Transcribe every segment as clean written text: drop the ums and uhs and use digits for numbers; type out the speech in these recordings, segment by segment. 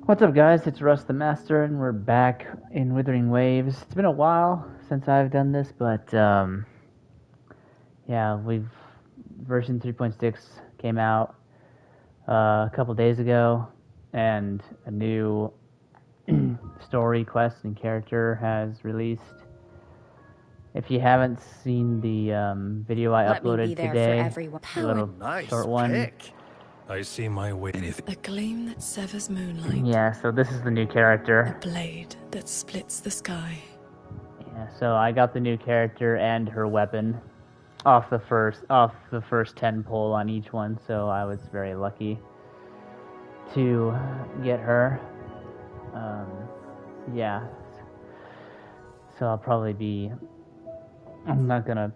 What's up, guys? It's Russ the Master, and we're back in Wuthering Waves. It's been a while since I've done this, but yeah, version 3.6 came out a couple days ago, and a new story, quest, and character has released. If you haven't seen the video I uploaded today, a little short one. I see my way. A gleam that severs moonlight. Yeah, so this is the new character. A blade that splits the sky. Yeah, so I got the new character and her weapon off the first 10 pull on each one, so I was very lucky to get her. yeah. So I'll probably be. I'm not gonna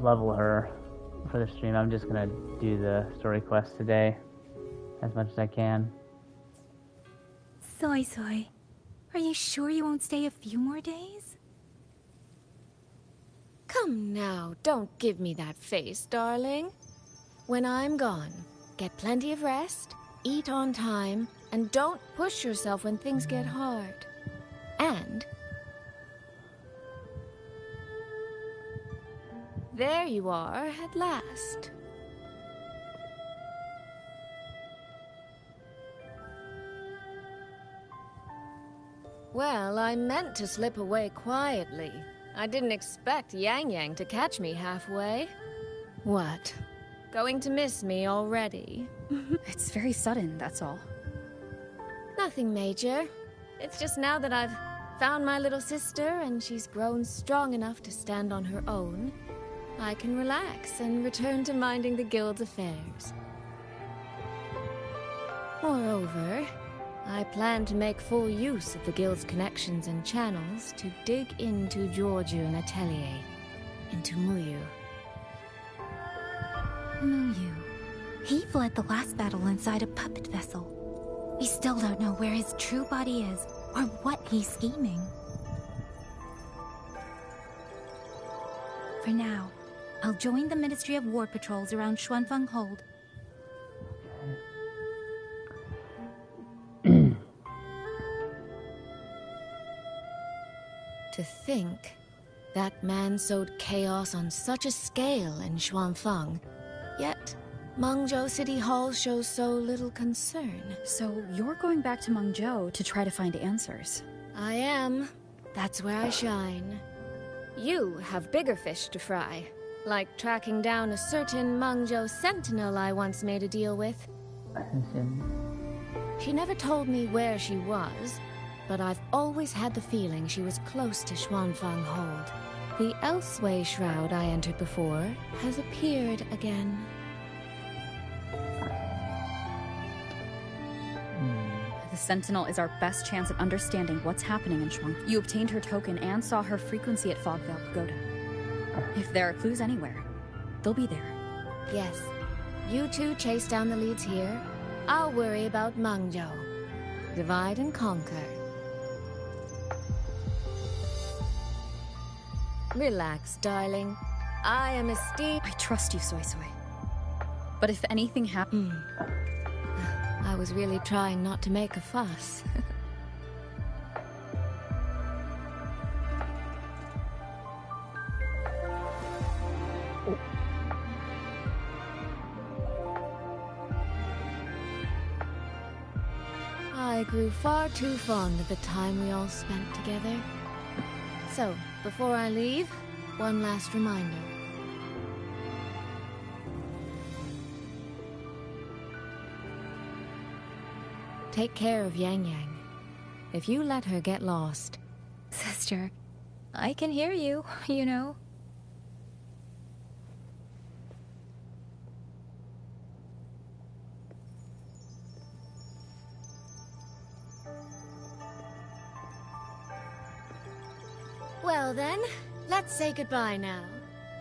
level her for the stream. I'm just gonna do the story quest today as much as I can. Soy Soy, are you sure you won't stay a few more days? Come now, don't give me that face, darling. When I'm gone, get plenty of rest, eat on time, and don't push yourself when things get hard. And there you are at last. Well, I meant to slip away quietly. I didn't expect Yang Yang to catch me halfway. What? Going to miss me already? It's very sudden, that's all. Nothing major. It's just now that I've found my little sister and she's grown strong enough to stand on her own, I can relax and return to minding the guild's affairs. Moreover, I plan to make full use of the guild's connections and channels to dig into Giorgio and Atelier, into Muyu. Muyu. He fled the last battle inside a puppet vessel. We still don't know where his true body is, or what he's scheming. For now, I'll join the Ministry of War patrols around Xuanfeng Hold. To think, that man sowed chaos on such a scale in Xuanfeng, yet Mengzhou City Hall shows so little concern. So you're going back to Mengzhou to try to find answers. I am. That's where I shine. You have bigger fish to fry, like tracking down a certain Mengzhou sentinel I once made a deal with. She never told me where she was, but I've always had the feeling she was close to Xuanfeng Hold. The Elseway shroud I entered before has appeared again. The Sentinel is our best chance at understanding what's happening in Shuang. You obtained her token and saw her frequency at Fogvale Pagoda. If there are clues anywhere, they'll be there. Yes. You two chase down the leads here. I'll worry about Mengzhou. Divide and conquer. Relax, darling. I am esteemed. I trust you, Soy Soy. But if anything happens... I was really trying not to make a fuss. I grew far too fond of the time we all spent together. So, before I leave, one last reminder. Take care of Yang Yang. If you let her get lost... Sister, I can hear you, you know. Well then, let's say goodbye now.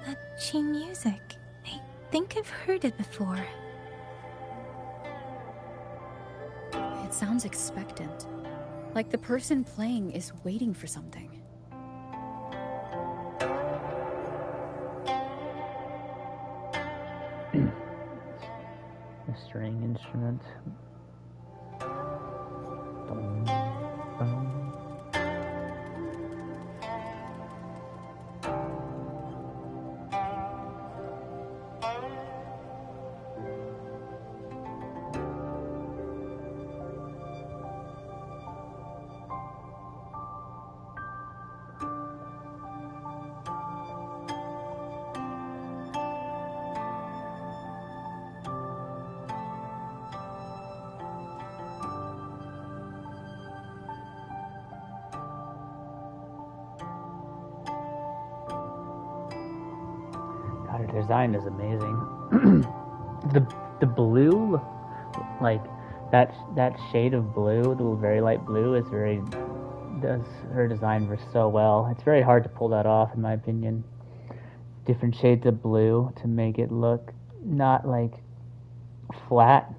That Qing music. I think I've heard it before. It sounds expectant. Like the person playing is waiting for something. A string instrument. Dum, dum. God, her design is amazing. The blue, like That shade of blue, the very light blue, does her design so well. It's very hard to pull that off, in my opinion. Different shades of blue to make it look not like flat.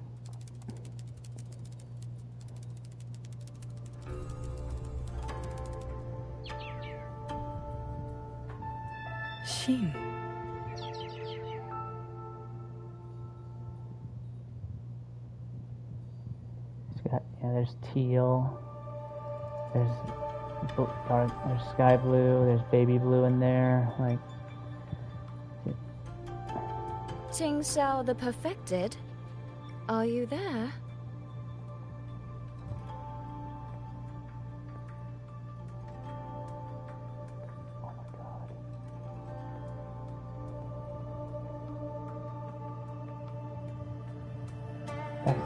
Sheen. There's teal. There's dark. There's sky blue. There's baby blue in there. Like. Ting Xiao the Perfected? Are you there? Oh my god.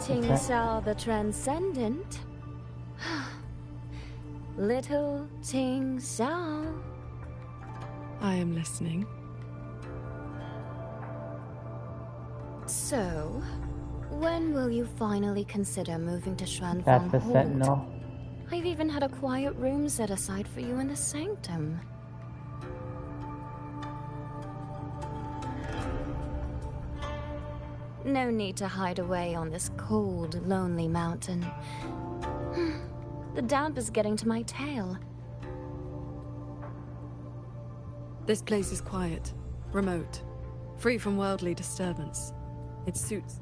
Ting Xiao the Transcendent? Little Ting Xiao. I am listening. So, when will you finally consider moving to Xuanfeng That's the Hold? Sentinel. I've even had a quiet room set aside for you in the sanctum. No need to hide away on this cold, lonely mountain. The damp is getting to my tail. This place is quiet, remote, free from worldly disturbance. It suits.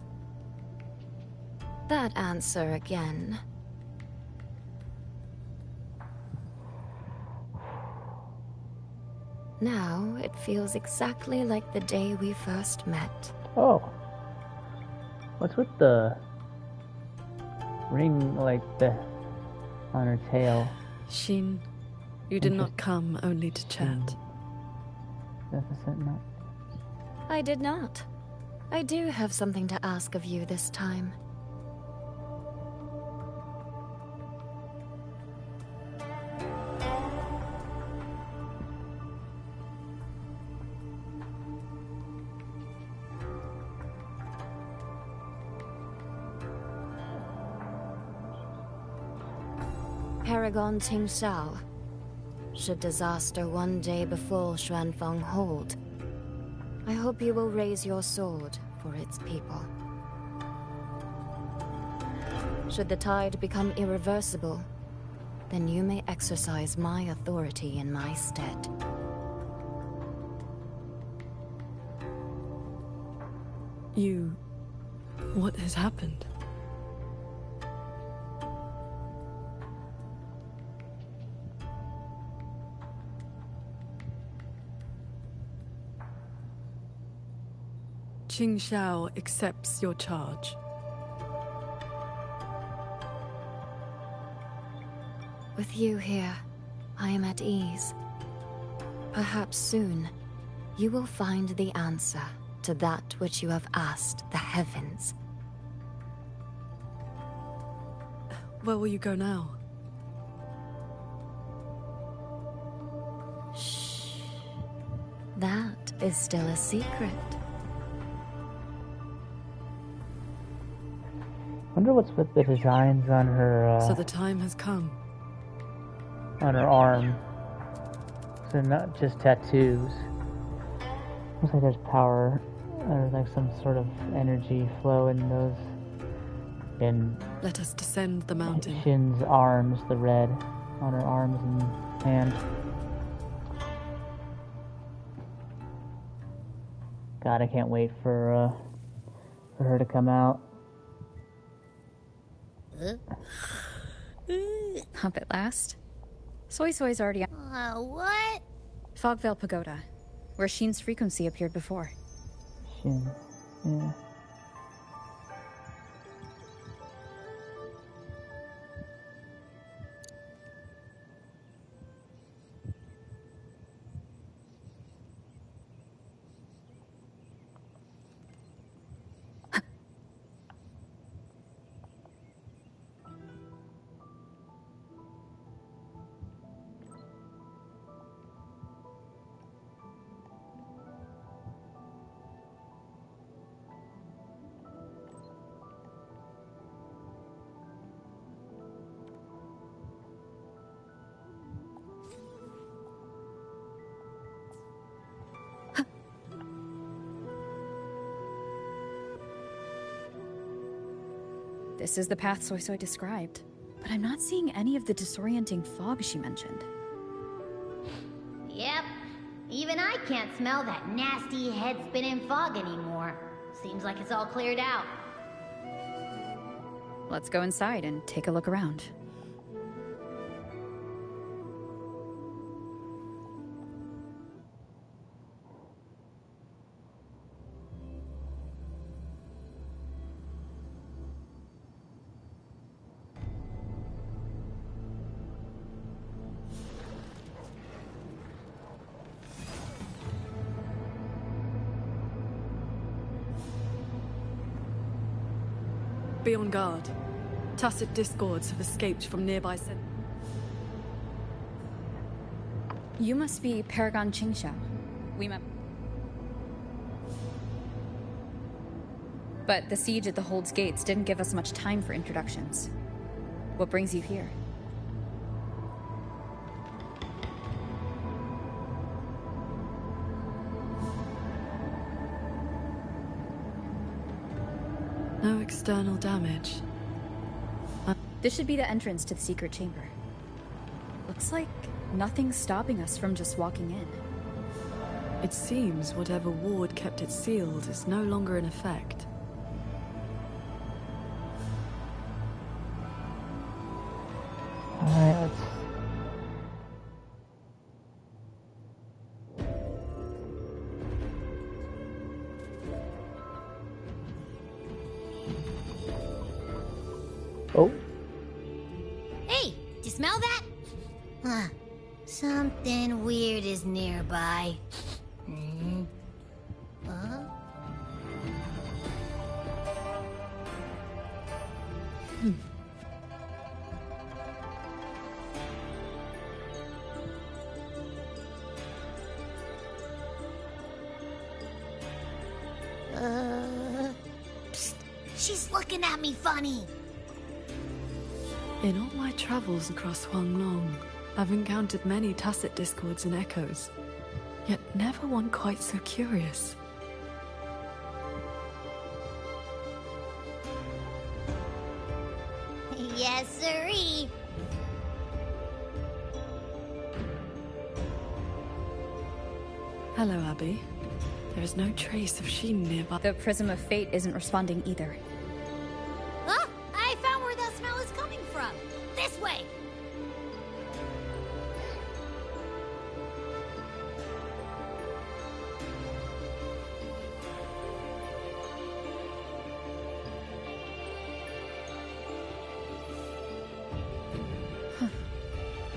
That answer again. Now it feels exactly like the day we first met. Oh. What's with the ring on her tail? Sheen, you did not come only to chat. That's the Sentinel. I did not. I do have something to ask of you this time. Paragon Ting Xiao. Should disaster one day befall Xuanfeng Hold, I hope you will raise your sword for its people. Should the tide become irreversible, then you may exercise my authority in my stead. What has happened? Qing Xiao accepts your charge. With you here, I am at ease. Perhaps soon, you will find the answer to that which you have asked the heavens. Where will you go now? Shh. That is still a secret. Wonder what's with the designs on her So the time has come. on her arm. So not just tattoos. Looks like there's power or like some sort of energy flow in those. In Let us descend the mountain. Shin's arms, the red on her arms and hands. God, I can't wait for her to come out. Up at last. Soy Soy's already What? Fogvale Pagoda, where Sheen's frequency appeared before. Shin, yeah. This is the path Soy Soy described, but I'm not seeing any of the disorienting fog she mentioned. Yep. Even I can't smell that nasty head-spinning fog anymore. Seems like it's all cleared out. Let's go inside and take a look around. Be on guard. Tacit discords have escaped from nearby You must be Paragon Qingxiao. We met. But the siege at the Hold's gates didn't give us much time for introductions. What brings you here? No external damage. This should be the entrance to the secret chamber. Looks like nothing's stopping us from just walking in. It seems whatever ward kept it sealed is no longer in effect. Alright, let's... Oh. Hey, do you smell that? Huh. Something weird is nearby. Hmm. Huh? Psst. She's looking at me funny. In all my travels across Huanglong, I've encountered many tacit discords and echoes, yet never one quite so curious. Yes, sirree. Hello, Abby. There is no trace of Sheen nearby. The Prism of Fate isn't responding either. Oh, I found where that smell is coming from. This way.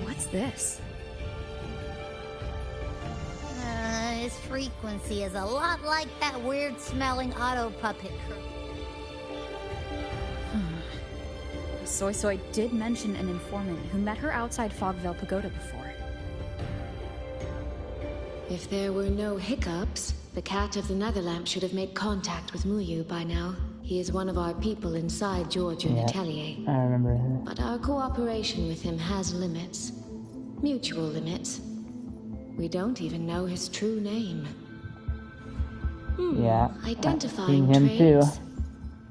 What's this? His frequency is a lot like that weird-smelling auto puppet. Soy Soy did mention an informant who met her outside Fogvale Pagoda before. If there were no hiccups, the Cat of the Netherlamp should have made contact with Muyu by now. He is one of our people inside George and Atelier. I remember her. But our cooperation with him has limits. Mutual limits. We don't even know his true name. Yeah, Identifying I've seen him traits. too.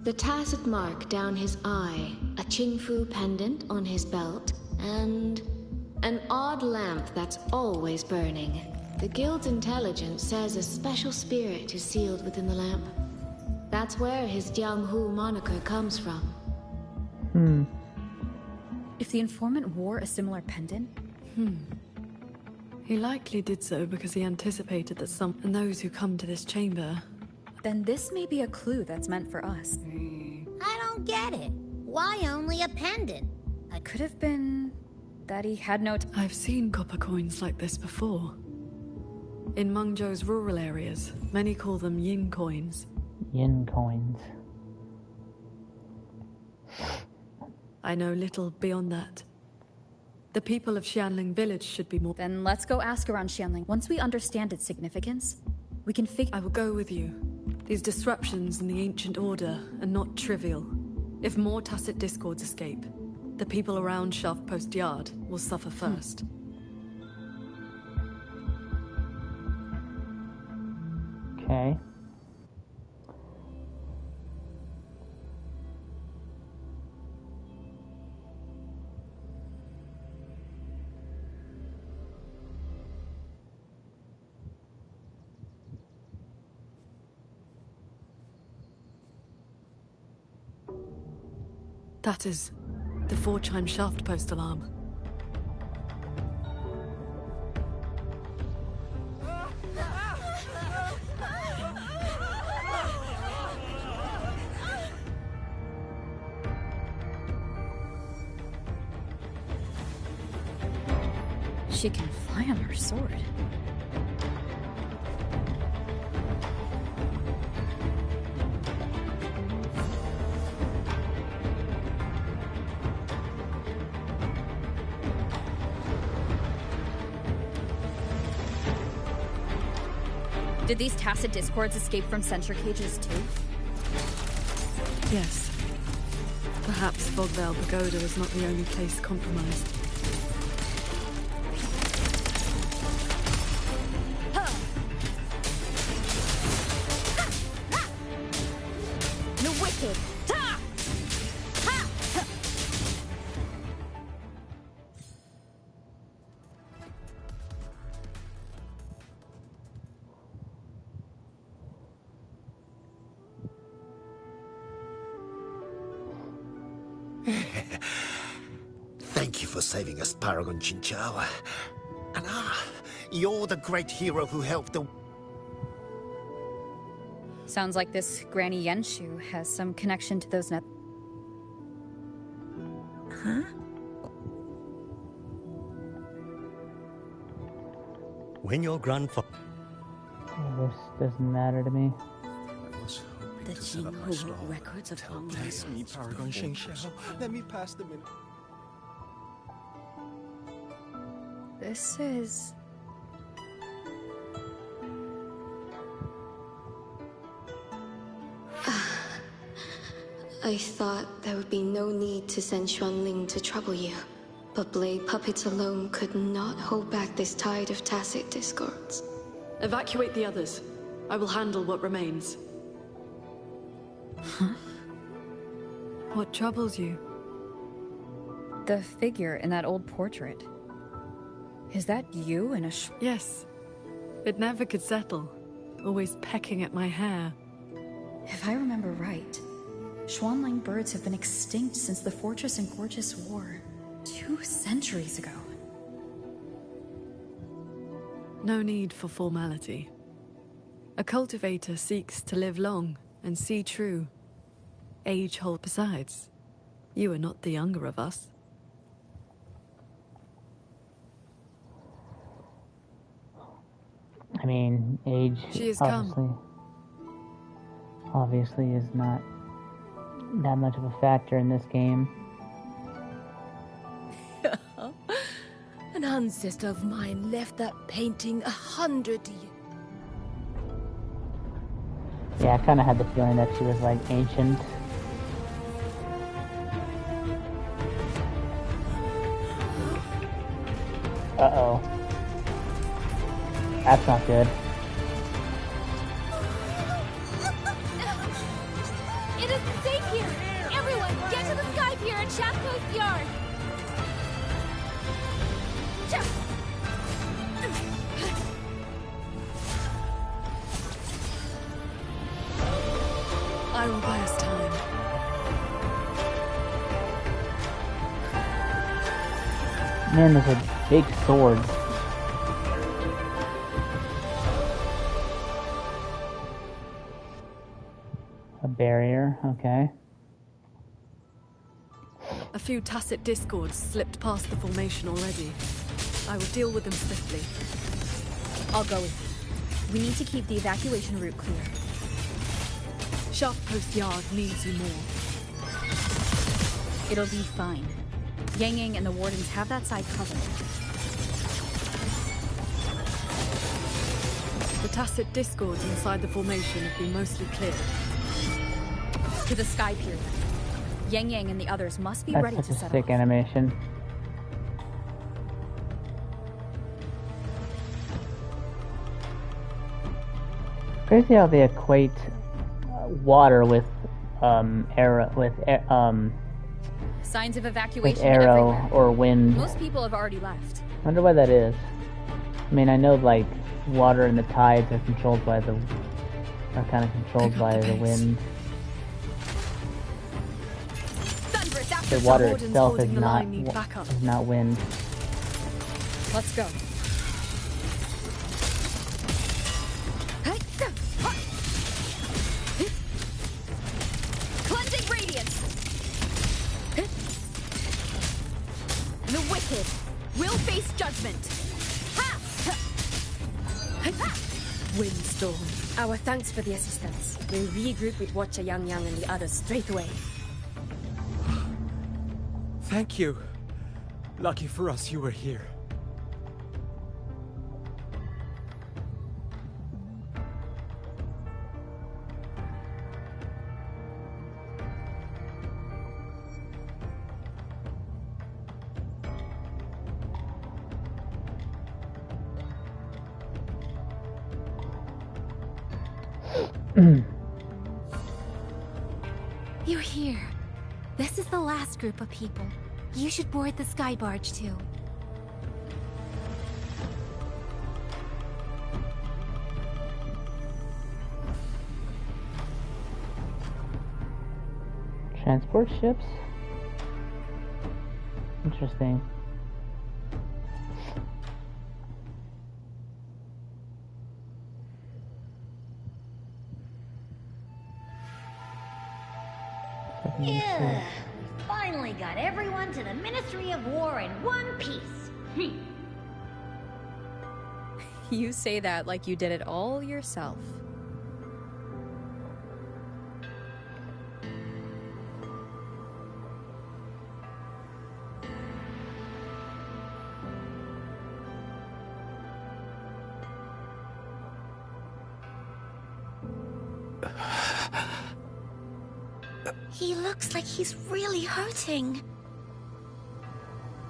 The tacit mark down his eye, a Qingfu pendant on his belt, and an odd lamp that's always burning. The Guild's intelligence says a special spirit is sealed within the lamp. That's where his Jianghu moniker comes from. If the informant wore a similar pendant, He likely did so because he anticipated that and those who come to this chamber. then this may be a clue that's meant for us. I don't get it. Why only a pendant? Could have been that he had no I've seen copper coins like this before. In Mengzhou's rural areas, many call them yin coins. Yin coins. I know little beyond that. The people of Xianling village should be more. Then let's go ask around Xianling. Once we understand its significance, we can figure. I will go with you. These disruptions in the ancient order are not trivial. If more tacit discords escape, the people around Shelf Post Yard will suffer first. Okay. That is the 4-chime shaft post alarm. She can fly on her sword. Did these tacit discords escape from sensor cages too? Yes. Perhaps Fogvale Pagoda is not the only place compromised. You're wicked! Ta! Ha! Thank you for saving us, Paragon Chinchou. And you're the great hero who helped the... Sounds like this Granny Yenshu has some connection to those net. Huh? When your grandfather... This doesn't matter to me. The Jing who wrote records of Bless me, Paragon Chinchou. Let me pass the minute. This is... I thought there would be no need to send Xuanling to trouble you. But blade puppets alone could not hold back this tide of tacit discords. Evacuate the others. I will handle what remains. Huh? What troubles you? The figure in that old portrait. Is that you in a Yes. It never could settle. Always pecking at my hair. If I remember right, Xuanling birds have been extinct since the Fortress and Gorgeous War 2 centuries ago. No need for formality. A cultivator seeks to live long and see true. Age holds. Besides, you are not the younger of us. I mean, age She has come. Obviously is not that much of a factor in this game. An ancestor of mine left that painting 100 years. Yeah, I kind of had the feeling that she was like ancient. Uh-oh. That's not good. It isn't safe here! Everyone, get to the sky pier at Shaft Coast Yard! I will buy us time. Man, there's a big sword. A barrier, okay. A few tacit discords slipped past the formation already. I will deal with them swiftly. I'll go with you. We need to keep the evacuation route clear. Shaft Post Yard needs you more. It'll be fine. Yang Yang and the Wardens have that side covered. The tacit discords inside the formation have been mostly cleared. To the sky pier. Yang Yang and the others must be That's ready such to a set sick off. animation. Crazy how they equate water with Signs of evacuation arrow everywhere. or wind. Most people have already left. I wonder why that is. I mean, I know like water and the tides are controlled by the Pick up the wind. Thunderous the of water Warden's itself holding the line need backup. is not wind. Let's go. Cleansing radiance. The wicked will face judgment. Windstorm. Our thanks for the assistance. We'll regroup with Watcher Yang Yang and the others straight away. Thank you. Lucky for us you were here. You're here. This is the last group of people. You should board the sky barge too. Transport ships? Interesting. Yeah, we finally got everyone to the Ministry of War in one piece. You say that like you did it all yourself. He looks like he's really hurting.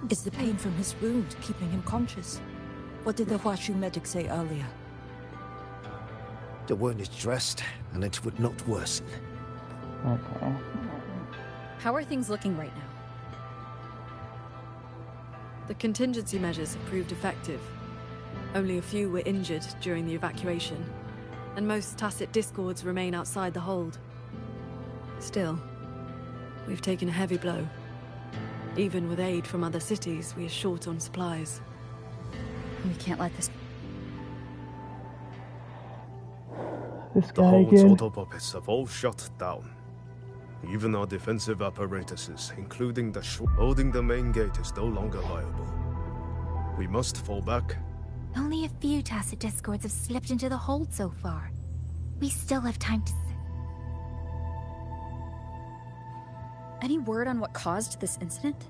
Is the pain from his wound keeping him conscious? What did the Huashu medic say earlier? The wound is dressed, and it would not worsen. Okay. How are things looking right now? The contingency measures have proved effective. Only a few were injured during the evacuation, and most tacit discords remain outside the hold. Still, we've taken a heavy blow. Even with aid from other cities, we are short on supplies. We can't let this... This The guy hold's again. autopoppets have all shut down. Even our defensive apparatuses, including the holding the main gate, is no longer viable. We must fall back. Only a few tacit discords have slipped into the hold so far. We still have time to... Any word on what caused this incident?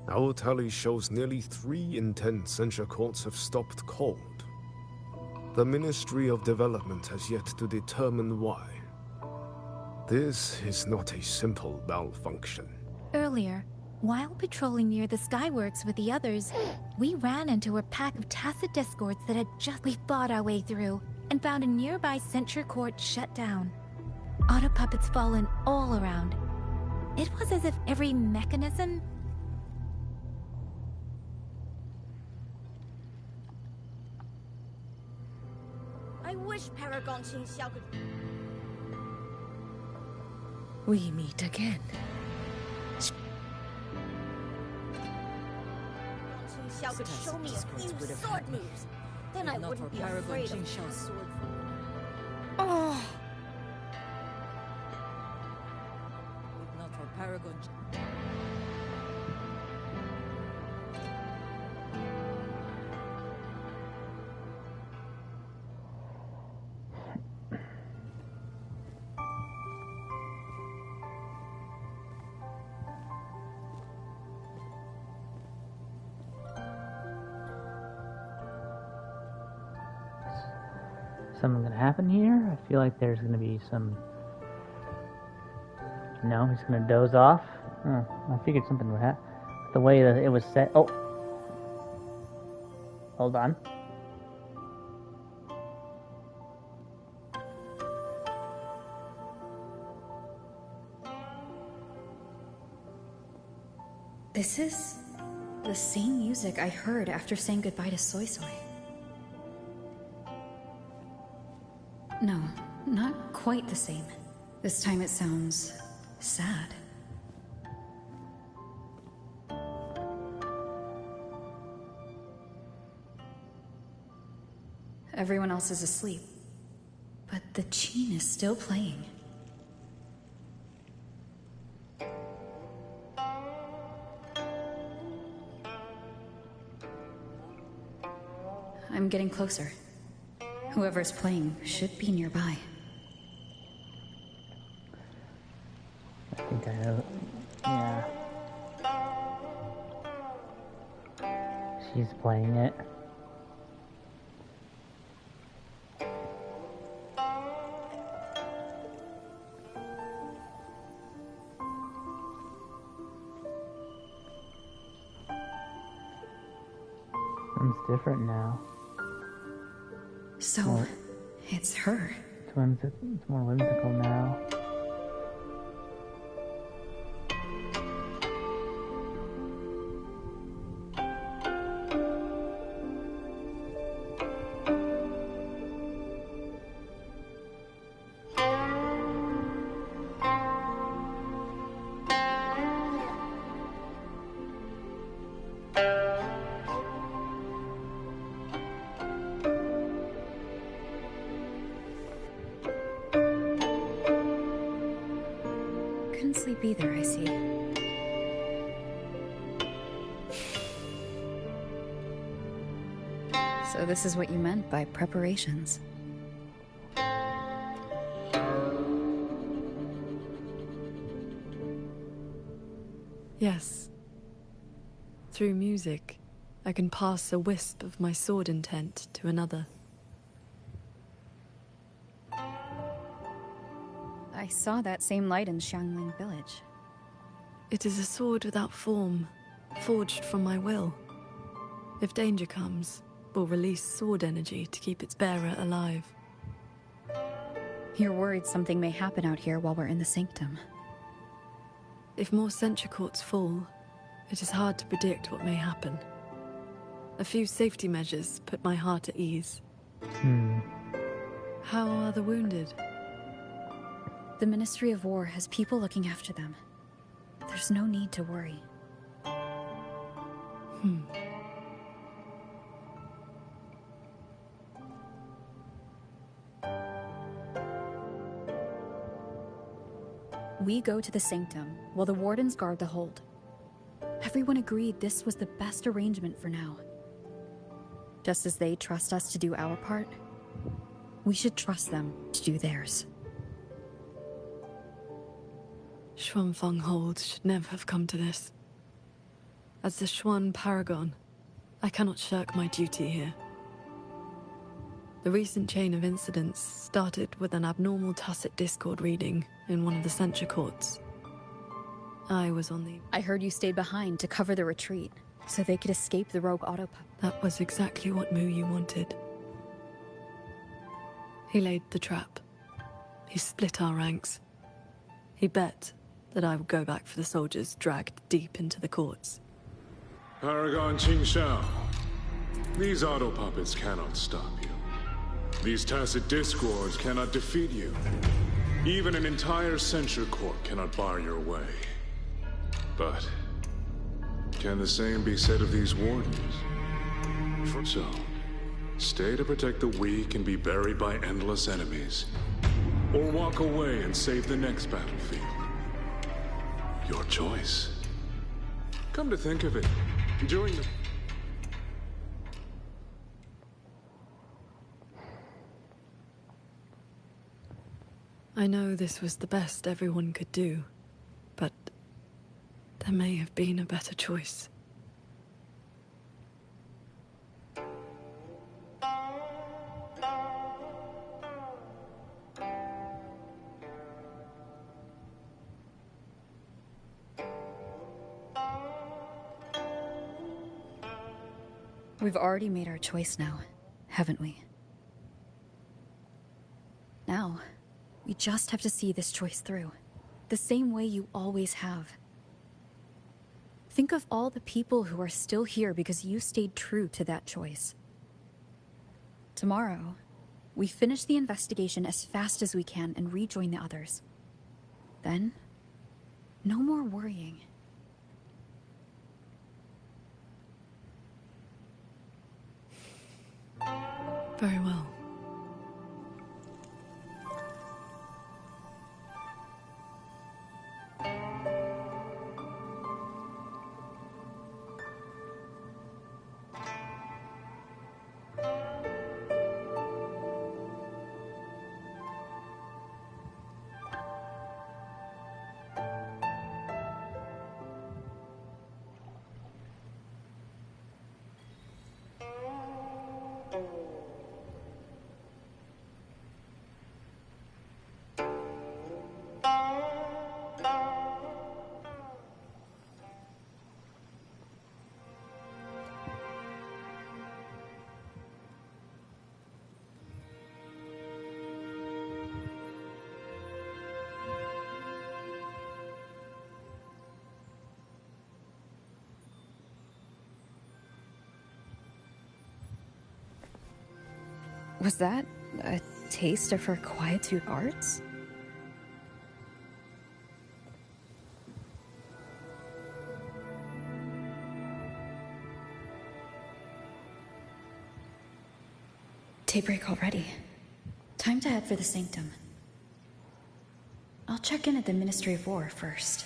Our tally shows nearly 3 in 10 censure courts have stopped cold. The Ministry of Development has yet to determine why. This is not a simple malfunction. Earlier, while patrolling near the Skyworks with the others, we ran into a pack of tacit discords that had just... We fought our way through, and found a nearby censure court shut down. Auto puppets fallen all around. It was as if every mechanism... I wish Paragon Xinxiao could... We meet again. Xinxiao could show me a few sword moves. Then I wouldn't be afraid of sword. Oh! Not for Paragon. Something gonna happen here? I feel like there's gonna be some... No, he's gonna doze off. Oh, I figured something would happen. The way that it was set... Oh! Hold on. This is the same music I heard after saying goodbye to Soy Soy. No, not quite the same. This time it sounds sad. Everyone else is asleep. But the Qin is still playing. I'm getting closer. Whoever's playing should be nearby. I think I know. Yeah. She's playing it. Room's different now. So, it's her. It's more whimsical now. Couldn't sleep either, I see. So this is what you meant by preparations. Yes. Through music, I can pass a wisp of my sword intent to another. I saw that same light in Xiangling village. It is a sword without form, forged from my will. If danger comes, we'll release sword energy to keep its bearer alive. You're worried something may happen out here while we're in the sanctum. If more sentry courts fall, it is hard to predict what may happen. A few safety measures put my heart at ease. How are the wounded? The Ministry of War has people looking after them. There's no need to worry. We go to the sanctum, while the wardens guard the hold. Everyone agreed this was the best arrangement for now. Just as they trust us to do our part, we should trust them to do theirs. Xuanfeng Hold should never have come to this. As the Xuan Paragon, I cannot shirk my duty here. The recent chain of incidents started with an abnormal tacit discord reading in one of the censure courts. I was on the... I heard you stayed behind to cover the retreat, so they could escape the rogue autopup. That was exactly what Mu Yu wanted. He laid the trap. He split our ranks. He bet that I would go back for the soldiers dragged deep into the courts. Paragon Qingshao, these auto puppets cannot stop you. These tacit discords cannot defeat you. Even an entire censure court cannot bar your way. But can the same be said of these wardens? So, stay to protect the weak and be buried by endless enemies. Or walk away and save the next battlefield. Your choice. Come to think of it, during the... I know this was the best everyone could do, but there may have been a better choice. We've already made our choice now, haven't we? Now, we just have to see this choice through, the same way you always have. Think of all the people who are still here because you stayed true to that choice. Tomorrow, we finish the investigation as fast as we can and rejoin the others. Then, no more worrying. Very well. Was that a taste of her quietude arts? Daybreak already. Time to head for the Sanctum. I'll check in at the Ministry of War first.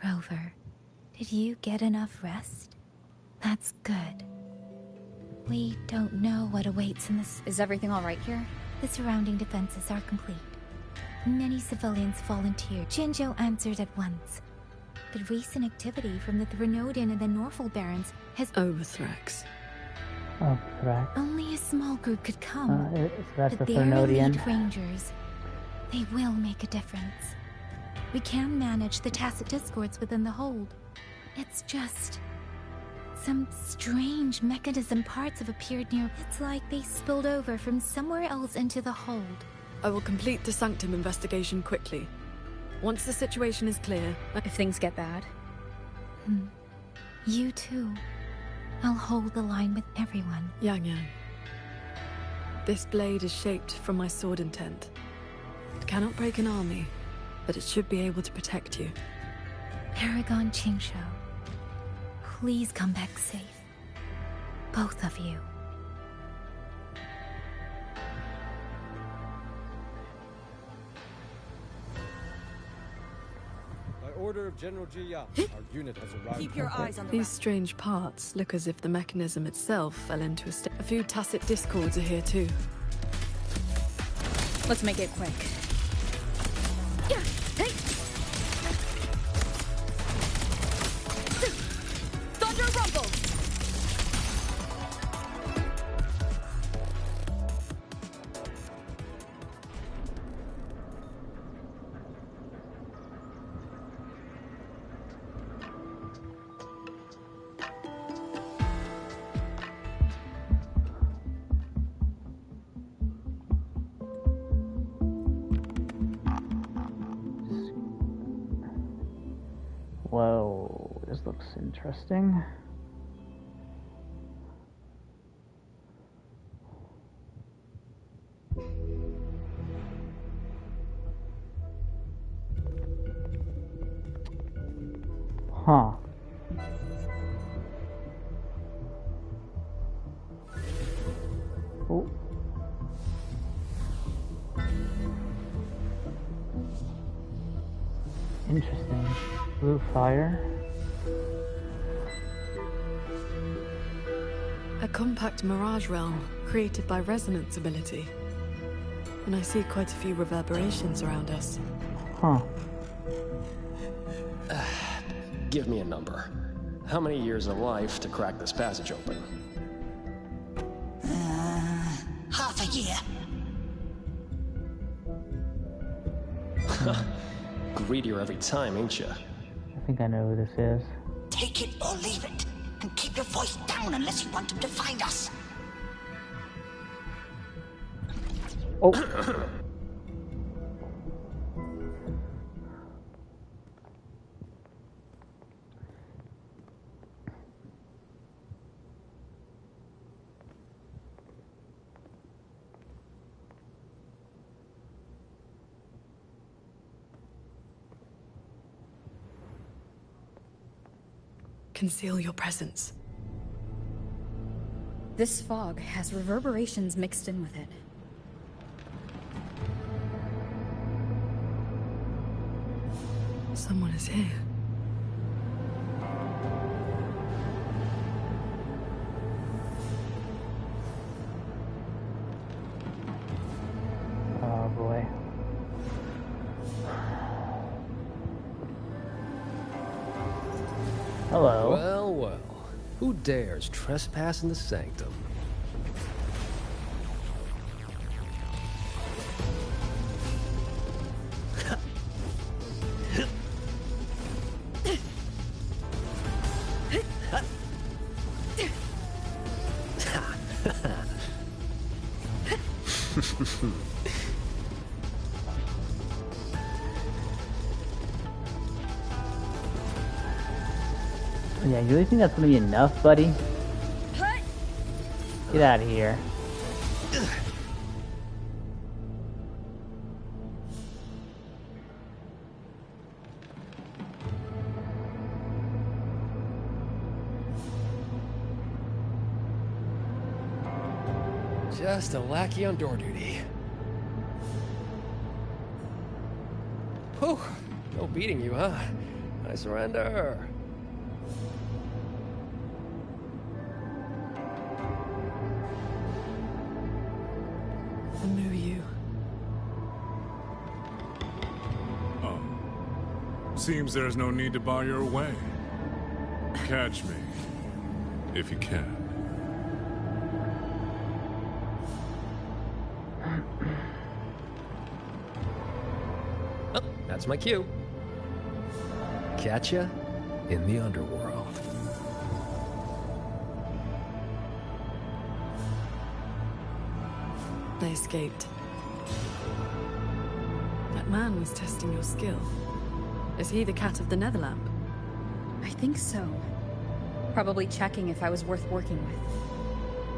Rover, did you get enough rest? That's good. We don't know what awaits in this. Is everything all right here? The surrounding defenses are complete. Many civilians volunteered. Jinzhou answered at once. The recent activity from the Threnodian and the Norful Barons has... Overthrax. Overthrax. Only a small group could come. So that's but the their Threnodian. elite rangers. They will make a difference. We can manage the tacit discords within the hold. It's just... some strange mechanism parts have appeared near... It's like they spilled over from somewhere else into the hold. I will complete the Sanctum investigation quickly. Once the situation is clear... If things get bad. You too. I'll hold the line with everyone. Yang Yang. This blade is shaped from my sword intent. It cannot break an army, but it should be able to protect you. Paragon Qingshou, please come back safe. Both of you. By order of General Ji Ya, our unit has arrived. Keep your eyes on the These strange parts look as if the mechanism itself fell into a state. A few tacit discords are here too. Let's make it quick. Thunder rumble! Whoa, this looks interesting. Huh. Oh. Interesting. Blue fire. A compact Mirage realm created by resonance ability. And I see quite a few reverberations around us. Huh. Give me a number. How many years of life to crack this passage open? Half a year. Greedier every time, ain't ya? I think I know who this is. Take it or leave it. And keep your voice down unless you want them to find us. Oh. conceal your presence. This fog has reverberations mixed in with it. Someone is here. Oh boy. Hello. Well, well. Who dares trespass in the sanctum? Yeah, you really think that's gonna be enough, buddy? Get out of here. Just a lackey on door duty. Whew, no beating you, huh? I surrender. I knew you. Seems there's no need to bar your way. Catch me, if you can. Oh, that's my cue. Catch ya in the underworld. I escaped. That man was testing your skill. Is he the cat of the Netherlamp? I think so. Probably checking if I was worth working with.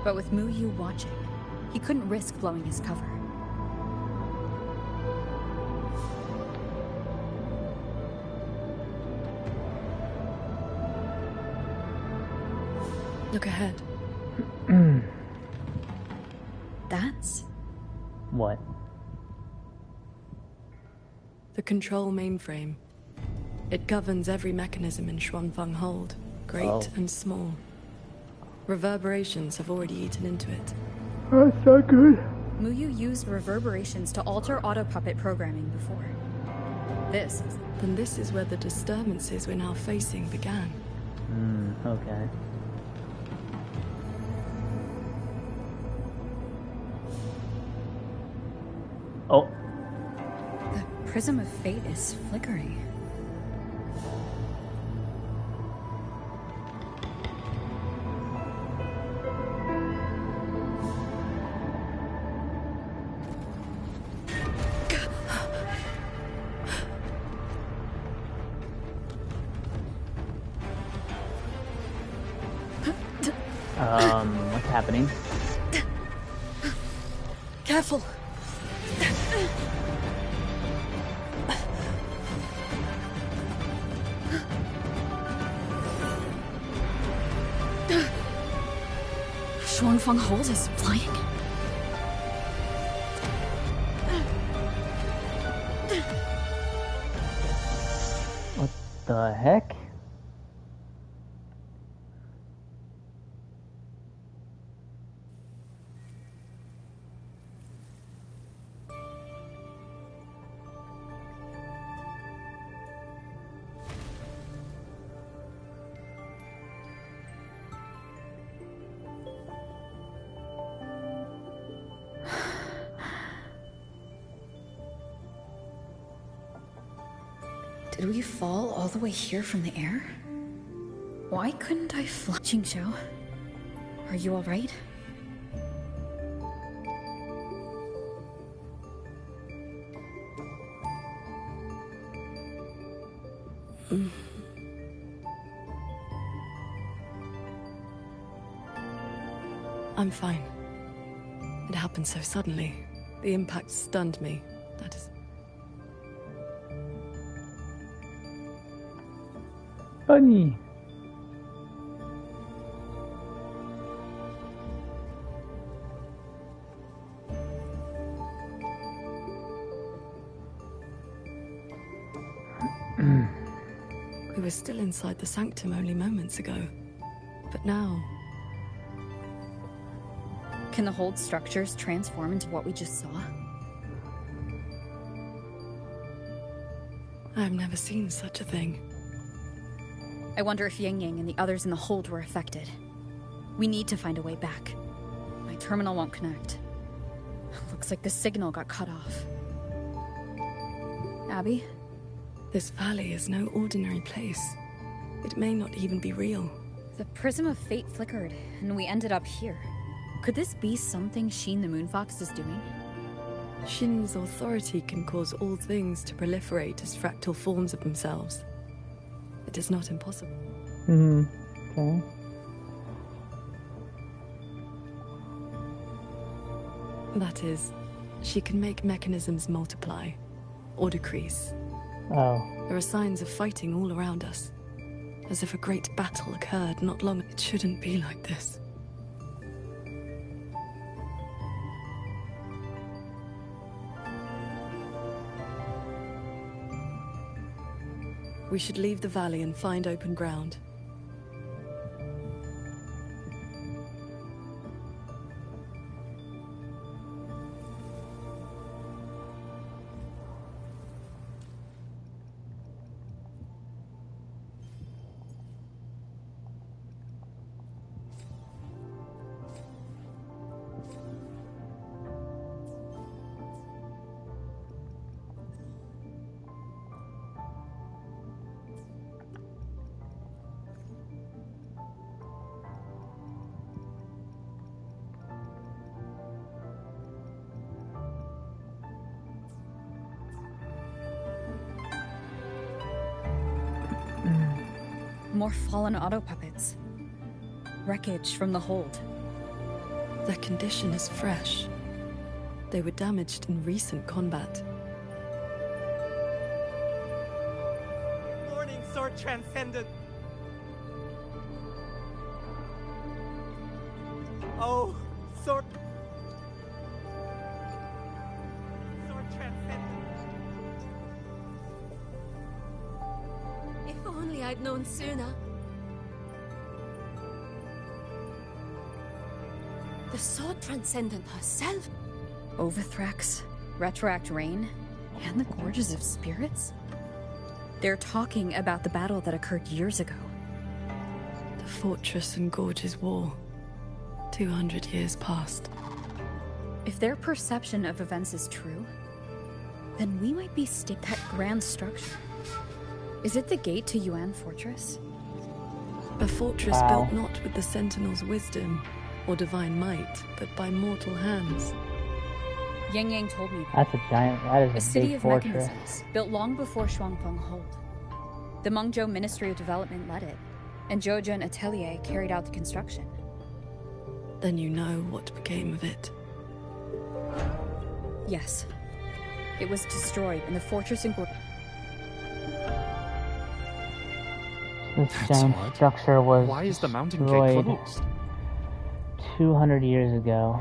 But with Mu Yu watching, he couldn't risk blowing his cover. Look ahead. That's... What? The control mainframe. It governs every mechanism in Xuanfeng Hold, great and small. Reverberations have already eaten into it. That's not good. Mu Yu used reverberations to alter auto-puppet programming before. Then this is where the disturbances we're now facing began. Okay. Oh. The Prism of Fate is flickering. What's happening? Careful! Xuanfeng Hold is flying. What the heck? Did we fall all the way here from the air? Why couldn't I fly? Qingxiao, are you alright? I'm fine. It happened so suddenly. The impact stunned me. That is... Funny. We were still inside the sanctum only moments ago. But now... Can the hold structures transform into what we just saw? I've never seen such a thing. I wonder if Yang Yang and the others in the hold were affected. We need to find a way back. My terminal won't connect. Looks like the signal got cut off. Abby? This valley is no ordinary place. It may not even be real. The prism of fate flickered, and we ended up here. Could this be something Sheen the Moonfox is doing? Shin's authority can cause all things to proliferate as fractal forms of themselves. It is not impossible. Okay. That is, she can make mechanisms multiply, or decrease. Oh. There are signs of fighting all around us. As if a great battle occurred not long. It shouldn't be like this. We should leave the valley and find open ground. More fallen auto puppets. Wreckage from the hold. Their condition is fresh. They were damaged in recent combat. Morning, Sword Transcendent! Oh, Sword Transcendent. If only I'd known sooner. The Sword Transcendent herself? Overthrax, Retroact Rain, and the Gorges of Spirits? They're talking about the battle that occurred years ago. The Fortress and Gorges War. 200 years past. If their perception of events is true, then we might be that grand structure. Is it the gate to Yuan Fortress? A fortress built not with the Sentinel's wisdom or divine might, but by mortal hands. Yang Yang told me that's a giant. That is a city big of fortress. mechanisms built long before Shuangfeng Hold. The Mengzhou Ministry of Development led it, and Zhoujun Atelier carried out the construction. Then you know what became of it. Yes. It was destroyed in the fortress in This giant structure was Why is the mountain destroyed gate closed? 200 years ago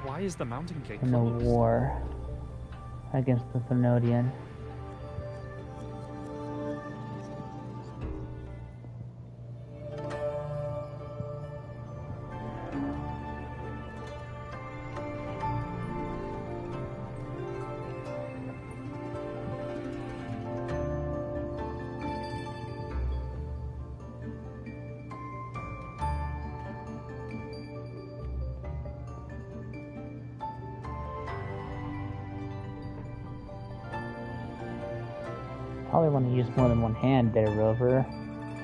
Why is the mountain gate in the closed? war against the Thenodian. Probably want to use more than one hand there, Rover.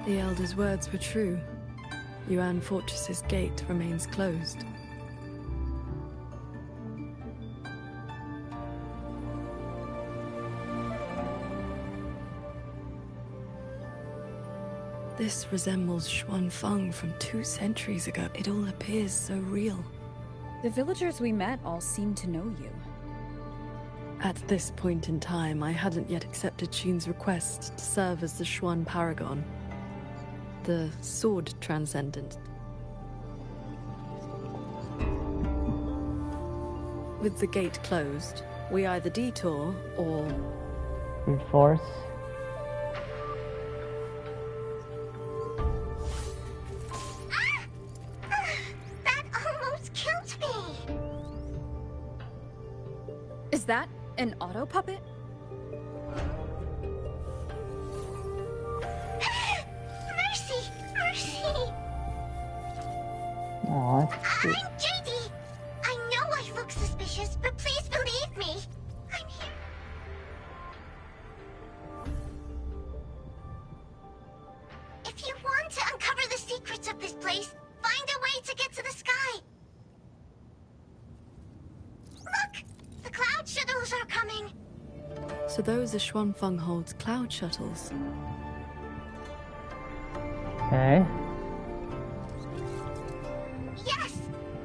The Elder's words were true. Yuan Fortress's gate remains closed. This resembles Xuanfeng from 2 centuries ago. It all appears so real. The villagers we met all seemed to know you. At this point in time, I hadn't yet accepted Xun's request to serve as the Xuan Paragon. The Sword Transcendent. With the gate closed, we either detour or... brute force. Is that an auto puppet? Mercy! Mercy! Aw, I'm JD! I know I look suspicious, but please believe me! I'm here. If you want to uncover the secrets of this place, find a way to get to the sky! Look! The cloud shuttles are coming! So those are Xuanfeng Hold's cloud shuttles. okay. Yes!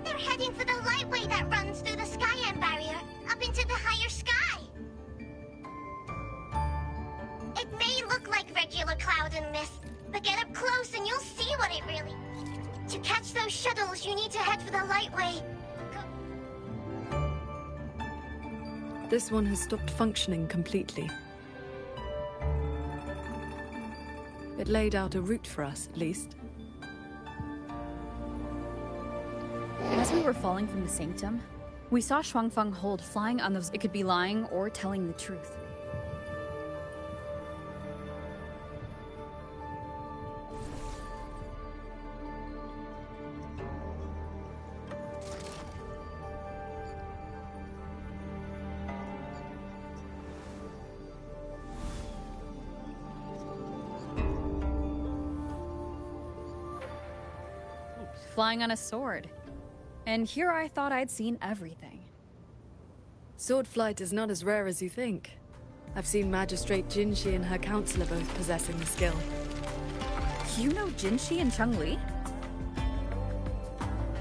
They're heading for the lightway that runs through the Skyend barrier, up into the higher sky! It may look like regular cloud and mist, but get up close and you'll see what it really... To catch those shuttles, you need to head for the lightway. This one has stopped functioning completely. It laid out a route for us, at least. As we were falling from the sanctum, we saw Xuanfeng Hold flying on those. It could be lying or telling the truth. Flying on a sword. And here I thought I'd seen everything. Sword flight is not as rare as you think. I've seen Magistrate Jinshi and her counselor both possessing the skill. You know Jinshi and Changli?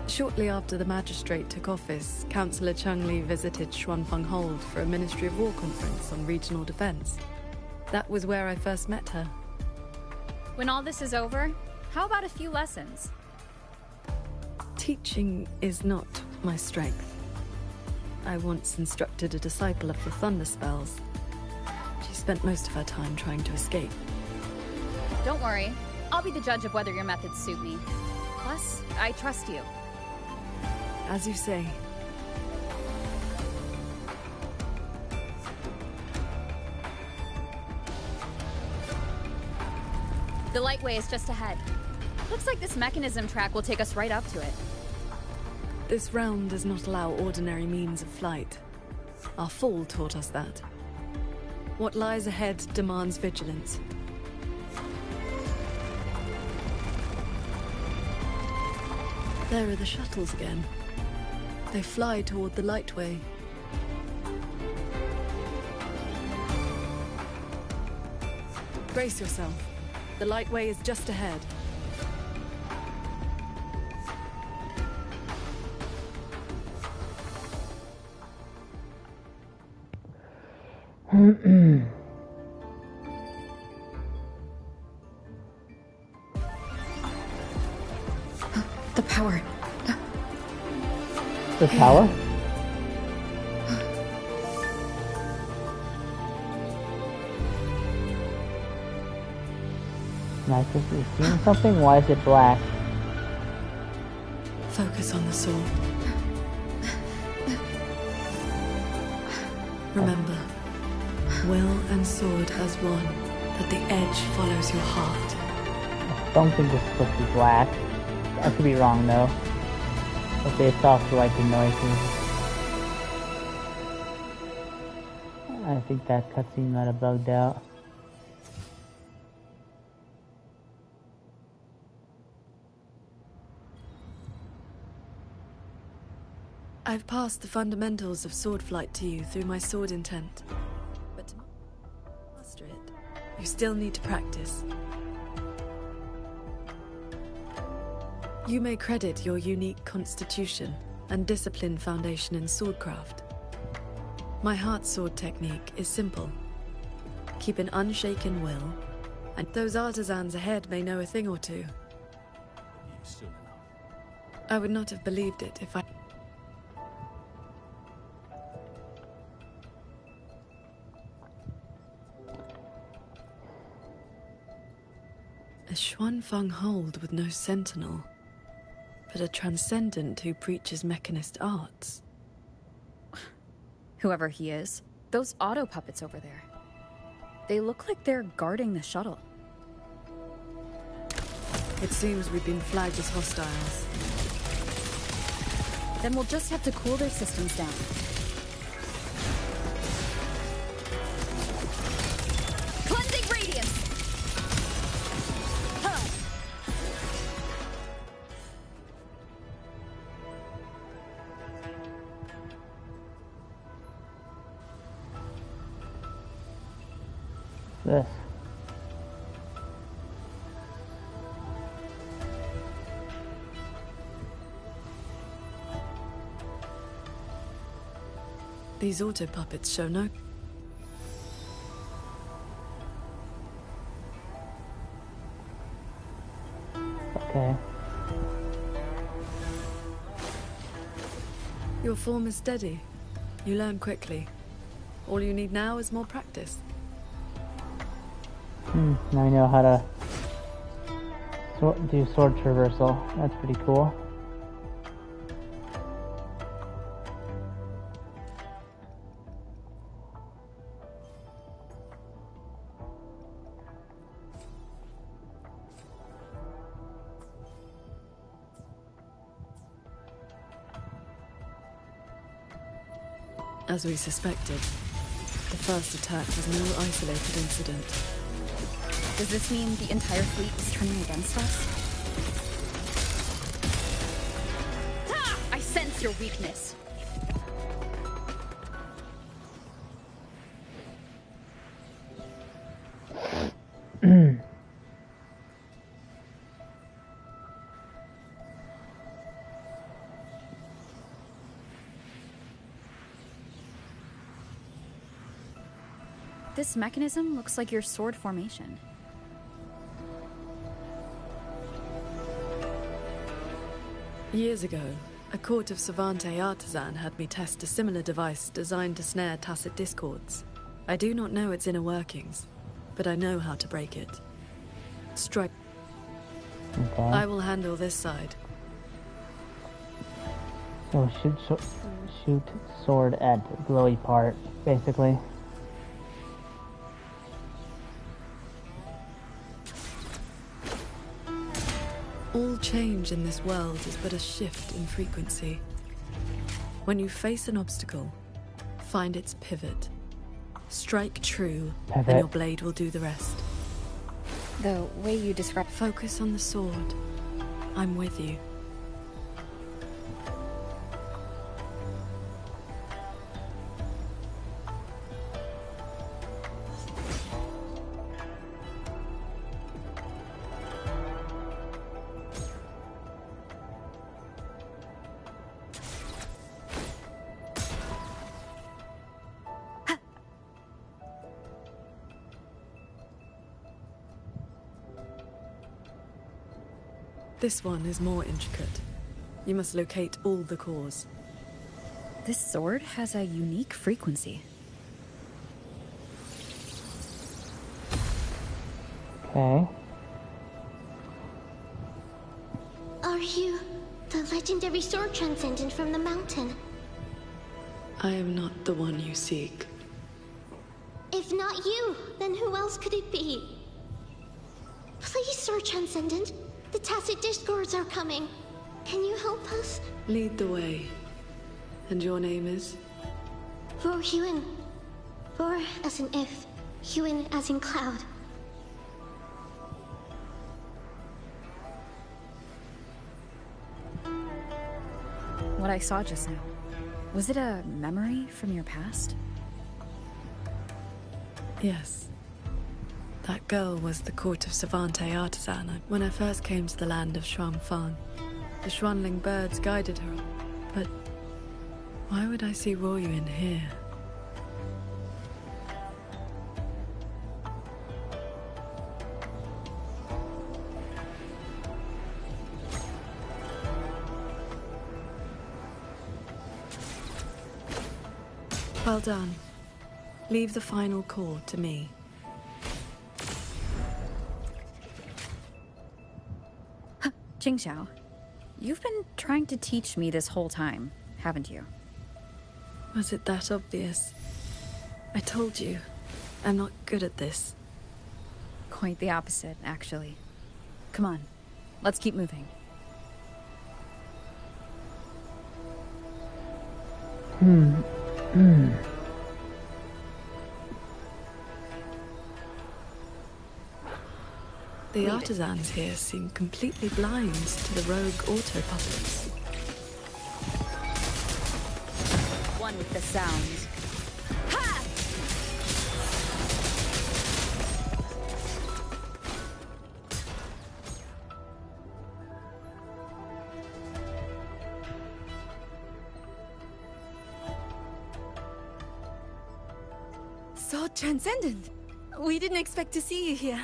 Shortly after the Magistrate took office, Councillor Changli visited Xuanfeng Hold for a Ministry of War conference on regional defense. That was where I first met her. When all this is over, how about a few lessons? Teaching is not my strength. I once instructed a disciple of the Thunder Spells. She spent most of her time trying to escape. Don't worry. I'll be the judge of whether your methods suit me. Plus, I trust you. As you say. The lightway is just ahead. Looks like this mechanism track will take us right up to it. This realm does not allow ordinary means of flight. Our fall taught us that. What lies ahead demands vigilance. There are the shuttles again. They fly toward the lightway. Brace yourself. The lightway is just ahead. The power. The power? Am I supposed to be seeing something? Why is it black? Focus on the sword. Remember, will and sword as one, that the edge follows your heart. I don't think this is supposed to be black. I could be wrong though. But based off like the noises. I think that cutscene might have bugged out. I've passed the fundamentals of sword flight to you through my sword intent. But to master it, you still need to practice. You may credit your unique constitution and disciplined foundation in swordcraft. My heart sword technique is simple. Keep an unshaken will, and those artisans ahead may know a thing or two. I would not have believed it if I... A Xuanfeng Hold with no sentinel, but a transcendent who preaches mechanist arts. Whoever he is. Those auto puppets over there. They look like they're guarding the shuttle. It seems we've been flagged as hostiles. Then we'll just have to cool their systems down. Cleansing radiance! Huh. This. These auto puppets show no... Okay. Your form is steady. You learn quickly. All you need now is more practice. Now you know how to do sword traversal. That's pretty cool. As we suspected, the first attack was no isolated incident. Does this mean the entire fleet is turning against us? Ah! I sense your weakness. This mechanism looks like your sword formation. Years ago, a court of Savante artisan had me test a similar device designed to snare tacit discords. I do not know its inner workings, but I know how to break it. Strike. Okay. I will handle this side. So shoot sword at glowy part, basically. All change in this world is but a shift in frequency. When you face an obstacle, find its pivot. Strike true, and your blade will do the rest. The way you describe... Focus on the sword. I'm with you. This one is more intricate. You must locate all the cores. This sword has a unique frequency. Okay. Are you the legendary sword transcendent from the mountain? I am not the one you seek. If not you, then who else could it be? Please, Sword Transcendent. The Tacit Discords are coming. Can you help us? Lead the way. And your name is? Vor Huin. Vor as in if, Huin as in cloud. What I saw just now, was it a memory from your past? Yes. That girl was the court of Savante artisan when I first came to the land of Shuanfang. The Xuanling birds guided her, but why would I see Ruoyuan here? Well done. Leave the final core to me. Jingxiao, you've been trying to teach me this whole time, haven't you? Was it that obvious? I told you, I'm not good at this. Quite the opposite, actually. Come on, let's keep moving. The artisans here seem completely blind to the rogue auto puppets. One with the sounds. Ha! So transcendent. We didn't expect to see you here.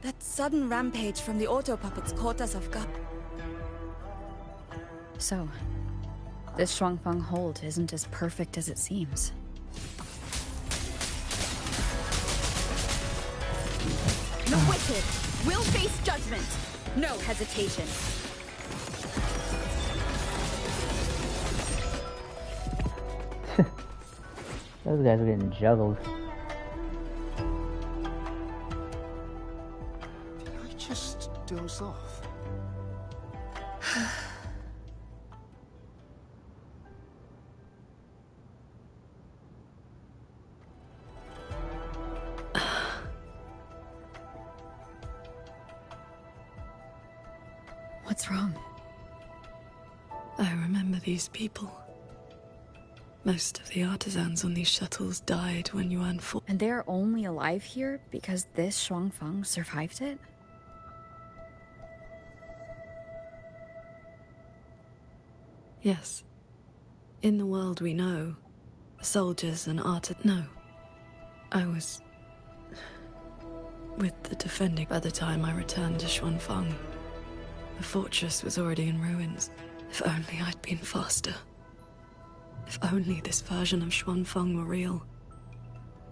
That sudden rampage from the auto puppets caught us off guard. So, this Shuangfang hold isn't as perfect as it seems. The wicked will face judgment. No hesitation. Those guys are getting juggled. I just doze off. What's wrong? I remember these people. Most of the artisans on these shuttles died when Yuan fought. And they're only alive here because this Shuangfang survived it? Yes. In the world we know, soldiers and No. I was with the defending by the time I returned to Xuanfang. The fortress was already in ruins. If only I'd been faster. If only this version of Xuanfang were real.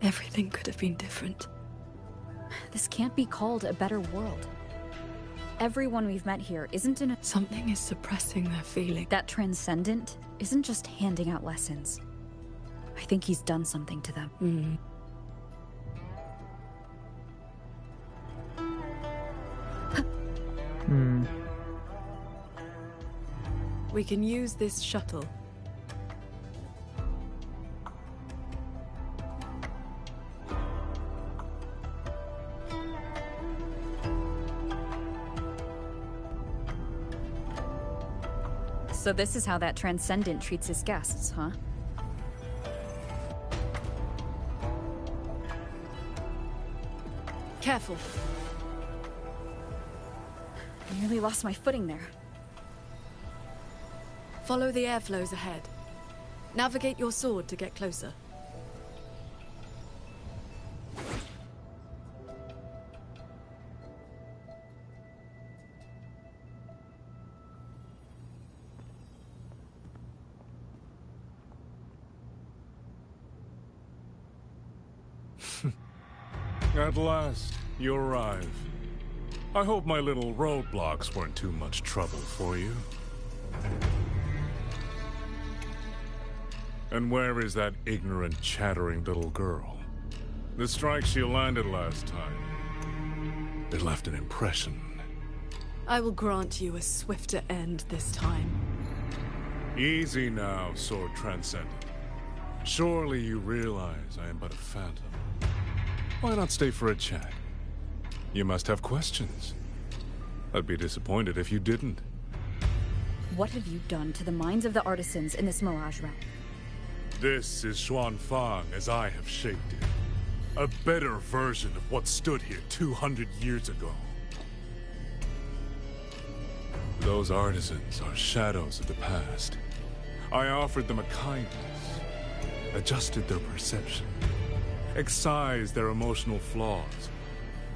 Everything could have been different. This can't be called a better world. Everyone we've met here isn't in a... Something is suppressing their feeling. That transcendent isn't just handing out lessons. I think he's done something to them. We can use this shuttle. So this is how that transcendent treats his guests, huh? Careful. I nearly lost my footing there. Follow the airflows ahead. Navigate your sword to get closer. At last, you arrive. I hope my little roadblocks weren't too much trouble for you. And where is that ignorant, chattering little girl? The strike she landed last time, it left an impression. I will grant you a swifter end this time. Easy now, Sword Transcendent. Surely you realize I am but a phantom. Why not stay for a chat? You must have questions. I'd be disappointed if you didn't. What have you done to the minds of the artisans in this Mirage realm? This is Xuanfang as I have shaped it. A better version of what stood here 200 years ago. Those artisans are shadows of the past. I offered them a kindness, adjusted their perception, excised their emotional flaws.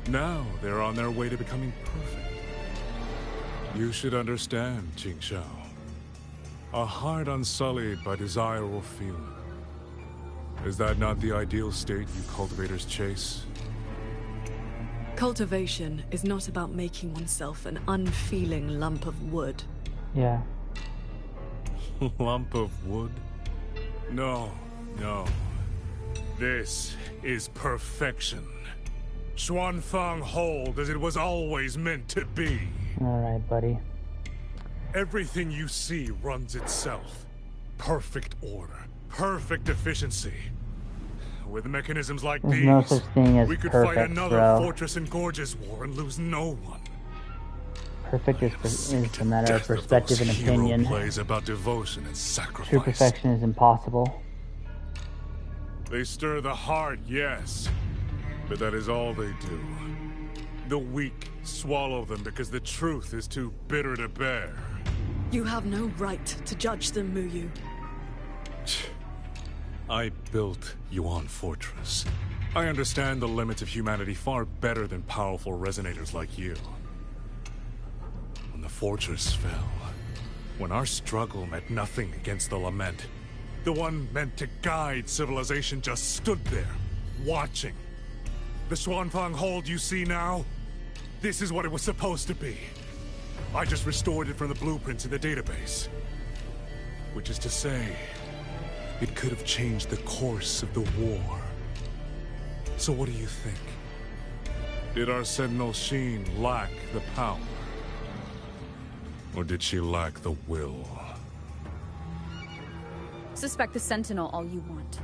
Now they're on their way to becoming perfect. You should understand, Qingxiao. A heart unsullied by desire or feeling. Is that not the ideal state you cultivators chase? Cultivation is not about making oneself an unfeeling lump of wood. Yeah. lump of wood? No, no. This is perfection. Xuanfang Hold as it was always meant to be. Alright, buddy. Everything you see runs itself. Perfect order. Perfect efficiency. With mechanisms like There's these, no such thing as we could perfect, fight another bro. Fortress and Gorgeous war and lose no one. Perfect is a matter of perspective and opinion. Plays about devotion and sacrifice. True perfection is impossible. They stir the heart, yes, but that is all they do. The weak swallow them because the truth is too bitter to bear. You have no right to judge them, Muyu. I built Yuan Fortress. I understand the limits of humanity far better than powerful resonators like you. When the fortress fell, when our struggle meant nothing against the lament, the one meant to guide civilization just stood there, watching. The Xuanfang Hold you see now? This is what it was supposed to be. I just restored it from the blueprints in the database. Which is to say, it could have changed the course of the war. So what do you think? Did our Sentinel Sheen lack the power? Or did she lack the will? Suspect the Sentinel all you want.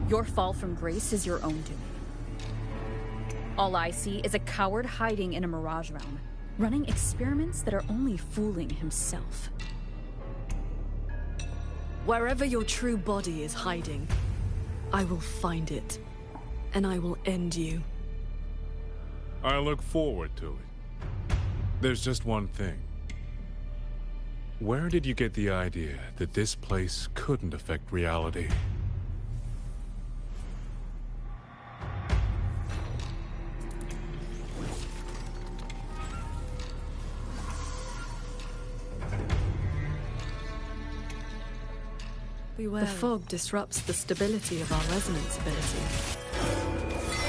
Your fall from grace is your own doing. All I see is a coward hiding in a Mirage realm, running experiments that are only fooling himself. Wherever your true body is hiding, I will find it, and I will end you. I look forward to it. There's just one thing. Where did you get the idea that this place couldn't affect reality? The fog disrupts the stability of our resonance ability.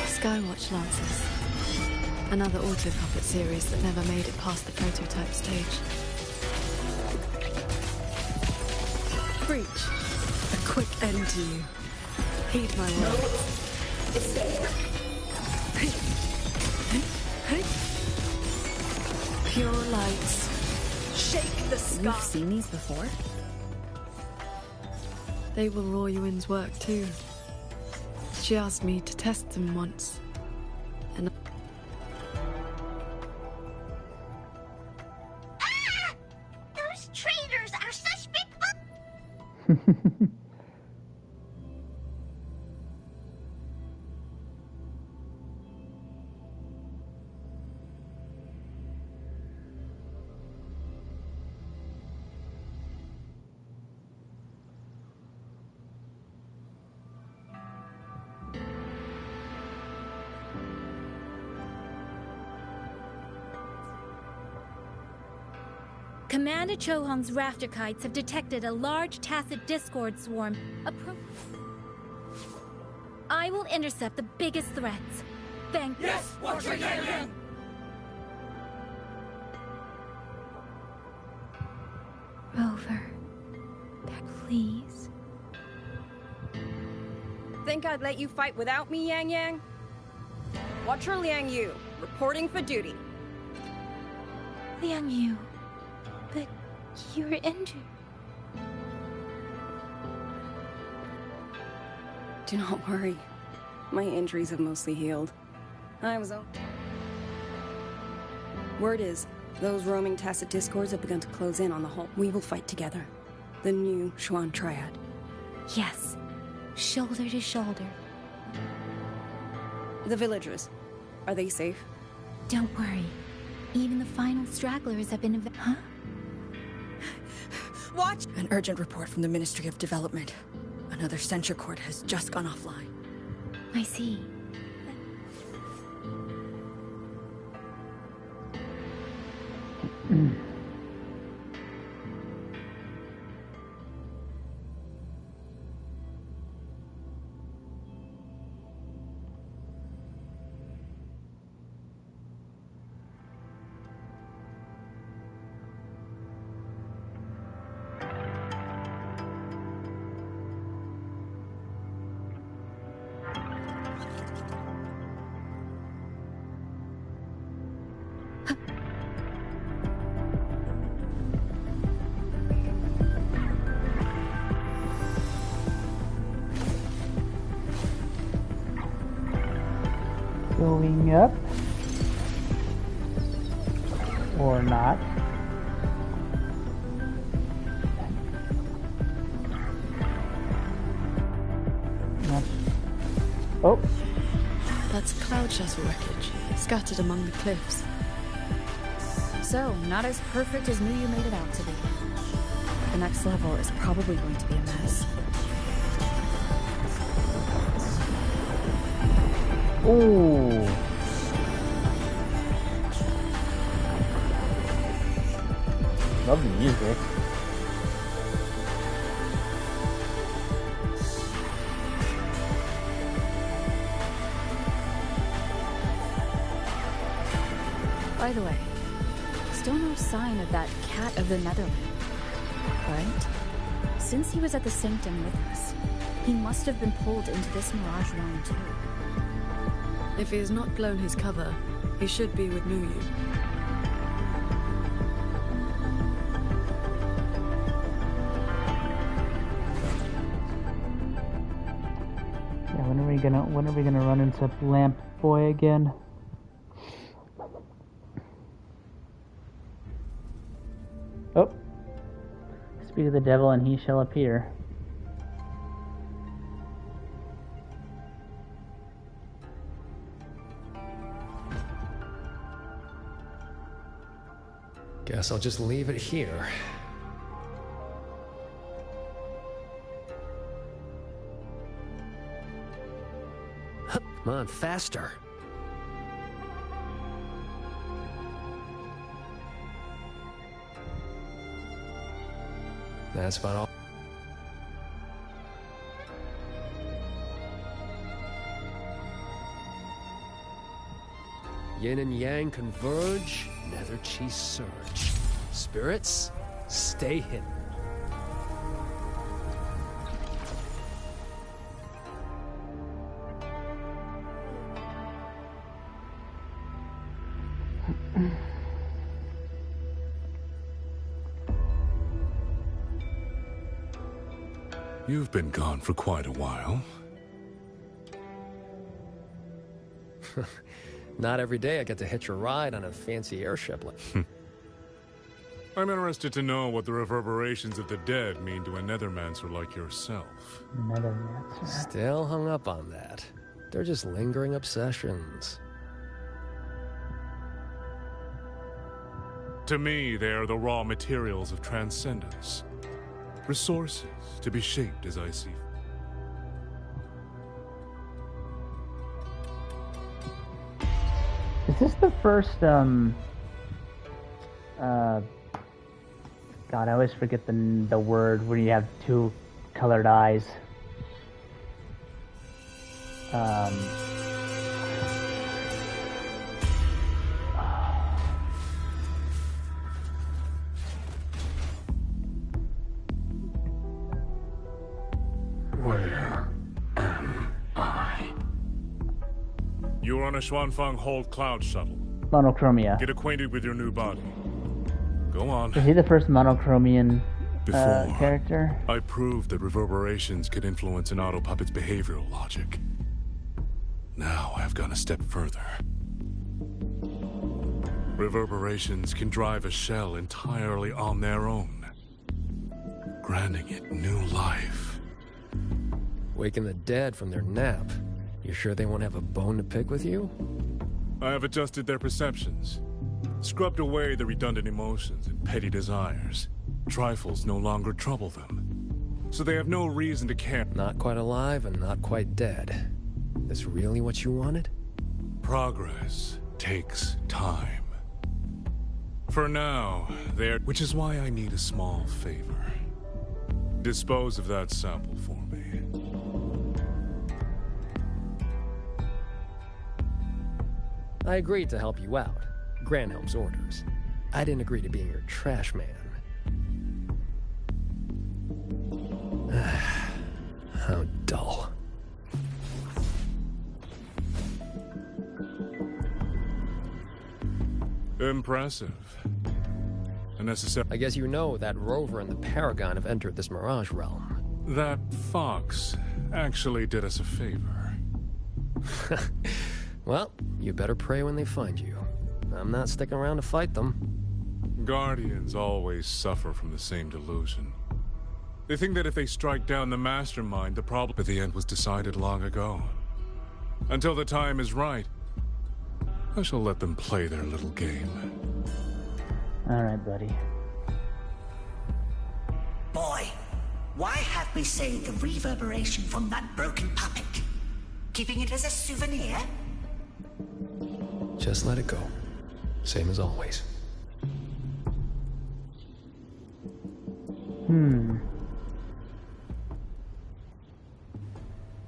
Skywatch Lancers. Another auto-puppet series that never made it past the prototype stage. Breach. A quick end to you. Heed my words. It's there. Pure lights. Shake the sky. You've seen these before? They will Royuin's work too. She asked me to test them once. And Those traitors are suspect. Commander Chohong's rafter kites have detected a large tacit discord swarm. I will intercept the biggest threats. Thank you. Yes, Watcher Yang Yang! Rover, please. Think I'd let you fight without me, Yang Yang? Watcher Liang Yu, reporting for duty. Liang Yu, but you're injured. Do not worry. My injuries have mostly healed. I was Word is, those roaming tacit discords have begun to close in on the whole. We will fight together. The new Xuan Triad. Yes, shoulder to shoulder. The villagers, are they safe? Don't worry. Even the final stragglers have been Huh? Watch! An urgent report from the Ministry of Development. Another censure court has just gone offline. I see. Going up. Or not. Oh. That's cloud shuttle wreckage, scattered among the cliffs. So, not as perfect as New You made it out to be. The next level is probably going to be a mess. Ooh. Love the music. By the way, still no sign of that cat of the Netherland, right? Since he was at the Sanctum with us, he must have been pulled into this Mirage realm too. If he has not blown his cover, he should be with Nuyu. Yeah, when are we gonna run into Lamp Boy again? Oh. Speak of the devil and he shall appear. Guess I'll just leave it here. Come on, faster. That's about all. Yin and yang converge, nether chi surge. Spirits, stay hidden. You've been gone for quite a while. Not every day I get to hitch a ride on a fancy airship. I'm interested to know what the reverberations of the dead mean to a nethermancer like yourself. Nethermancer. Still hung up on that. They're just lingering obsessions. To me, they are the raw materials of transcendence. Resources to be shaped as I see. Is this the first, God, I always forget the word when you have two colored eyes. Where am I? You are on a Xuanfang Hold Cloud shuttle. Monochromia. Get acquainted with your new body. Go on. Is he the first monochromian character? I proved that reverberations could influence an auto puppet's behavioral logic. Now I've gone a step further. Reverberations can drive a shell entirely on their own, granting it new life. Waking the dead from their nap. You sure they won't have a bone to pick with you? I have adjusted their perceptions, scrubbed away the redundant emotions and petty desires. Trifles no longer trouble them, so they have no reason to care. Not quite alive and not quite dead. This really what you wanted? Progress takes time. For now, which is why I need a small favor. Dispose of that sample for me. I agreed to help you out. Granhelm's orders. I didn't agree to being your trash man. How dull. Impressive. A necessary. I guess you know that Rover and the Paragon have entered this Mirage realm. That fox actually did us a favor. Well, you better pray when they find you. I'm not sticking around to fight them. Guardians always suffer from the same delusion. They think that if they strike down the mastermind, the problem at the end was decided long ago. Until the time is right, I shall let them play their little game. Alright, buddy. Boy, why have we saved the reverberation from that broken puppet? Keeping it as a souvenir? Just let it go. Same as always.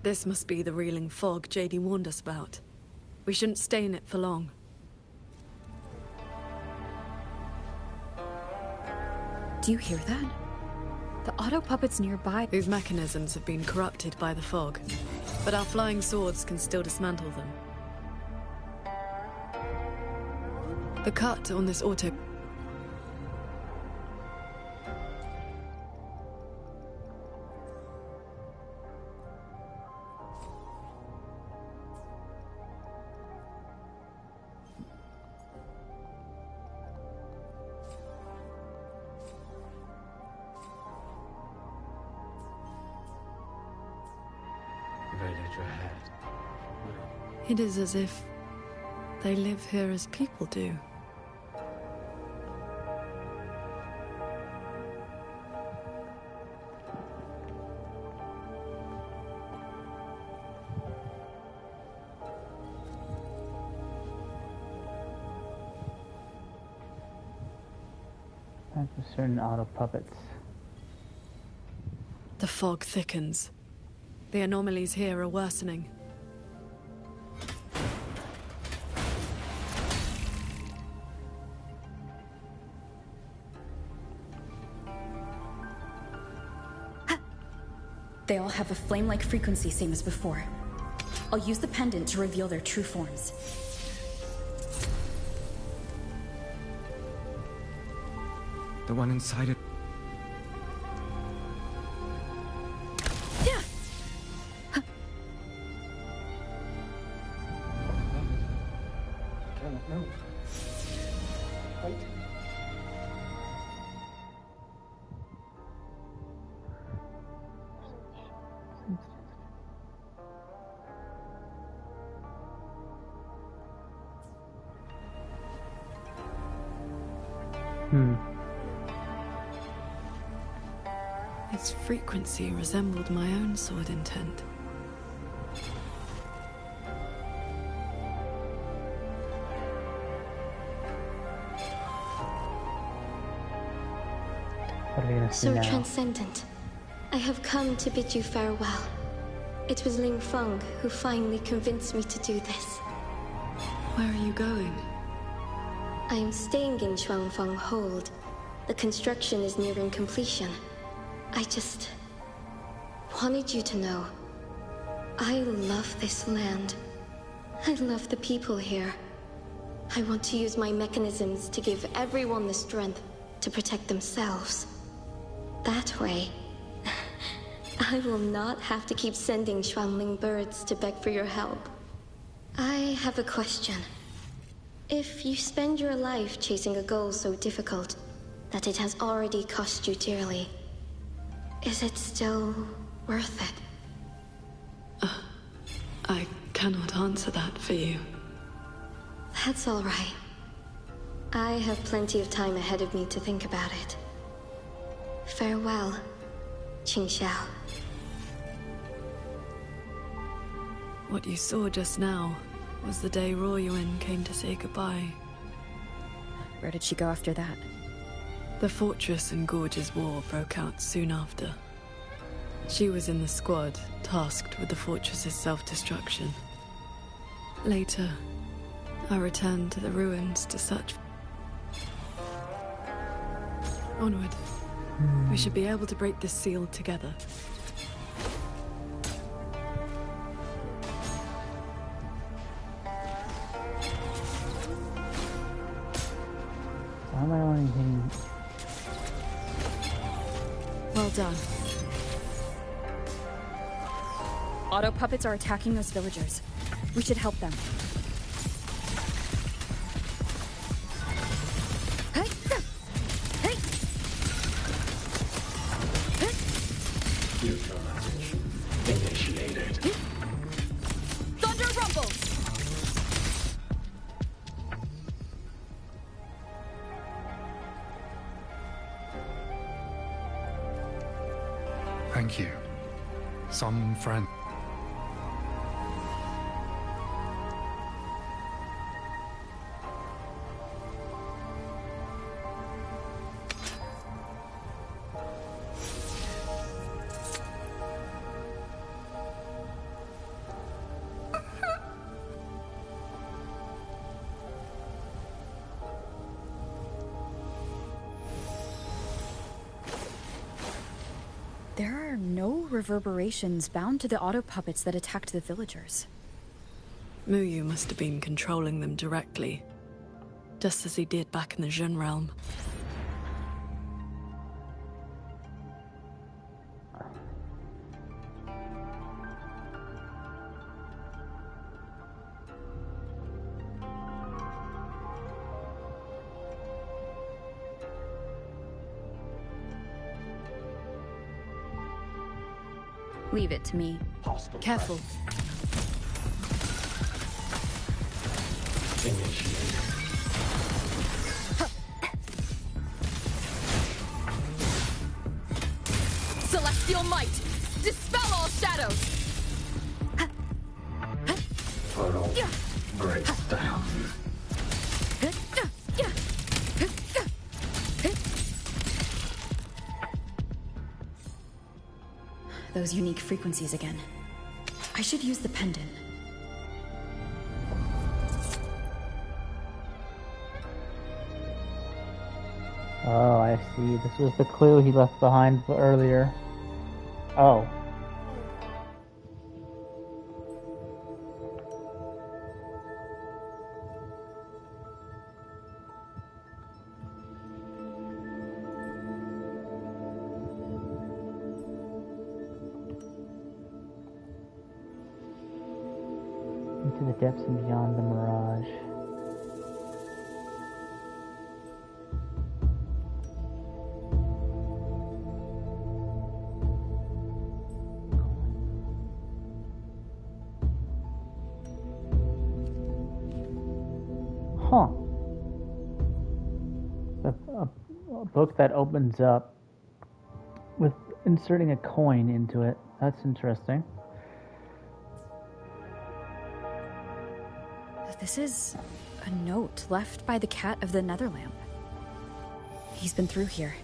This must be the reeling fog JD warned us about. We shouldn't stay in it for long. Do you hear that? The auto puppets nearby. These mechanisms have been corrupted by the fog, but our flying swords can still dismantle them. The cut on this auto... It is as if they live here as people do. That's for certain auto puppets. The fog thickens. The anomalies here are worsening. They all have a flame-like frequency, same as before. I'll use the pendant to reveal their true forms. The one inside it. Yeah. Cannot move. Wait. Its frequency resembled my own sword intent. What are we gonna see Sir now? Transcendent, I have come to bid you farewell. It was Ling Feng who finally convinced me to do this. Where are you going? I am staying in Shuangfeng Hold. The construction is nearing completion. I just wanted you to know. I love this land. I love the people here. I want to use my mechanisms to give everyone the strength to protect themselves. That way, I will not have to keep sending Xuanling birds to beg for your help. I have a question. If you spend your life chasing a goal so difficult that it has already cost you dearly, is it still worth it? I cannot answer that for you. That's all right. I have plenty of time ahead of me to think about it. Farewell, Qingxiao. What you saw just now was the day Ruoyuan came to say goodbye. Where did she go after that? The Fortress and Gorge's War broke out soon after. She was in the squad tasked with the fortress's self-destruction. Later, I returned to the ruins to search. Onward. We should be able to break this seal together. Why am I only hitting? Well done. Auto puppets are attacking those villagers. We should help them. Thank you. Some friend. There are no reverberations bound to the auto puppets that attacked the villagers. Muyu must have been controlling them directly, just as he did back in the Jun realm. Leave it to me. Careful. Celestial might! Dispel all shadows! Total breakdown. Those unique frequencies again. I should use the pendant. Oh, I see. This was the clue he left behind earlier. Oh. Into the depths and beyond the Mirage. Huh. A book that opens up with inserting a coin into it. That's interesting. This is a note left by the cat of the Netherlamp. He's been through here.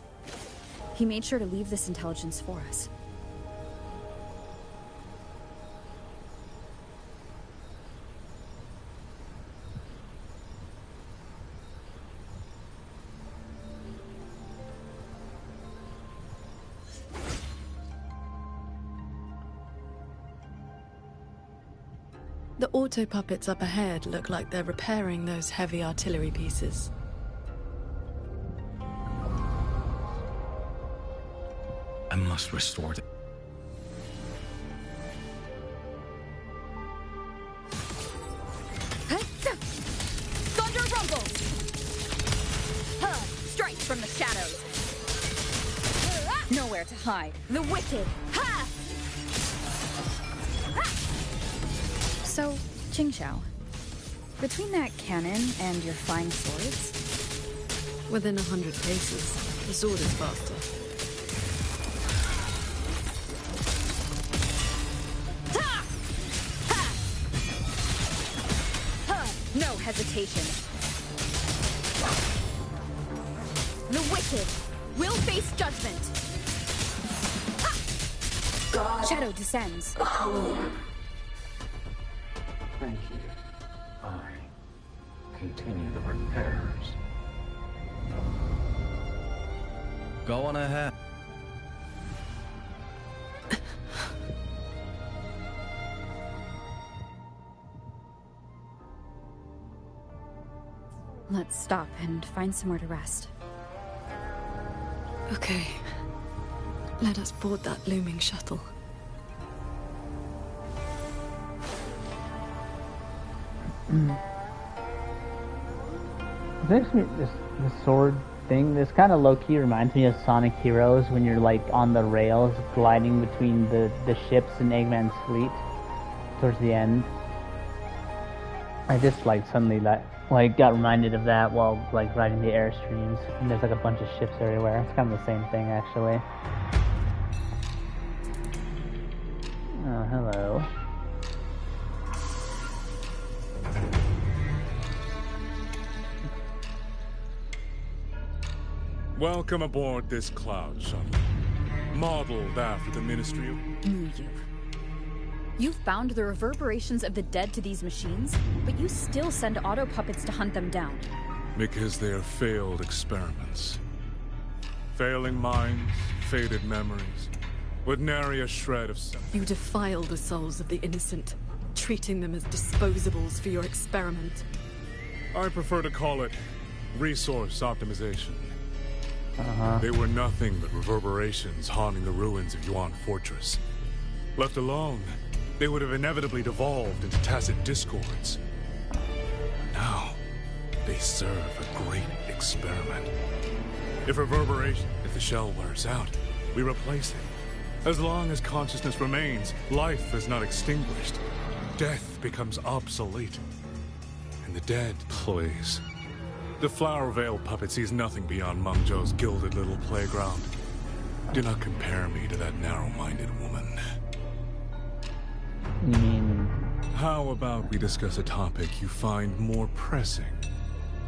He made sure to leave this intelligence for us. The auto puppets up ahead look like they're repairing those heavy artillery pieces. I must restore it. Thunder rumble! Strike from the shadows! Nowhere to hide. The wicked! Ha! So, Qingxiao, between that cannon and your flying swords? Within 100 paces, the sword is faster. No hesitation. The wicked will face judgment. Shadow descends. Thank you. I continue the repairs. Go on ahead. Let's stop and find somewhere to rest. Okay. Let us board that looming shuttle. This sword thing, this kind of low-key reminds me of Sonic Heroes when you're like on the rails gliding between the ships in Eggman's fleet towards the end. I just like suddenly got reminded of that while like riding the airstreams, and there's like a bunch of ships everywhere. It's kind of the same thing actually. Hello. Welcome aboard this cloud shuttle, modeled after the Ministry of... You found the reverberations of the dead to these machines, but you still send auto puppets to hunt them down. Because they are failed experiments. Failing minds, faded memories, with nary a shred of self. You defile the souls of the innocent, treating them as disposables for your experiment. I prefer to call it resource optimization. Uh-huh. They were nothing but reverberations haunting the ruins of Yuan Fortress. Left alone, they would have inevitably devolved into tacit discords. Now, they serve a great experiment. If the shell wears out, we replace it. As long as consciousness remains, life is not extinguished. Death becomes obsolete. And the dead, please. The Flower Veil puppet sees nothing beyond Mengzhou's gilded little playground. Do not compare me to that narrow-minded woman. You mean... How about we discuss a topic you find more pressing?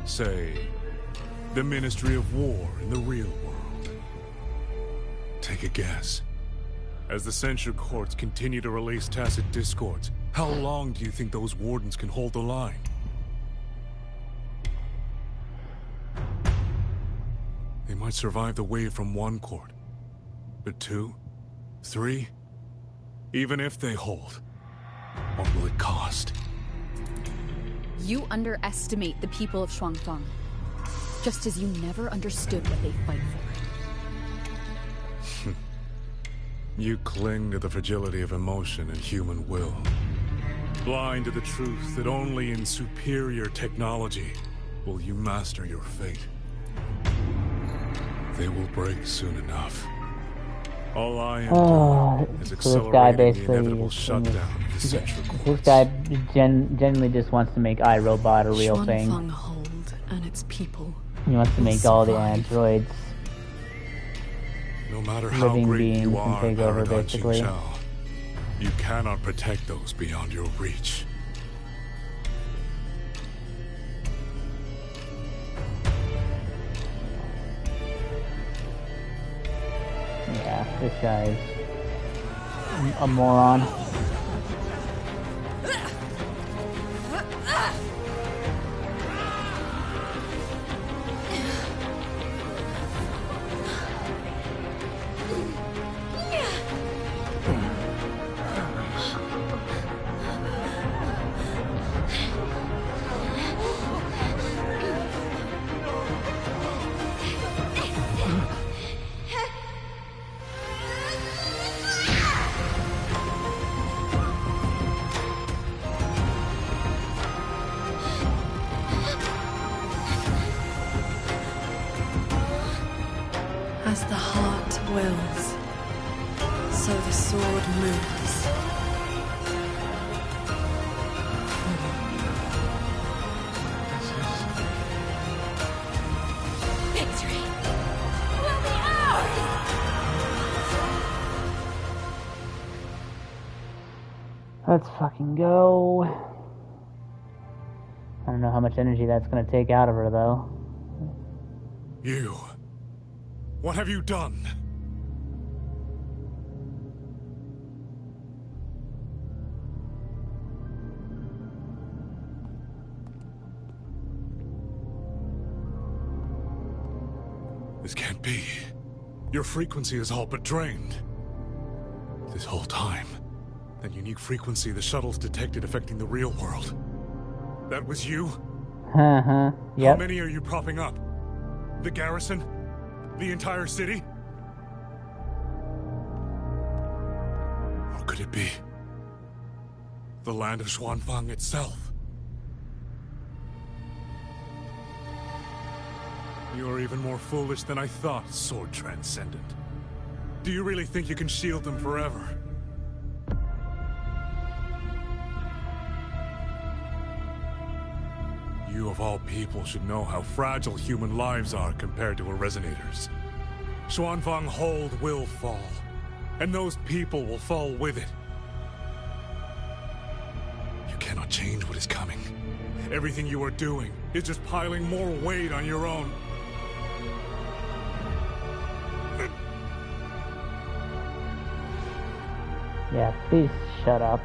Say, the Ministry of War in the real world. Take a guess. As the censure courts continue to release tacit discords, how long do you think those wardens can hold the line? They might survive the wave from one court, but 2, 3, even if they hold, what will it cost? You underestimate the people of Shuangfang, just as you never understood what they fight for. You cling to the fragility of emotion and human will, blind to the truth that only in superior technology will you master your fate. They will break soon enough. All I am doing is accelerating the inevitable shutdown of the Central Courts. This guy genuinely just wants to make iRobot a real thing. Shuangfang Hold and its people. He wants to make all the androids no matter how living great beings you and are, take over, Paragon basically. Qingshao, you cannot protect those beyond your reach. Yeah, this guy's a moron. As the heart wills, so the sword moves. Victory will be ours! Let's fucking go. I don't know how much energy that's gonna take out of her, though. You. What have you done? This can't be. Your frequency is all but drained. This whole time, that unique frequency the shuttles detected affecting the real world. That was you? Uh-huh. Yep. How many are you propping up? The garrison? The entire city? Or could it be the land of Shuanfang itself? You're even more foolish than I thought, Sword Transcendent. Do you really think you can shield them forever? You of all people should know how fragile human lives are compared to a Resonators. Shuanfang Hold will fall, and those people will fall with it. You cannot change what is coming. Everything you are doing is just piling more weight on your own. Yeah, please shut up.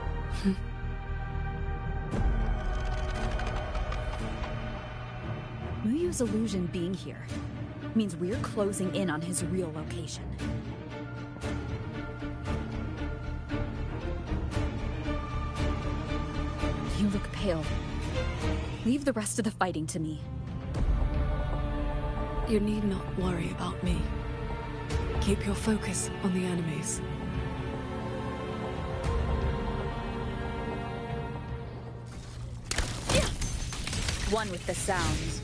Muyu's illusion being here means we're closing in on his real location. You look pale. Leave the rest of the fighting to me. You need not worry about me. Keep your focus on the enemies. One with the sounds.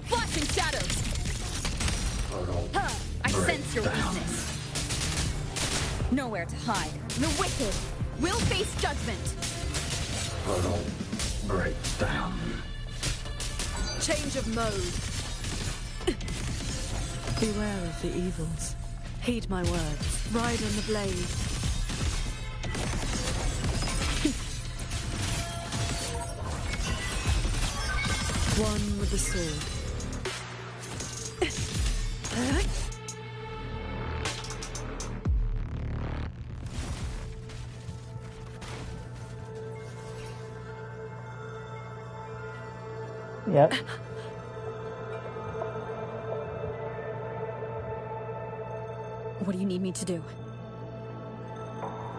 Flashing shadows. I sense your weakness. Nowhere to hide. The wicked will face judgment. Portal breaks down. Change of mode. Beware of the evils. Heed my words. Ride on the blade. One with the sword. Yep. What do you need me to do?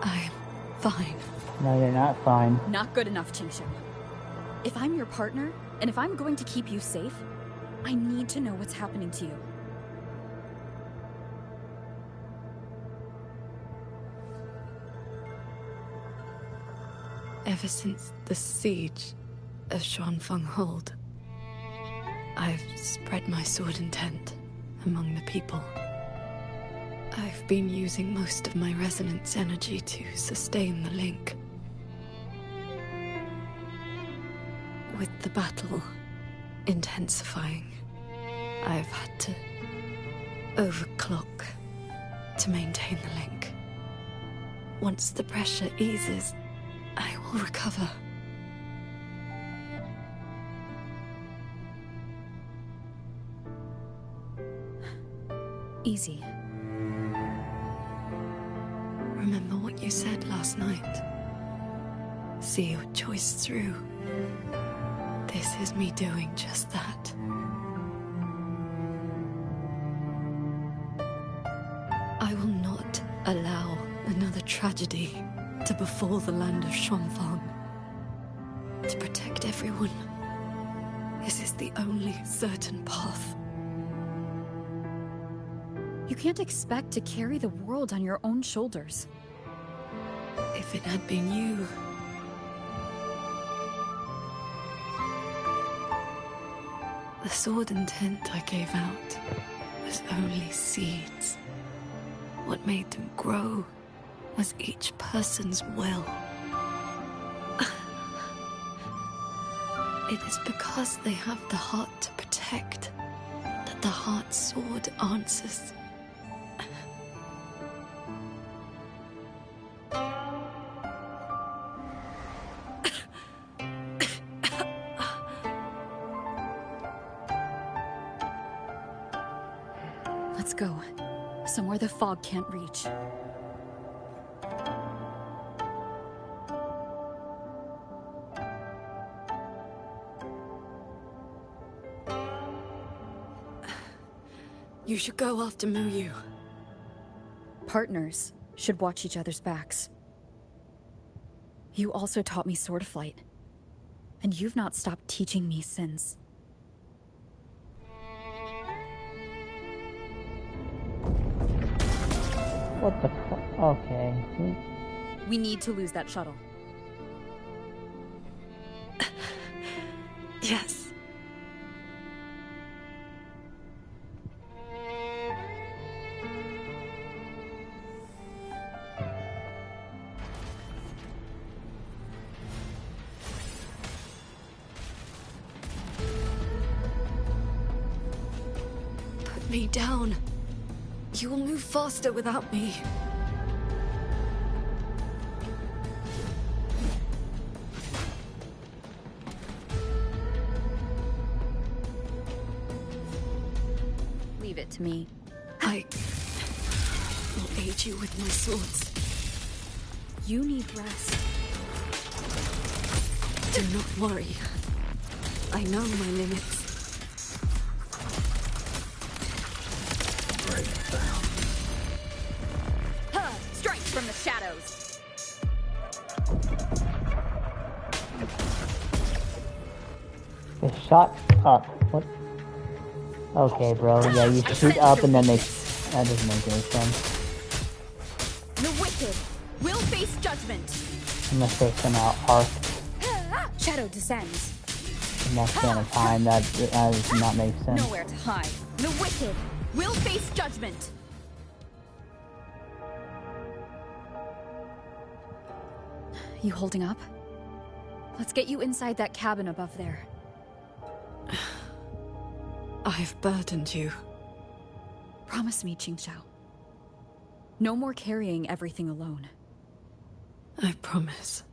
I'm fine. No, you're not fine. Not good enough, Qingxiu. If I'm your partner, and if I'm going to keep you safe, I need to know what's happening to you. Ever since the siege of Xuanfeng Hold, I've spread my sword intent among the people. I've been using most of my resonance energy to sustain the link. With the battle intensifying, I've had to overclock to maintain the link. Once the pressure eases, I will recover. Easy. Remember what you said last night. See your choice through. This is me doing just that. I will not allow another tragedy to befall the land of Xuanfeng. To protect everyone, this is the only certain path. You can't expect to carry the world on your own shoulders. If it had been you... The sword intent I gave out was only seeds. What made them grow was each person's will. It is because they have the heart to protect that the heart sword answers. Let's go. Somewhere the fog can't reach. You should go after Muyu. Partners should watch each other's backs. You also taught me sword flight. And you've not stopped teaching me since. What the fuck? Okay. We need to lose that shuttle. Yes. me down. You will move faster without me. Leave it to me. I will aid you with my swords. You need rest. Do not worry. I know my limits. Strike from the shadows. They shot up. What? Okay, bro. Yeah, you shoot up and then they... That doesn't make any sense. The wicked will face judgment. Unless they somehow arc Shadow descends. the next span of time. That does not make sense. Nowhere to hide. The wicked will face judgment. You holding up? Let's get you inside that cabin above there. I've burdened you. Promise me, Qingxiao. No more carrying everything alone. I promise.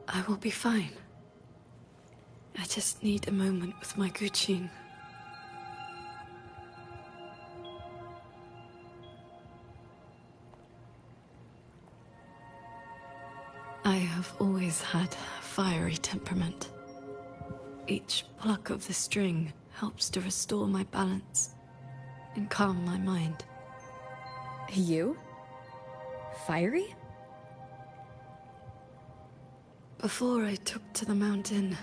I will be fine. I just need a moment with my Guqin. I have always had a fiery temperament. Each pluck of the string helps to restore my balance and calm my mind. You? Fiery? Before I took to the mountain,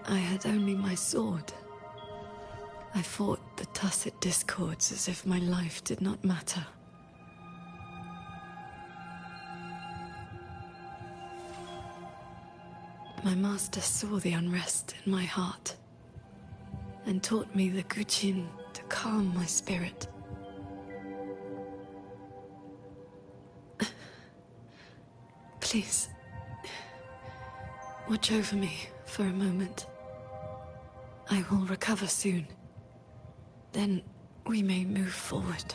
I had only my sword. I fought the tacit discords as if my life did not matter. My master saw the unrest in my heart and taught me the Guqin to calm my spirit. Please, watch over me for a moment. I will recover soon. Then we may move forward.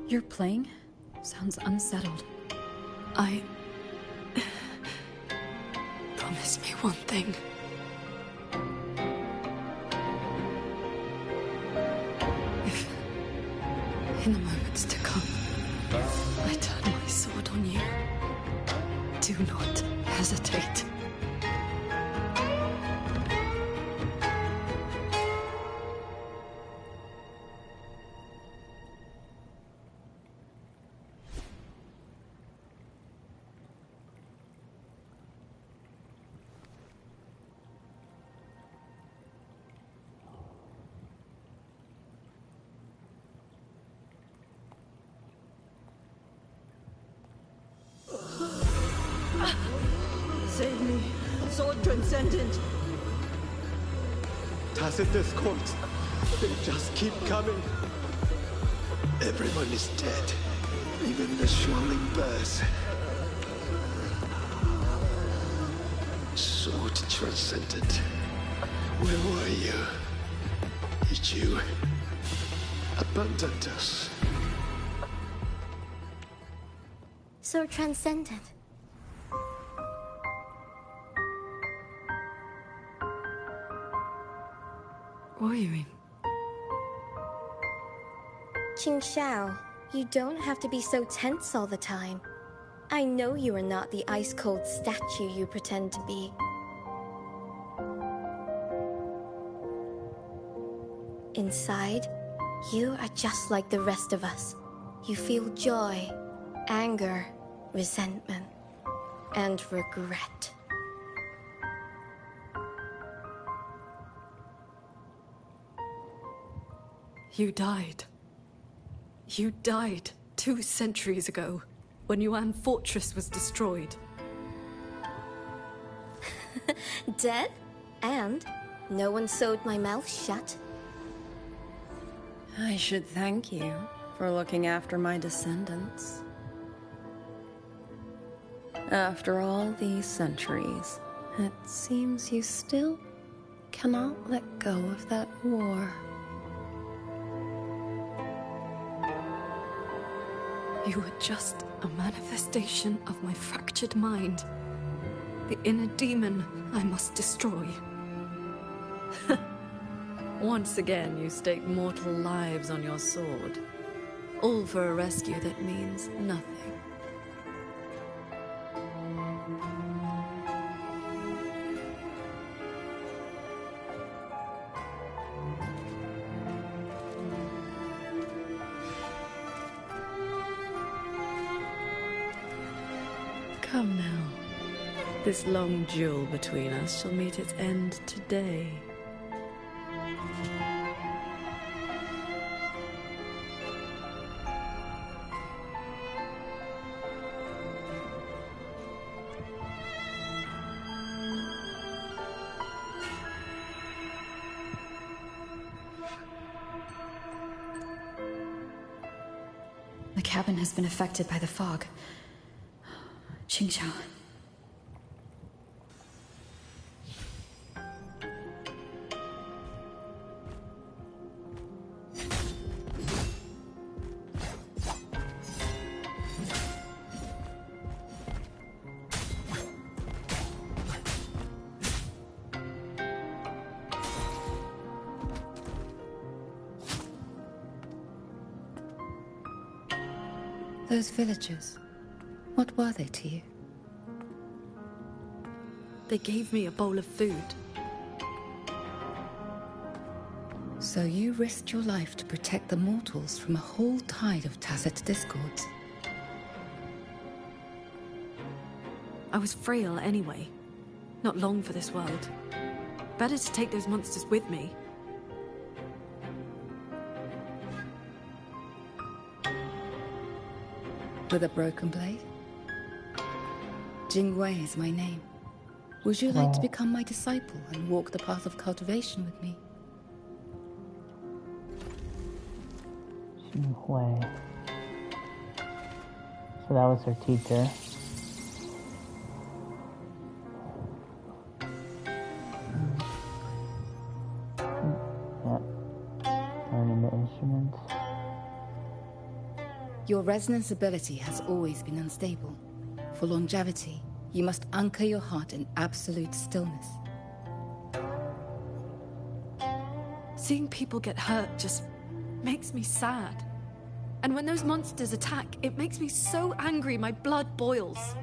You're playing? Sounds unsettled. Promise me one thing. If, in the moments to come, I turn my sword on you, do not hesitate. Save me, Sword Transcendent. Tacit discords. They just keep coming. Everyone is dead. Even the swirling bears. Sword Transcendent. Where were you? Did you abandon us? Sword Transcendent. worrying. Qingxiao, you don't have to be so tense all the time. I know you are not the ice-cold statue you pretend to be. Inside, you are just like the rest of us. You feel joy, anger, resentment, and regret. You died. You died 2 centuries ago, when Yuan Fortress was destroyed. Dead? And no one sewed my mouth shut. I should thank you for looking after my descendants. After all these centuries, it seems you still cannot let go of that war. You were just a manifestation of my fractured mind. The inner demon I must destroy. Once again, you stake mortal lives on your sword. All for a rescue that means nothing. Come now. This long duel between us shall meet its end today. The cabin has been affected by the fog. Qingxiao. Those villagers, what were they to you? They gave me a bowl of food. So you risked your life to protect the mortals from a whole tide of tacit discords. I was frail anyway. Not long for this world. Better to take those monsters with me. With a broken blade? Jingwei is my name. Would you like to become my disciple and walk the path of cultivation with me? Jingwei. So that was her teacher. Yep. Learning the instruments. Your resonance ability has always been unstable. For longevity, you must anchor your heart in absolute stillness. Seeing people get hurt just makes me sad. And when those monsters attack, it makes me so angry my blood boils.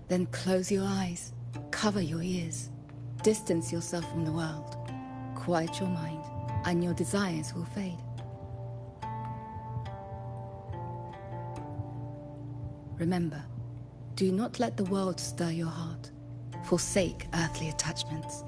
Then close your eyes, cover your ears, distance yourself from the world, quiet your mind, and your desires will fade. Remember, do not let the world stir your heart. Forsake earthly attachments.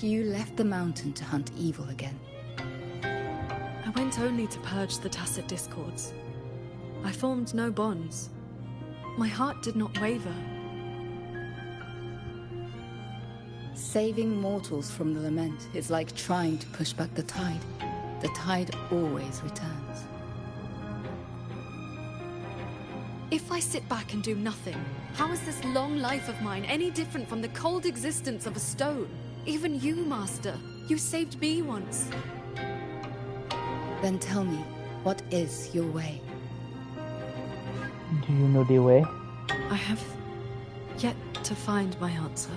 You left the mountain to hunt evil again. I went only to purge the tacit discords. I formed no bonds. My heart did not waver. Saving mortals from the lament is like trying to push back the tide. The tide always returns. If I sit back and do nothing, how is this long life of mine any different from the cold existence of a stone? Even you, Master. You saved me once. Then tell me, what is your way? Do you know the way? I have yet to find my answer.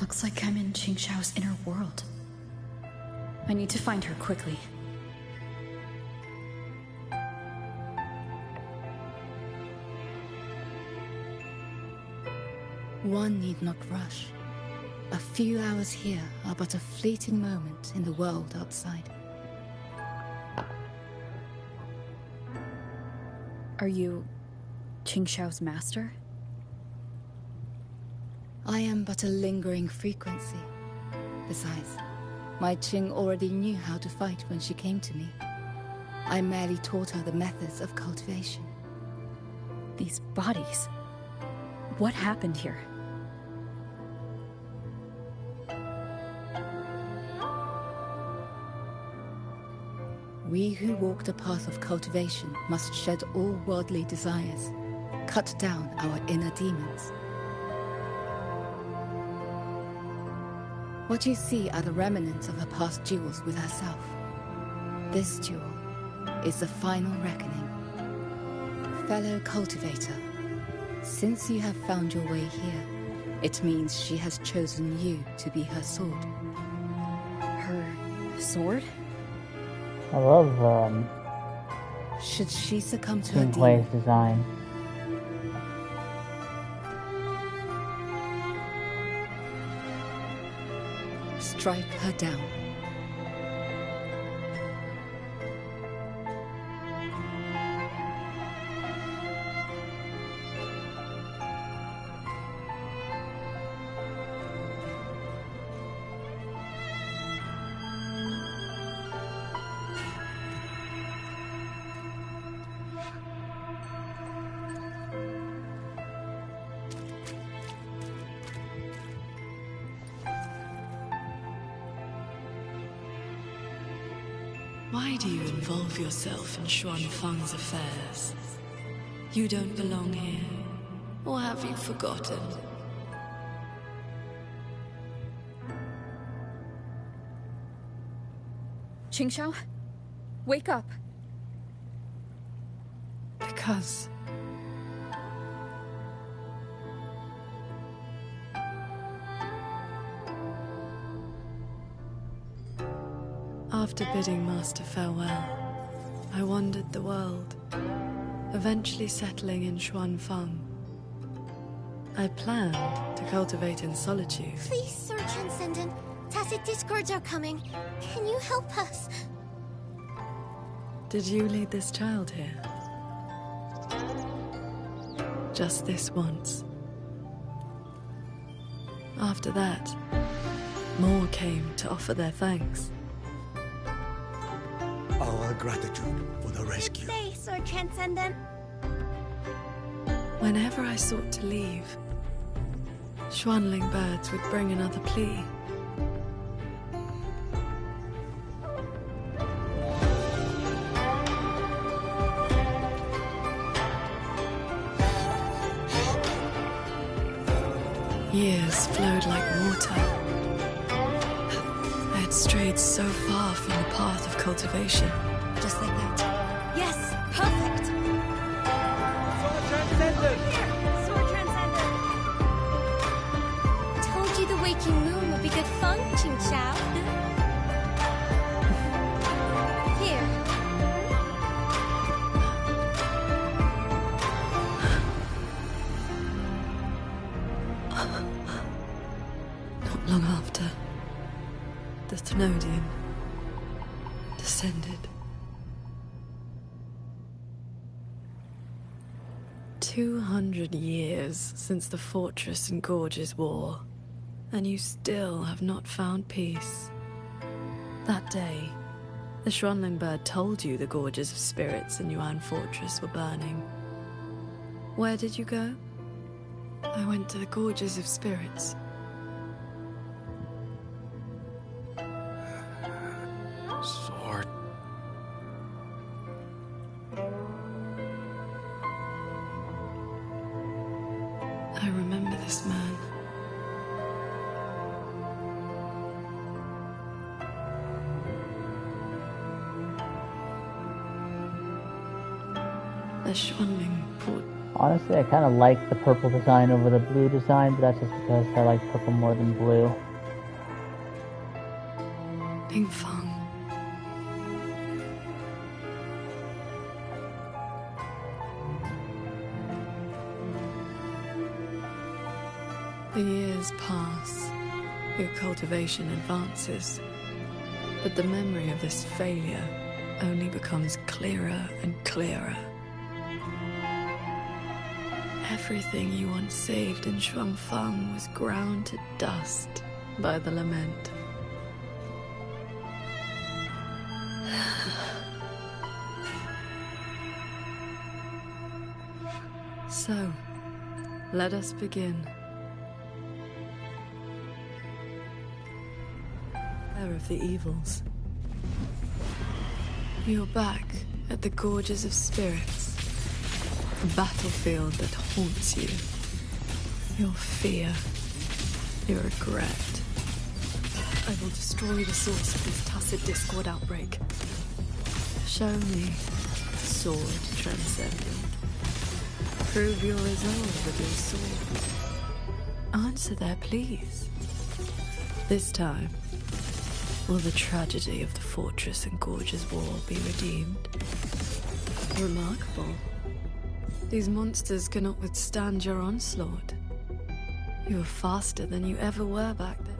Looks like I'm in Qingxiao's inner world. I need to find her quickly. One need not rush. A few hours here are but a fleeting moment in the world outside. Are you Qingxiao's master? I am but a lingering frequency. Besides, my Qing already knew how to fight when she came to me. I merely taught her the methods of cultivation. These bodies. What happened here? We who walk the path of cultivation must shed all worldly desires, cut down our inner demons. What you see are the remnants of her past duels with herself. This duel is the final reckoning. Fellow cultivator, since you have found your way here, it means she has chosen you to be her sword. Her sword? I love Should she succumb to her Qing Hui's demon, design. strike her down. Why do you involve yourself in Xuanfang's affairs? You don't belong here. Or have you forgotten? Qingxiao? Wake up! Because... After bidding Master farewell, I wandered the world, eventually settling in Xuanfang. I planned to cultivate in solitude. Please, Sir Transcendent. Tacit discords are coming. Can you help us? Did you lead this child here? Just this once. After that, more came to offer their thanks. Our gratitude for the rescue. Say, Sir Transcendent. Whenever I sought to leave, Xuanling birds would bring another plea. Years flowed like water. I had strayed so far from the path of cultivation. Just like that. Yes, perfect. Sword Transcendent! Sword Transcendent. Told you the waking moon would be good fun, Qingxiao. Here. Not long after, the Thenodian descended. 200 years since the Fortress and Gorges War, and you still have not found peace. That day, The Schwanling bird told you the gorges of spirits in Yuan Fortress were burning. Where did you go? I went to the gorges of spirits. Sword. I remember this man. The Schwanling brought... Honestly, I kind of like the purple design over the blue design, but that's just because I like purple more than blue. Dingfang. The years pass, your cultivation advances, but the memory of this failure only becomes clearer and clearer. Everything you once saved in Shuangfang was ground to dust by the lament. So, let us begin. Beware of the evils. You're back at the Gorges of Spirits. A battlefield that haunts you. Your fear. Your regret. I will destroy the source of this tacit discord outbreak. Show me. Sword transcendent. Prove your resolve with your sword. Answer there, please. This time, will the tragedy of the Fortress and Gorges War be redeemed? Remarkable. These monsters cannot withstand your onslaught. You are faster than you ever were back then.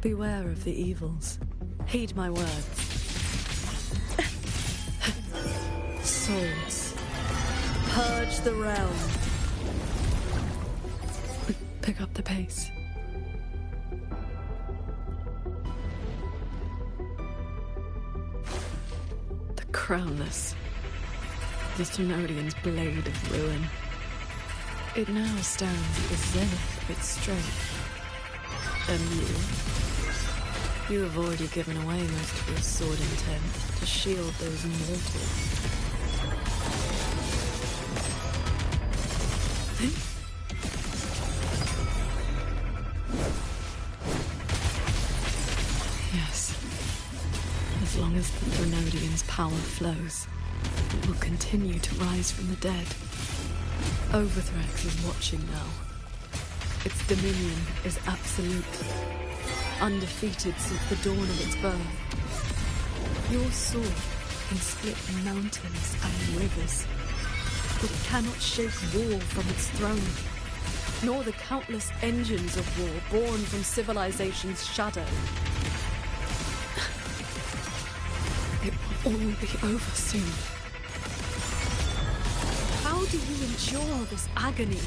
Beware of the evils. Heed my words. Swords. Purge the realm. Pick up the pace. The crownless. The Thenodian's blade of ruin. It now stands at the zenith of its strength. And you have already given away most of your sword intent to shield those mortals. Yes. As long as the Thenodian's power flows, it will continue to rise from the dead. Overthrex is watching now. Its dominion is absolute, undefeated since the dawn of its birth. Your sword can split mountains and rivers, but it cannot shake war from its throne, nor the countless engines of war born from civilization's shadow. It will all be over soon. How do you endure this agony?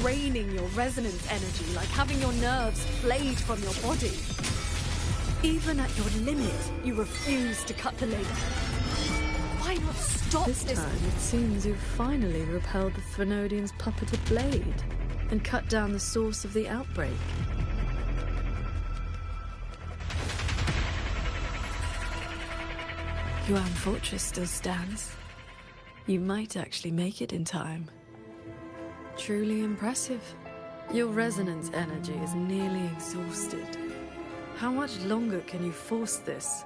Draining your resonance energy like having your nerves flayed from your body. Even at your limit, you refuse to cut the link. Why not stop this? This time, it seems you've finally repelled the Thenodian's puppeted blade and cut down the source of the outbreak. Yuan Fortress still stands. You might actually make it in time. Truly impressive. Your resonance energy is nearly exhausted. How much longer can you force this?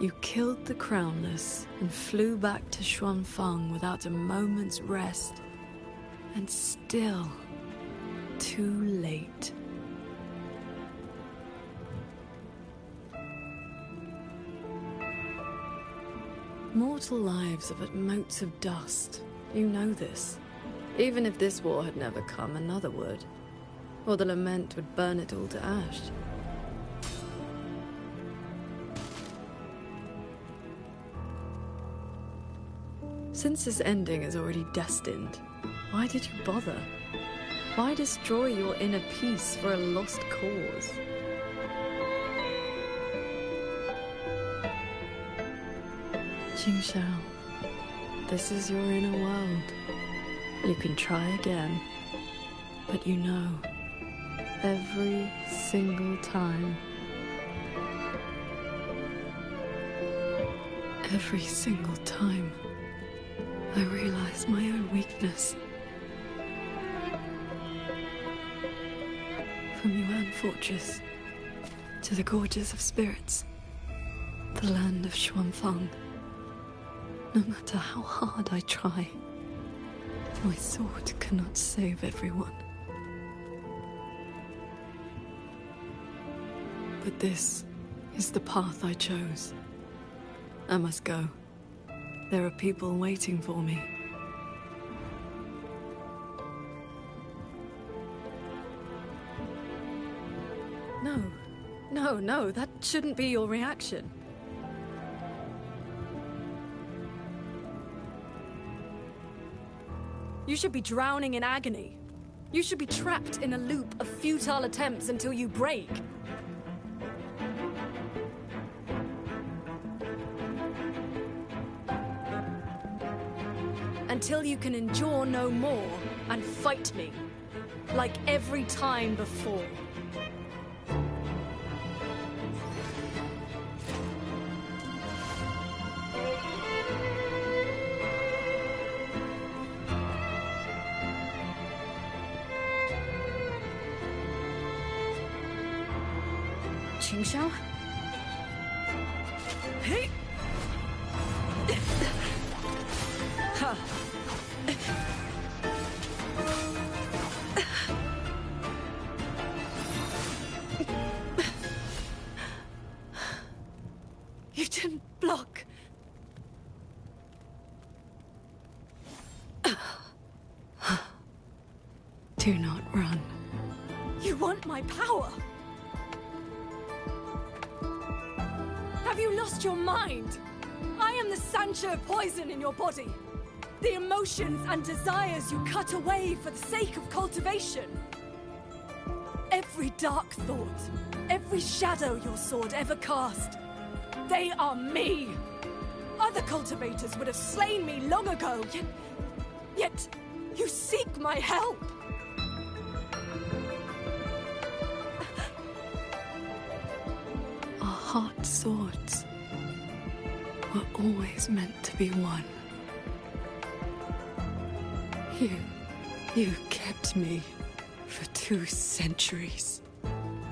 You killed the Crownless and flew back to Xuanfang without a moment's rest. And still, too late. Mortal lives are but motes of dust. You know this. Even if this war had never come, another would. Or the lament would burn it all to ash. Since this ending is already destined, why did you bother? Why destroy your inner peace for a lost cause? Qingxiao, this is your inner world. You can try again, but you know, every single time, I realize my own weakness. From Yuan Fortress to the Gorges of Spirits, the land of Xuanfang. No matter how hard I try, my sword cannot save everyone. But this is the path I chose. I must go. There are people waiting for me. No, that shouldn't be your reaction. You should be drowning in agony. You should be trapped in a loop of futile attempts until you break. Until you can endure no more and fight me, like every time before. Qingxiao? Hey! Ha! You didn't block. Do not run. You want my power? Have you lost your mind? I am the Sancho poison in your body. The emotions and desires you cut away for the sake of cultivation. Every dark thought, every shadow your sword ever cast, they are me. Other cultivators would have slain me long ago, yet you seek my help. Our heart swords were always meant to be one. You kept me for 2 centuries.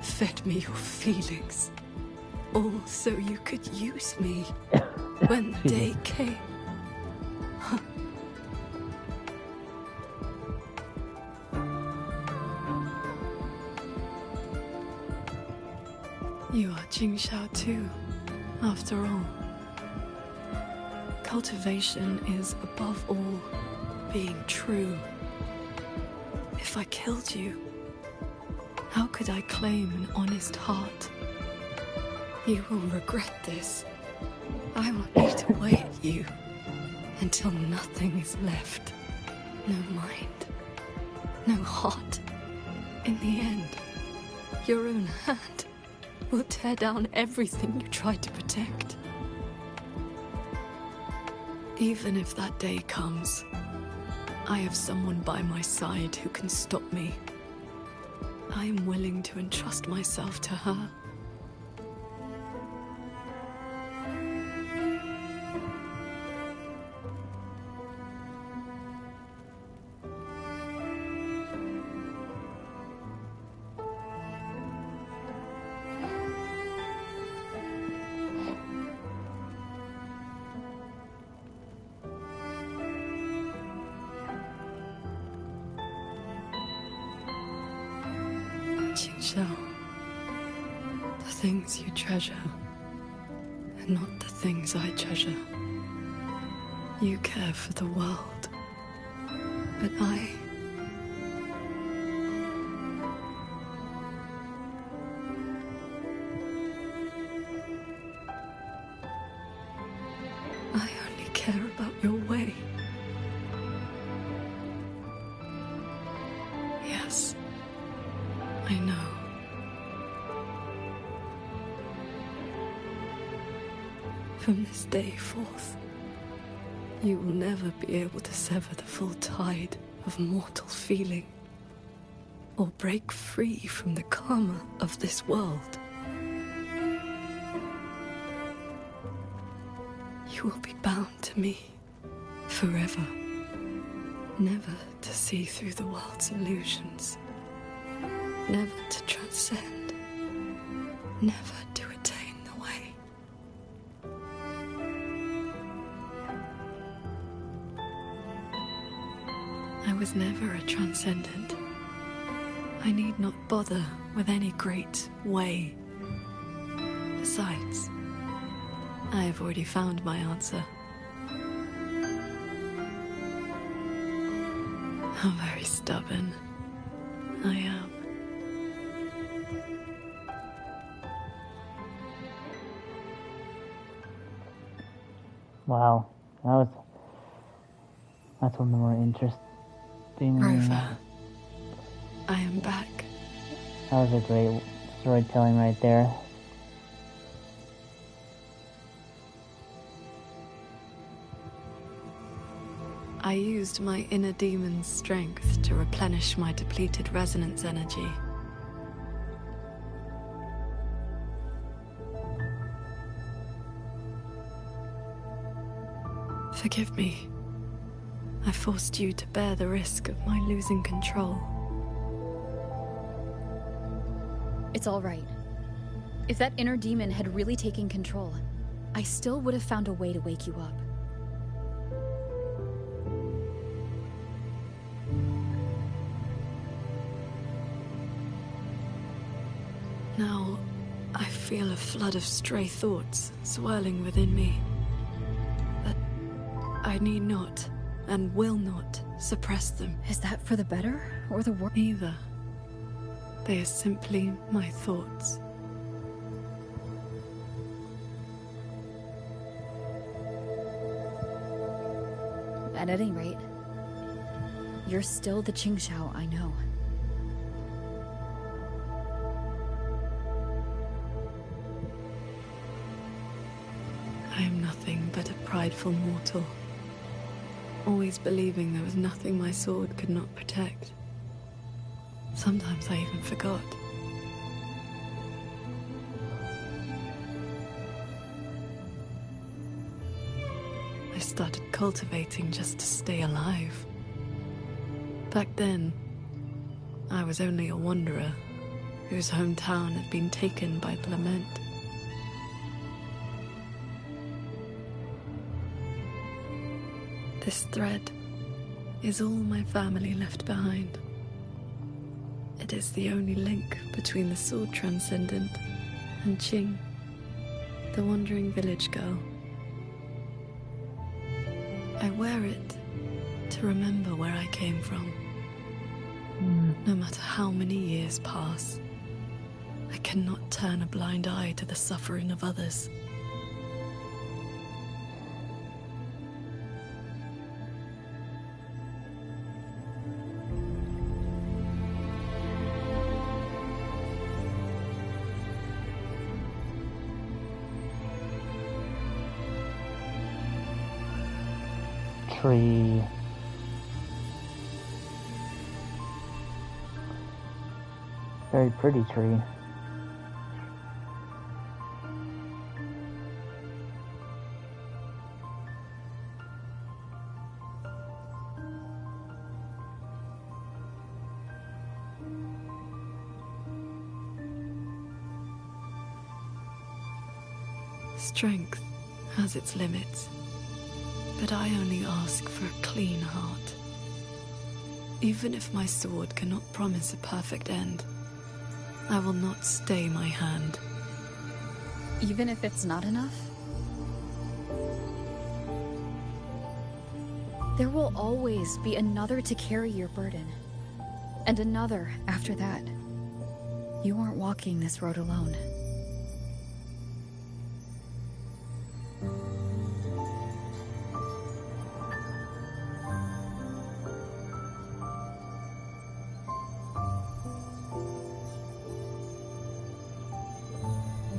Fed me your feelings. All so you could use me when the day came. You are Qingxiao too, after all. Cultivation is, above all, being true. If I killed you, how could I claim an honest heart? You will regret this. I will eat away at you until nothing is left. No mind, no heart. In the end, your own hand will tear down everything you tried to protect. Even if that day comes, I have someone by my side who can stop me. I am willing to entrust myself to her. Qingxiao, the things you treasure are not the things I treasure. You care for the world, but I only care about your way. Yes, I know. From this day forth, you will never be able to sever the full tide of mortal feeling, or break free from the karma of this world. You will be bound to me forever, never to see through the world's illusions, never to transcend, never to attain the way. I was never a transcendent. I need not bother with any great way. Besides, I have already found my answer. How very stubborn I am. Wow, that's one of the more interesting. Rover, I am back. That was a great storytelling right there. I used my inner demon's strength to replenish my depleted resonance energy. Forgive me. I forced you to bear the risk of my losing control. It's all right. If that inner demon had really taken control, I still would have found a way to wake you up. Now, I feel a flood of stray thoughts swirling within me. But I need not, and will not, suppress them. Is that for the better, or the worse? Neither. They are simply my thoughts. At any rate, you're still the Qingxiao I know. I am nothing but a prideful mortal, always believing there was nothing my sword could not protect. Sometimes I even forgot. I started cultivating just to stay alive. Back then, I was only a wanderer whose hometown had been taken by the lament. This thread is all my family left behind. It is the only link between the sword transcendent and Qing, the wandering village girl. I wear it to remember where I came from. No matter how many years pass, I cannot turn a blind eye to the suffering of others. Tree. Very pretty tree. Strength has its limits. But I only ask for a clean heart. Even if my sword cannot promise a perfect end, I will not stay my hand. Even if it's not enough? There will always be another to carry your burden. And another after that. You aren't walking this road alone.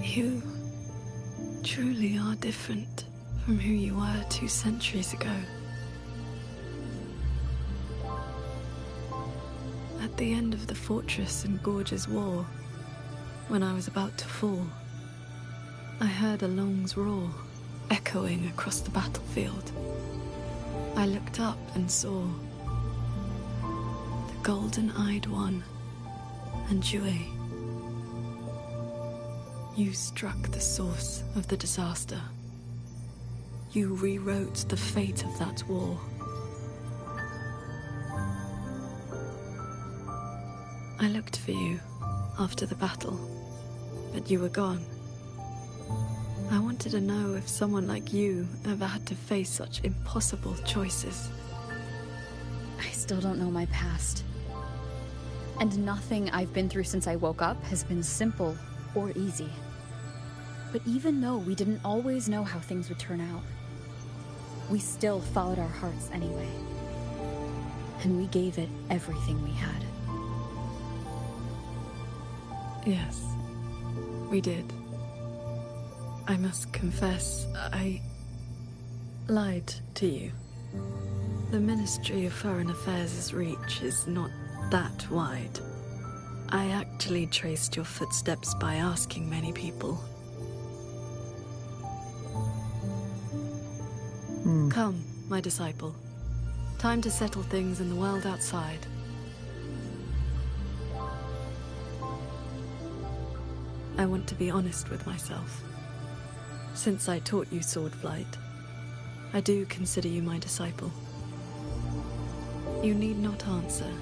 You truly are different from who you were 2 centuries ago. At the end of the Fortress and Gorge's war, when I was about to fall, I heard Along's roar echoing across the battlefield. I looked up and saw the golden-eyed one and Jue. You struck the source of the disaster. You rewrote the fate of that war. I looked for you after the battle, but you were gone. I wanted to know if someone like you ever had to face such impossible choices. I still don't know my past. And nothing I've been through since I woke up has been simple or easy. But even though we didn't always know how things would turn out, we still followed our hearts anyway. And we gave it everything we had. Yes, we did. I must confess, I lied to you. The Ministry of Foreign Affairs' reach is not that wide. I actually traced your footsteps by asking many people. Come, my disciple. Time to settle things in the world outside. I want to be honest with myself. Since I taught you sword flight, I do consider you my disciple. You need not answer,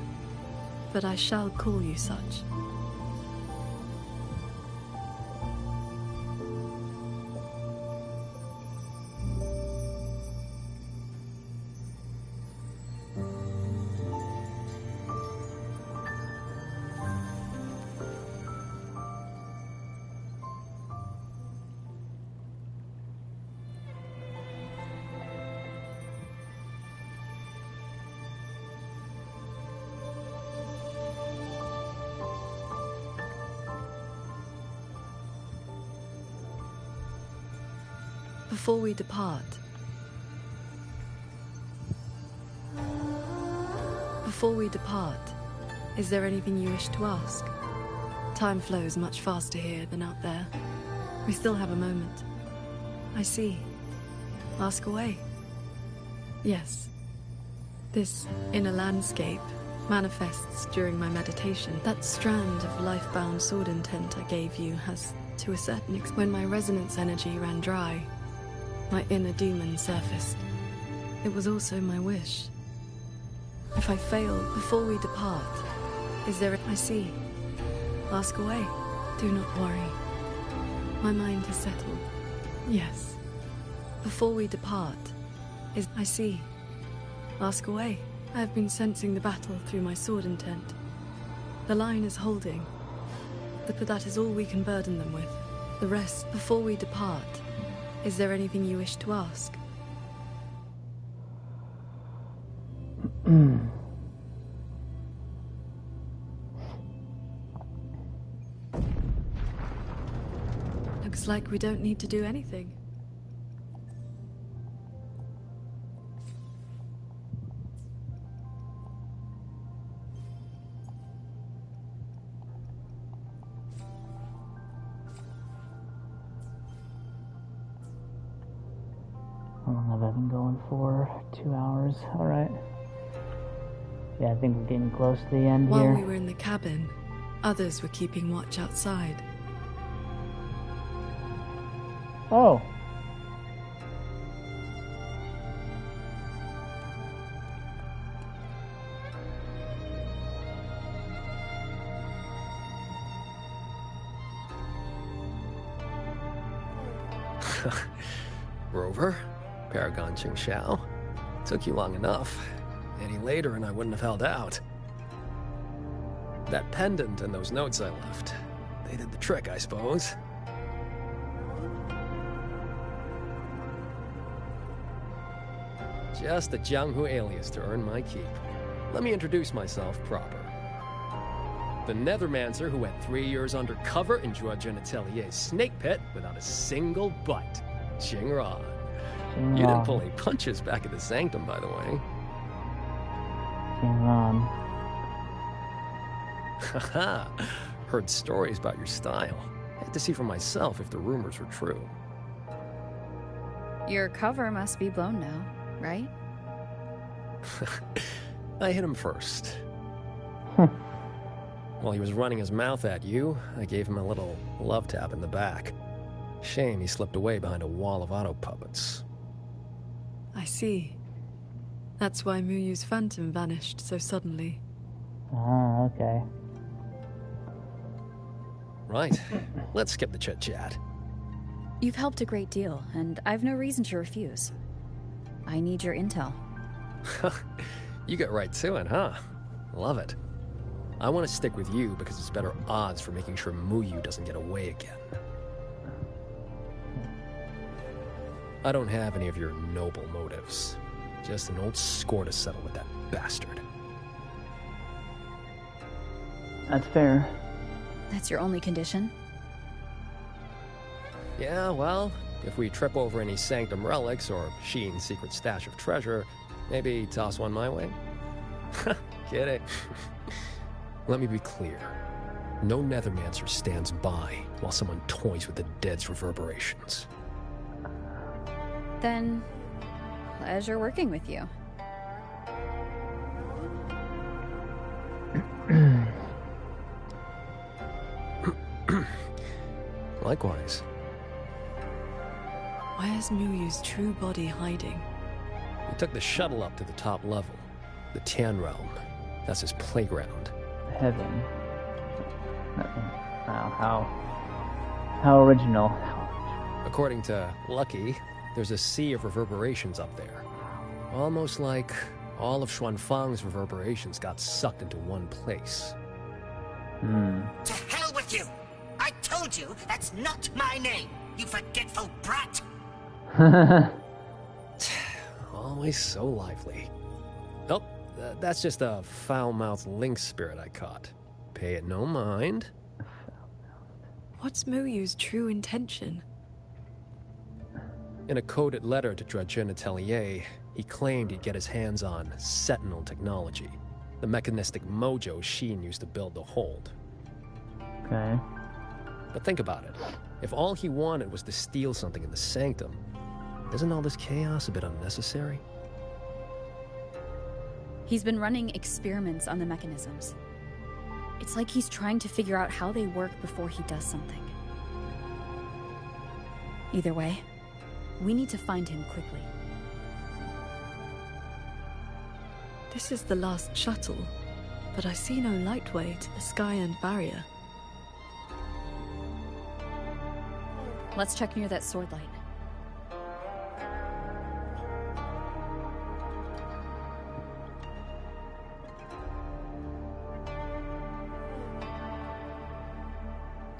but I shall call you such. Before we depart, is there anything you wish to ask? Time flows much faster here than out there. We still have a moment. I see. Ask away. Yes. This inner landscape manifests during my meditation. That strand of life-bound sword intent I gave you has, to a certain extent, when my resonance energy ran dry, my inner demon surfaced. It was also my wish. If I fail before we depart, is there I see. Ask away. Do not worry. My mind has settled. Yes. Before we depart, I see. Ask away. I have been sensing the battle through my sword intent. The line is holding. But that is all we can burden them with. The rest, before we depart, is there anything you wish to ask? Looks like we don't need to do anything. How long have I been going for? 2 hours. Alright. Yeah, I think we're getting close to the end here. While we were in the cabin, others were keeping watch outside. Oh. Rover, Paragon Qingxiao. Took you long enough. Any later and I wouldn't have held out. That pendant and those notes I left, they did the trick, I suppose. Just a Jianghu alias to earn my keep. Let me introduce myself proper. The Nethermancer who went 3 years undercover in Juejin Atelier's snake pit without a single bite. Xingran. You didn't pull any punches back at the Sanctum, by the way. Xingran. Haha. Heard stories about your style. Had to see for myself if the rumors were true. Your cover must be blown now, right? I hit him first. While he was running his mouth at you, I gave him a little love tap in the back. Shame he slipped away behind a wall of auto puppets. I see. That's why Muyu's phantom vanished so suddenly. Oh, okay. Right. Let's skip the chit-chat. You've helped a great deal, and I've no reason to refuse. I need your intel. You get right to it, huh? Love it. I want to stick with you because it's better odds for making sure Muyu doesn't get away again. I don't have any of your noble motives. Just an old score to settle with that bastard. That's fair. That's your only condition? Yeah, well, if we trip over any Sanctum relics or Sheen's secret stash of treasure, maybe toss one my way? Kidding. Let me be clear. No Nethermancer stands by while someone toys with the dead's reverberations. Then, pleasure working with you. Likewise. Where's Muyu's true body hiding? We took the shuttle up to the top level. The Tian Realm. That's his playground. Heaven. Wow, how original. According to Lucky, there's a sea of reverberations up there. Almost like all of Xuanfang's reverberations got sucked into one place. To hell with you! I told you that's not my name, you forgetful brat! Always so lively. Oh, that's just a foul-mouthed lynx spirit I caught. Pay it no mind. What's Muyu's true intention? In a coded letter to Juejin Atelier, he claimed he'd get his hands on Sentinel technology, the mechanistic mojo Sheen used to build the hold. Okay. But think about it. If all he wanted was to steal something in the Sanctum, isn't all this chaos a bit unnecessary? He's been running experiments on the mechanisms. It's like he's trying to figure out how they work before he does something. Either way, we need to find him quickly. This is the last shuttle, but I see no lightway to the sky and barrier. Let's check near that sword light.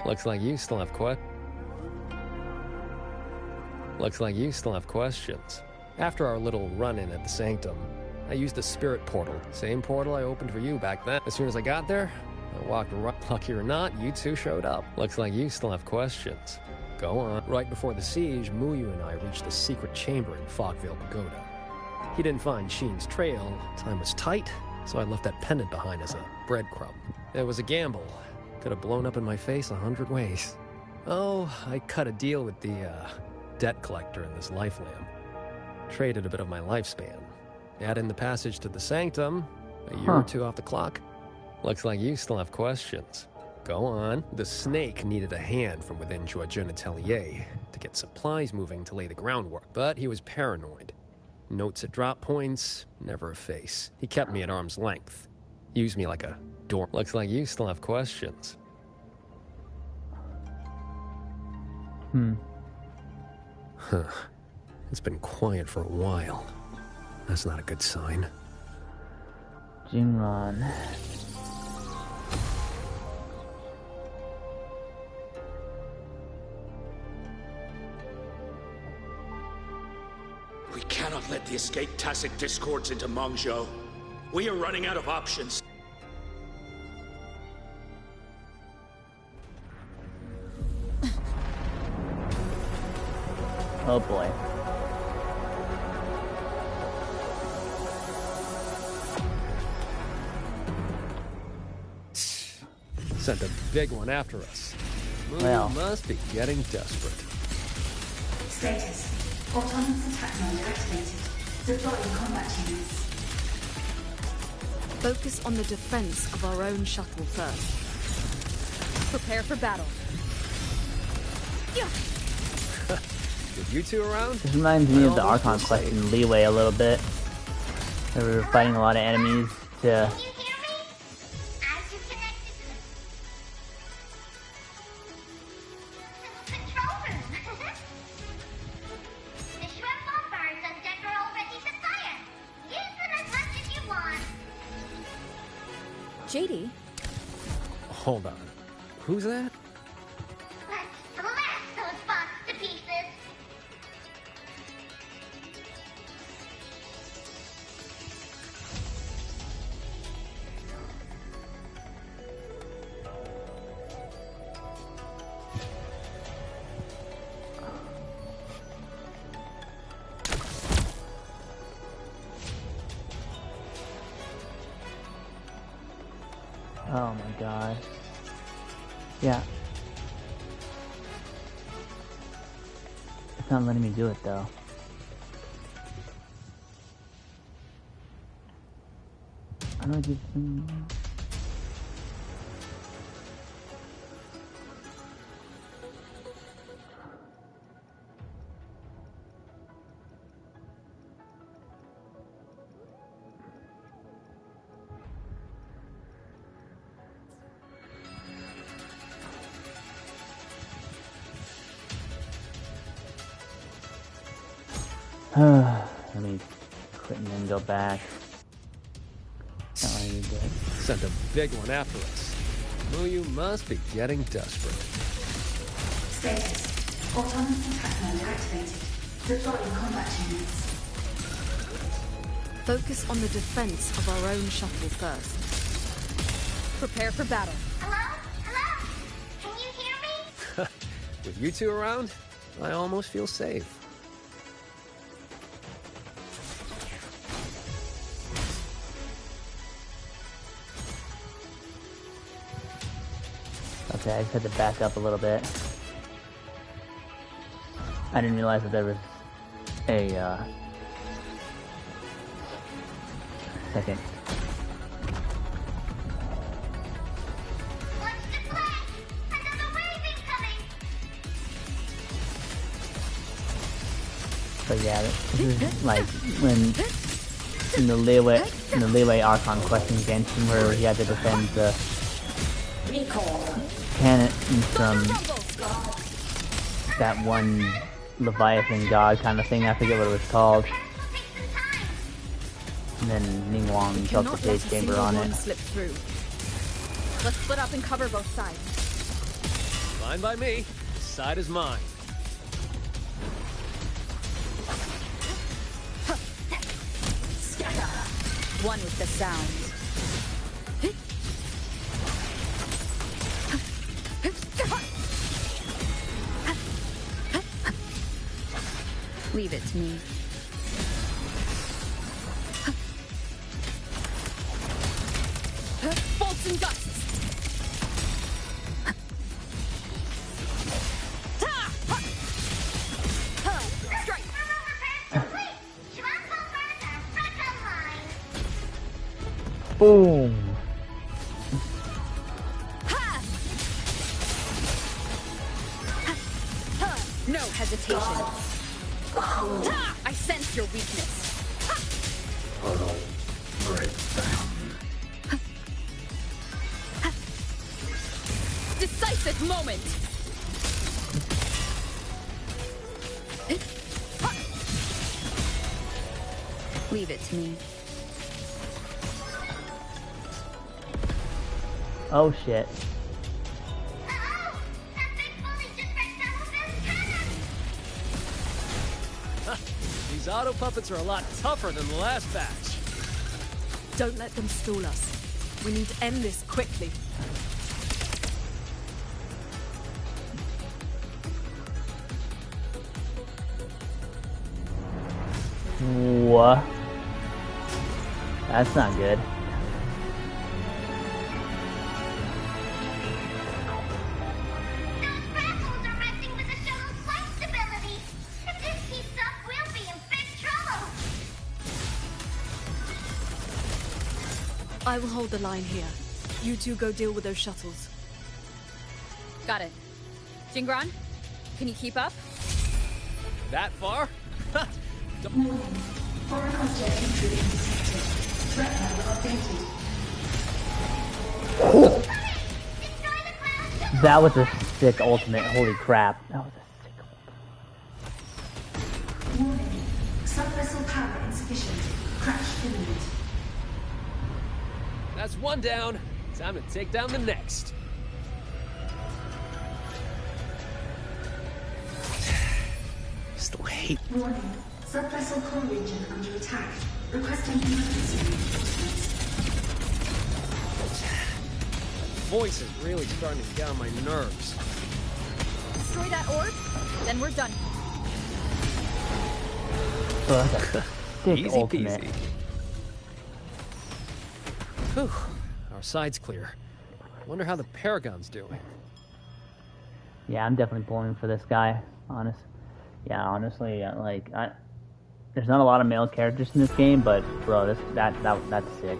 Looks like you still have questions. After our little run-in at the Sanctum, I used the spirit portal. Same portal I opened for you back then. As soon as I got there, I walked right. Lucky or not, you two showed up. Looks like you still have questions. Go on. Right before the siege, Muyu and I reached the secret chamber in Fogvale Pagoda. He didn't find Sheen's trail. Time was tight, so I left that pendant behind as a breadcrumb. It was a gamble. Could have blown up in my face 100 ways. Oh, I cut a deal with the, debt collector in this life lamp. Traded a bit of my lifespan. Add in the passage to the Sanctum, a year or two off the clock. Looks like you still have questions. Go on. The snake needed a hand from within Juejin Atelier to get supplies moving to lay the groundwork, but he was paranoid. Notes at drop points, never a face. He kept me at arm's length. Used me like a door. Looks like you still have questions. Huh. It's been quiet for a while. That's not a good sign. Jingron. We cannot let the escaped tacit discords into Mongzhou. We are running out of options. Oh boy. Sent a big one after us. Well. We must be getting desperate. Status. Autonomous attack mode activated. Deploying combat units. Focus on the defense of our own shuttle first. Prepare for battle. With you two around? This reminds me of the Archon quest in Leeway a little bit. Where we were fighting a lot of enemies to... JD? Hold on. Who's that? Let's blast those bots to pieces! Oh my god. Yeah. It's not letting me do it though. I don't give let me quit and then go back. Not letting me do it. Sent a big one after us. Well, you must be getting desperate. Status. Autonomous attack mode activated. Deploying combat units. Focus on the defense of our own shuttle first. Prepare for battle. Hello? Hello? Can you hear me? With you two around, I almost feel safe. Okay, I just had to back up a little bit. I didn't realize that there was a second. But yeah, this is like when in the Leeway Archon question Genshin where he had to defend the cannon from that one Leviathan god kind of thing. I forget what it was called. And then Ningguang built the phase chamber on it. Slip through. Let's split up and cover both sides. Fine by me. This side is mine. Scatter. One with the sound. Leave it to me. Bolts and guts. Strike. Boom. No hesitation. I sense your weakness. Portal breakdown. Decisive moment. Leave it to me. Oh shit. These auto puppets are a lot tougher than the last batch. Don't let them stall us. We need to end this quickly. What? That's not good. I will hold the line here. You two go deal with those shuttles. Got it. Jingran, can you keep up? That far? Warning. Foreign object entry detected. Threat level updated. That was a sick ultimate. Holy crap. That was a sick ultimate. Warning. Sub-vessel power insufficient. Crash imminent. That's one down. Time to take down the next. Still hate. Warning. Sub-vessel core region under attack. Requesting emergency reinforcements. Voice is really starting to get on my nerves. Destroy that orb, then we're done. Oh, that's a sick Easy ultimate. peasy. Whew. Our side's clear. Wonder how the Paragon's doing. Yeah, I'm definitely pulling for this guy. Honestly, there's not a lot of male characters in this game, but bro, that's sick.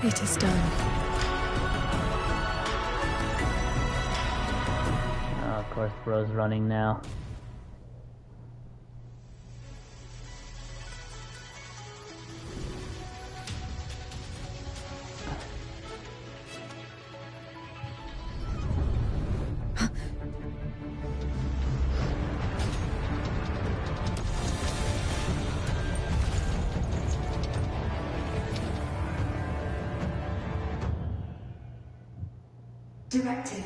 It is done. Oh, of course, bro's running now. Directive.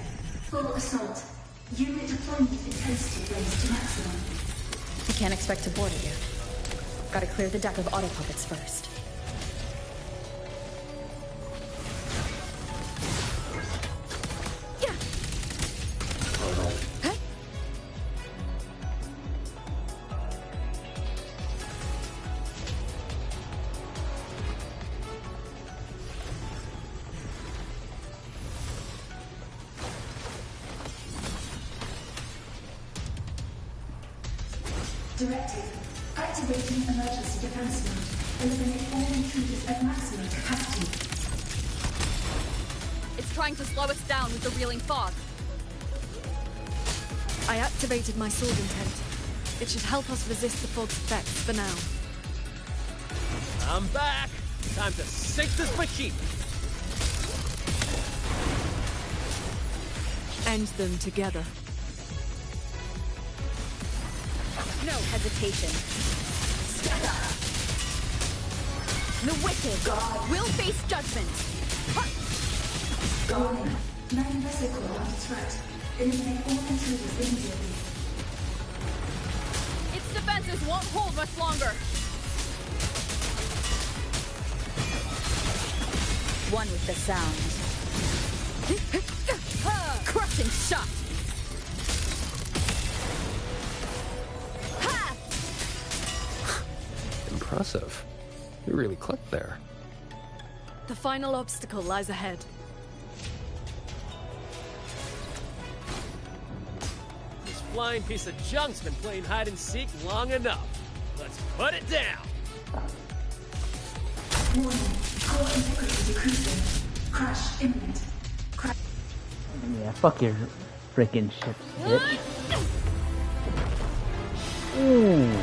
Full assault. Unit deployment intensity raised to maximum. You can't expect to board it yet. Gotta clear the deck of auto puppets first. Directive. Activating emergency defense mode. Eliminate all intruders at maximum capacity. It's trying to slow us down with the reeling fog. I activated my sword intent. It should help us resist the fog's effects for now. I'm back. Time to sink this machine. End them together. No hesitation. The wicked will face judgment. Warning. Main vesicle under threat. Eliminate all intruders immediately. Its defenses won't hold much longer. One with the sound. Crushing shot. Impressive. You really clicked there. The final obstacle lies ahead. This flying piece of junk's been playing hide and seek long enough. Let's put it down. Warning. Core integrity decreasing. Crash imminent. Crash. Yeah, fuck your freaking ships, bitch. Ooh.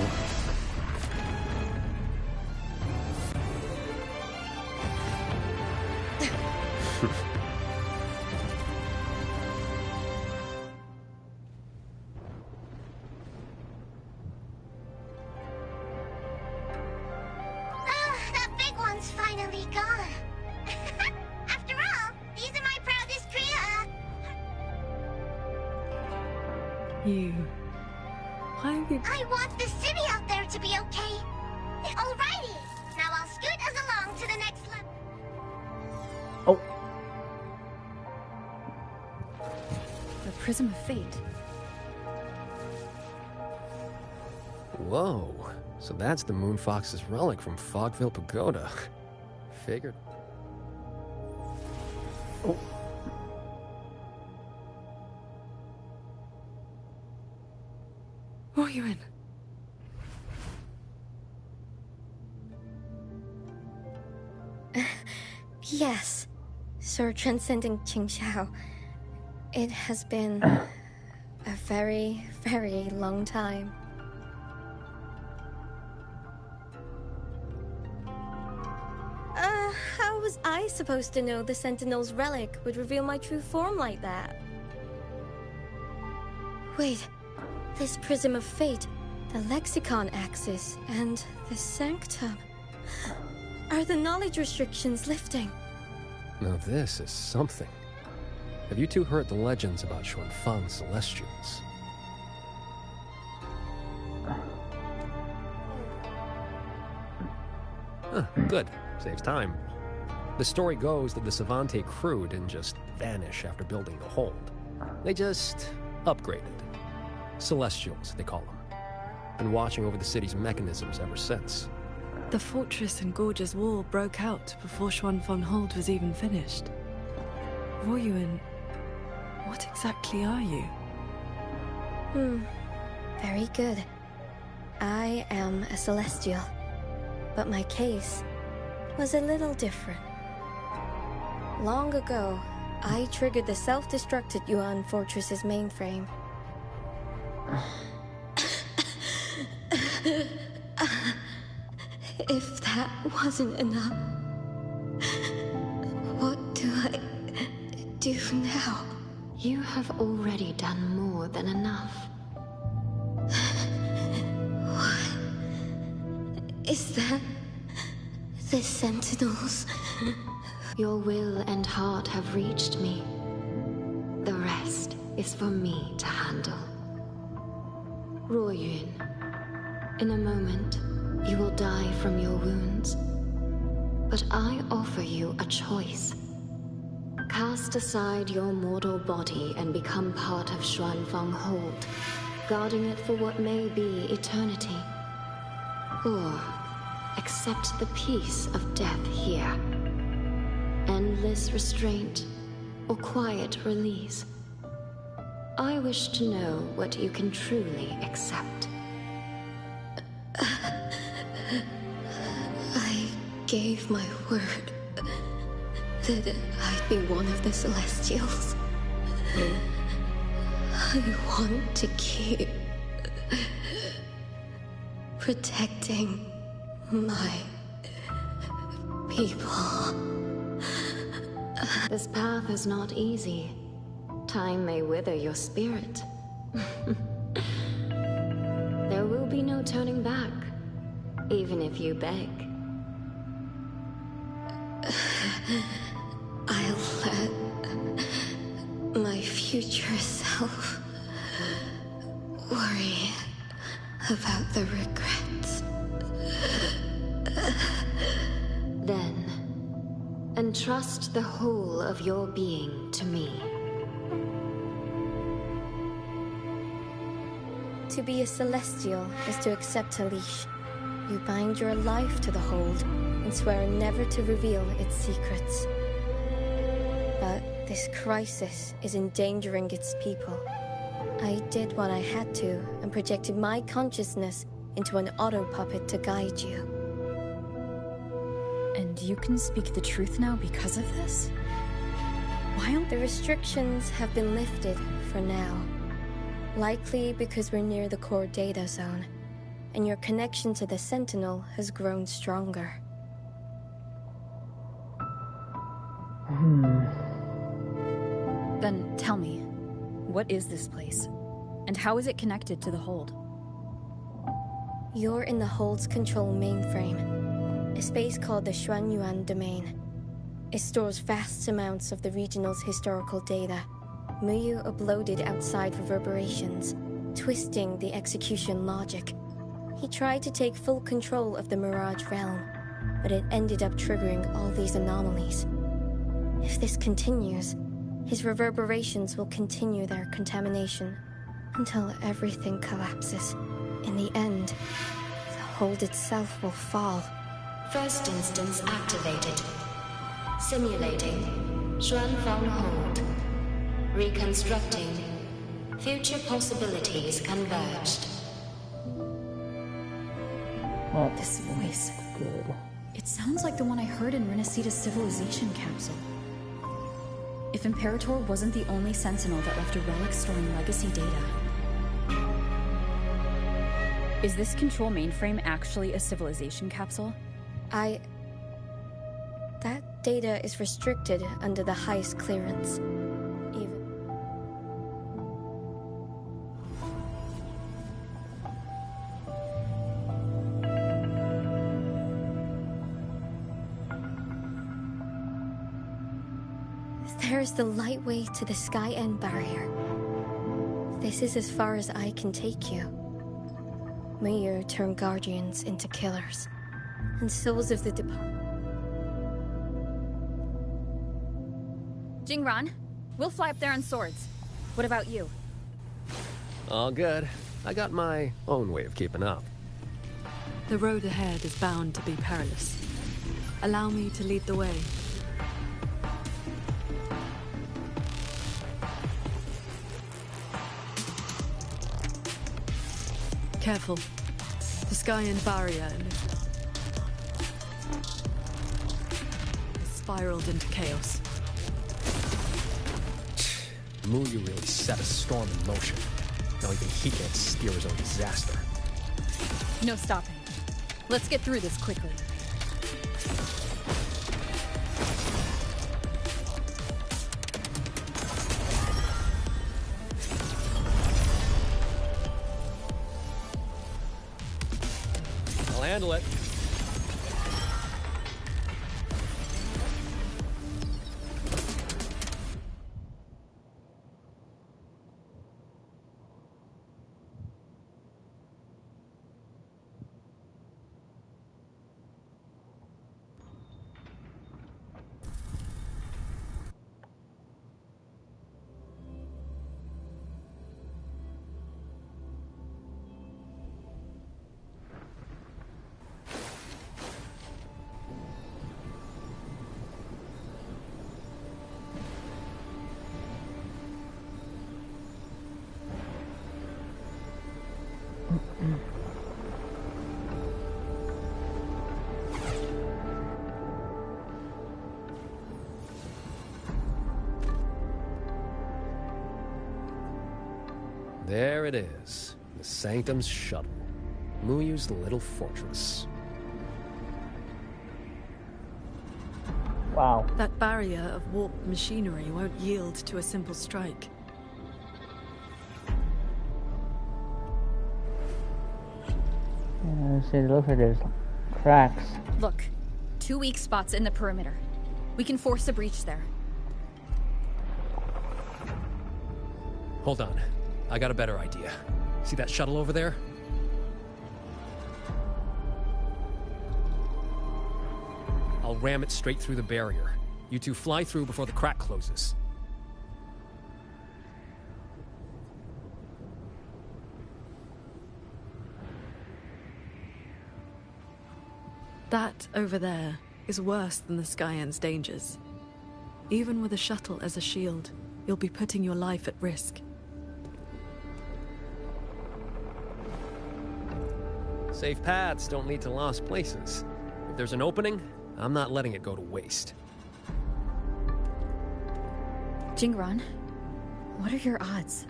You... Why have you... I want the city out there to be okay. Alrighty. Now I'll scoot us along to the next level. Oh. The Prism of Fate. Whoa. So that's the Moonfox's relic from Fogville Pagoda. Figured. Oh. Oh, you're in. Yes, Sir Transcendent Qingxiao. It has been a very, very long time. How was I supposed to know the Sentinel's relic would reveal my true form like that? Wait, this Prism of Fate, the Lexicon Axis, and the Sanctum. Are the knowledge restrictions lifting? Now this is something. Have you two heard the legends about Xuanfang's Celestials? Good. Saves time. The story goes that the Savante crew didn't just vanish after building the hold. They just upgraded. Celestials, they call them. Been watching over the city's mechanisms ever since. The fortress and gorgeous wall broke out before Xuanfang Hold was even finished. Voyuan, what exactly are you? Very good. I am a Celestial. But my case was a little different. Long ago, I triggered the self-destructed Yuan Fortress's mainframe. If that wasn't enough, what do I do now? You have already done more than enough. What? Is that the Sentinels? Your will and heart have reached me. The rest is for me to handle. Ruoyun, in a moment, you will die from your wounds. But I offer you a choice. Cast aside your mortal body and become part of Xuanfang Hold, guarding it for what may be eternity. Or accept the peace of death here. Endless restraint or quiet release. I wish to know what you can truly accept. I gave my word that I'd be one of the Celestials. I want to keep protecting my people. This path is not easy. Time may wither your spirit. There will be no turning back, even if you beg. I'll let my future self worry about the regrets. Then, entrust the whole of your being to me. To be a Celestial is to accept a leash. You bind your life to the hold and swear never to reveal its secrets. But this crisis is endangering its people. I did what I had to and projected my consciousness into an auto-puppet to guide you. And you can speak the truth now because of this? While the restrictions have been lifted for now. Likely because we're near the core data zone, and your connection to the Sentinel has grown stronger. Then tell me, what is this place? And how is it connected to the Hold? You're in the Hold's control mainframe, a space called the Xuanyuan Domain. It stores vast amounts of the regional's historical data. Muyu uploaded outside reverberations, twisting the execution logic. He tried to take full control of the Mirage realm, but it ended up triggering all these anomalies. If this continues, his reverberations will continue their contamination until everything collapses. In the end, the hold itself will fall. First instance activated. Simulating. Xuanfeng hold. Reconstructing. Future possibilities converged. Well, this voice. Good. It sounds like the one I heard in Renacita's civilization capsule. If Imperator wasn't the only Sentinel that left a relic storing legacy data. Is this control mainframe actually a civilization capsule? That data is restricted under the highest clearance. There's the lightway to the Sky End barrier. This is as far as I can take you. May you turn guardians into killers, and souls of the departed. Jingran, we'll fly up there on swords. What about you? All good. I got my own way of keeping up. The road ahead is bound to be perilous. Allow me to lead the way. Careful. The sky and barrier spiraled into chaos. Muyu really set a storm in motion. Now even he can't steer his own disaster. No stopping. Let's get through this quickly. I'll handle it. There it is, the Sanctum's shuttle. Muyu's little fortress. Wow. That barrier of warped machinery won't yield to a simple strike. See, it looks like there's cracks. Look, 2 weak spots in the perimeter. We can force a breach there. Hold on. I got a better idea. See that shuttle over there? I'll ram it straight through the barrier. You two fly through before the crack closes. That over there is worse than the Skyend's dangers. Even with a shuttle as a shield, you'll be putting your life at risk. Safe paths don't lead to lost places. If there's an opening, I'm not letting it go to waste. Jingran, what are your odds?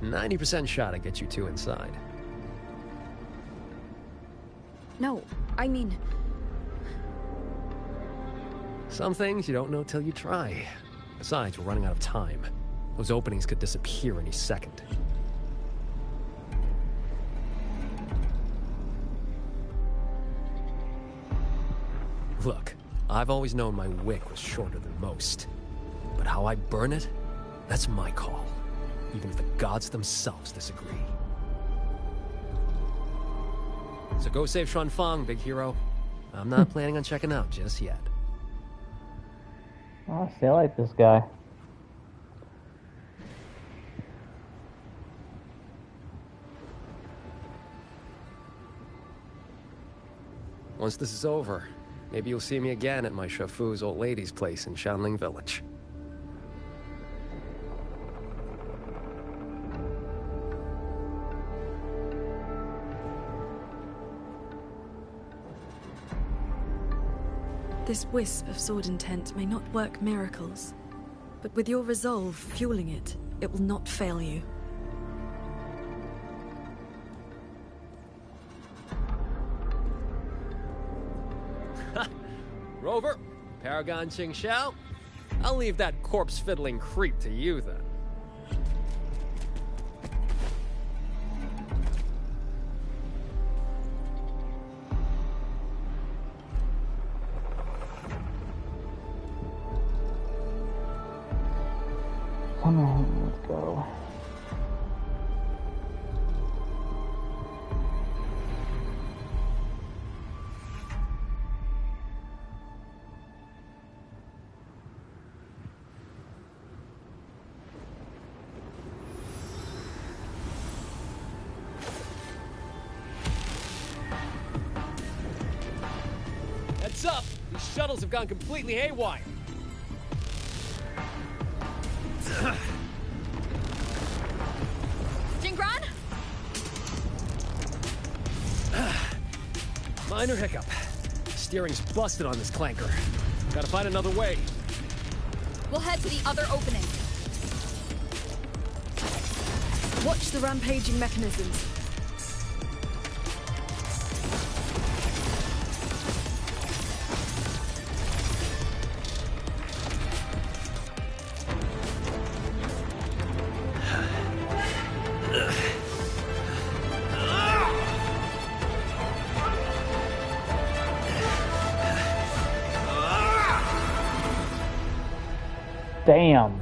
90% shot to get you two inside. No, I mean... Some things you don't know till you try. Besides, we're running out of time. Those openings could disappear any second. Look, I've always known my wick was shorter than most. But how I burn it, that's my call. even if the gods themselves disagree. So go save Xuanfang, big hero. I'm not planning on checking out just yet. Oh, I still like this guy. Once this is over, maybe you'll see me again at my Shafu's old lady's place in Shanling Village. This wisp of sword intent may not work miracles, but with your resolve fueling it, it will not fail you. Rover, Paragon Qingxiao, I'll leave that corpse-fiddling creep to you then. Let's go. Heads up! These shuttles have gone completely haywire. Jingran? Minor hiccup. Steering's busted on this clanker. Gotta find another way. We'll head to the other opening. Watch the rampaging mechanisms. Damn.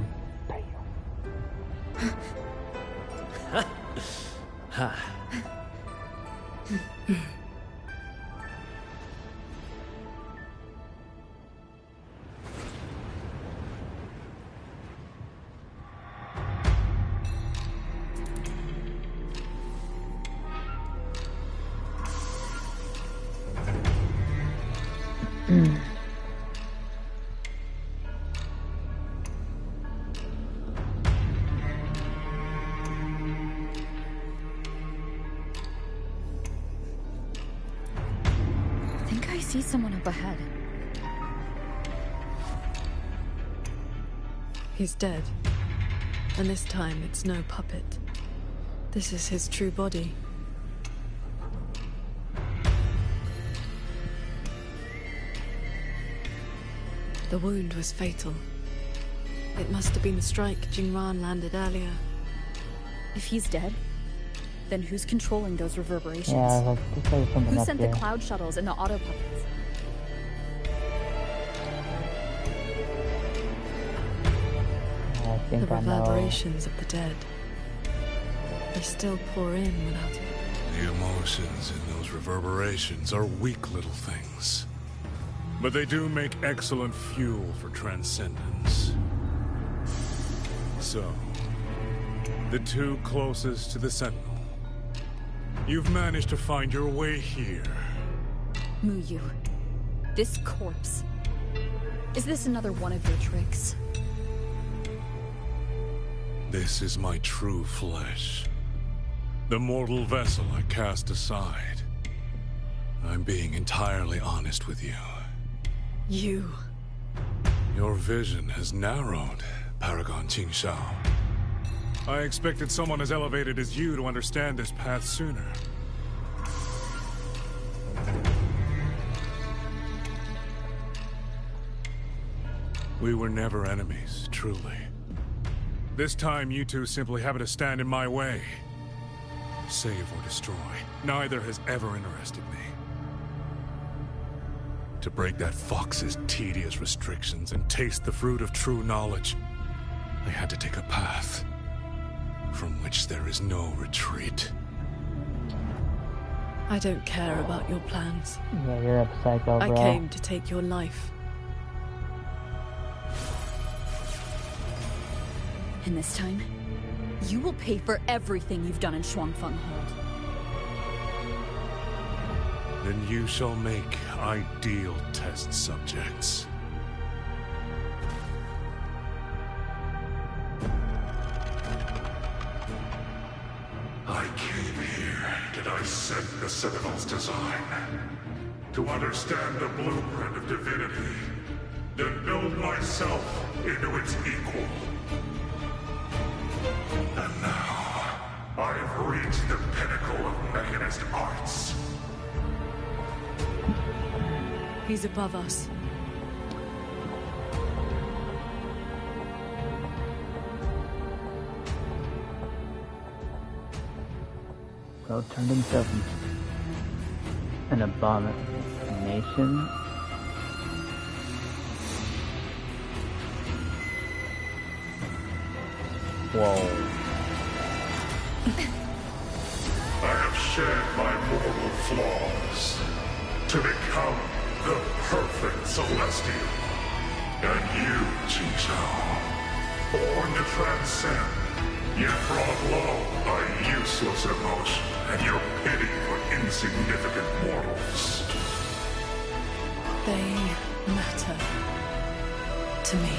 I see someone up ahead. He's dead. And this time it's no puppet. This is his true body. The wound was fatal. It must have been the strike Jingran landed earlier. If he's dead, then who's controlling those reverberations? Yeah, like, there's something Who up sent here. the cloud shuttles and the auto puppets? I The think I know. reverberations of the dead. They still pour in without it. The emotions in those reverberations are weak little things. But they do make excellent fuel for transcendence. So, the two closest to the Sentinel. You've managed to find your way here. Muyu, this corpse. Is this another one of your tricks? This is my true flesh. The mortal vessel I cast aside. I'm being entirely honest with you. You. Your vision has narrowed, Paragon Qingxiao. I expected someone as elevated as you to understand this path sooner. We were never enemies, truly. This time, you two simply happen to stand in my way. Save or destroy, neither has ever interested me. To break that fox's tedious restrictions and taste the fruit of true knowledge, I had to take a path from which there is no retreat. I don't care about your plans. Yeah, you're a psycho, bro. I came to take your life. And this time, you will pay for everything you've done in Shuangfeng Hold. Then you shall make ideal test subjects. I came here to dissect the Citadel's design, to understand the blueprint of divinity, then build myself into its equal. And now, I've reached the pinnacle of mechanist arts. He's above us. Bro turned himself into an abomination. Whoa. I have shed my mortal flaws to become the perfect Celestial. And you, Qingshao, born to transcend, yet brought low by useless emotion and your pity for insignificant mortals. They matter to me.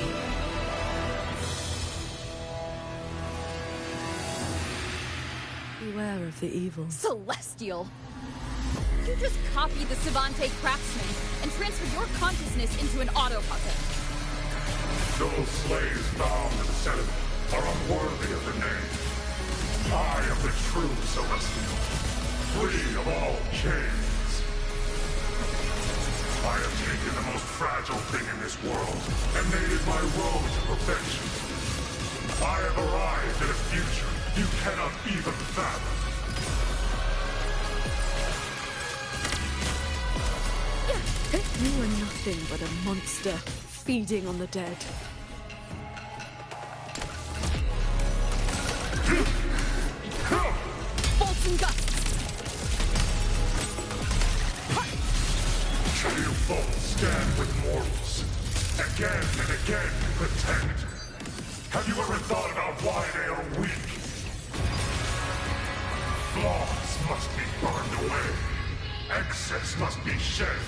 Beware of the evil. Celestial! You just copied the Savante craftsman and transferred your consciousness into an auto puppet. Those slaves bound to the Citadel are unworthy of the name. I am the true Celestial, free of all chains. I have taken the most fragile thing in this world and made it my road to perfection. I have arrived at a future you cannot even fathom. You are nothing but a monster feeding on the dead. Bolts and gusts! You both stand with mortals, again and again to protect. Have you ever thought about why they are weak? Flaws must be burned away. Excess must be shed.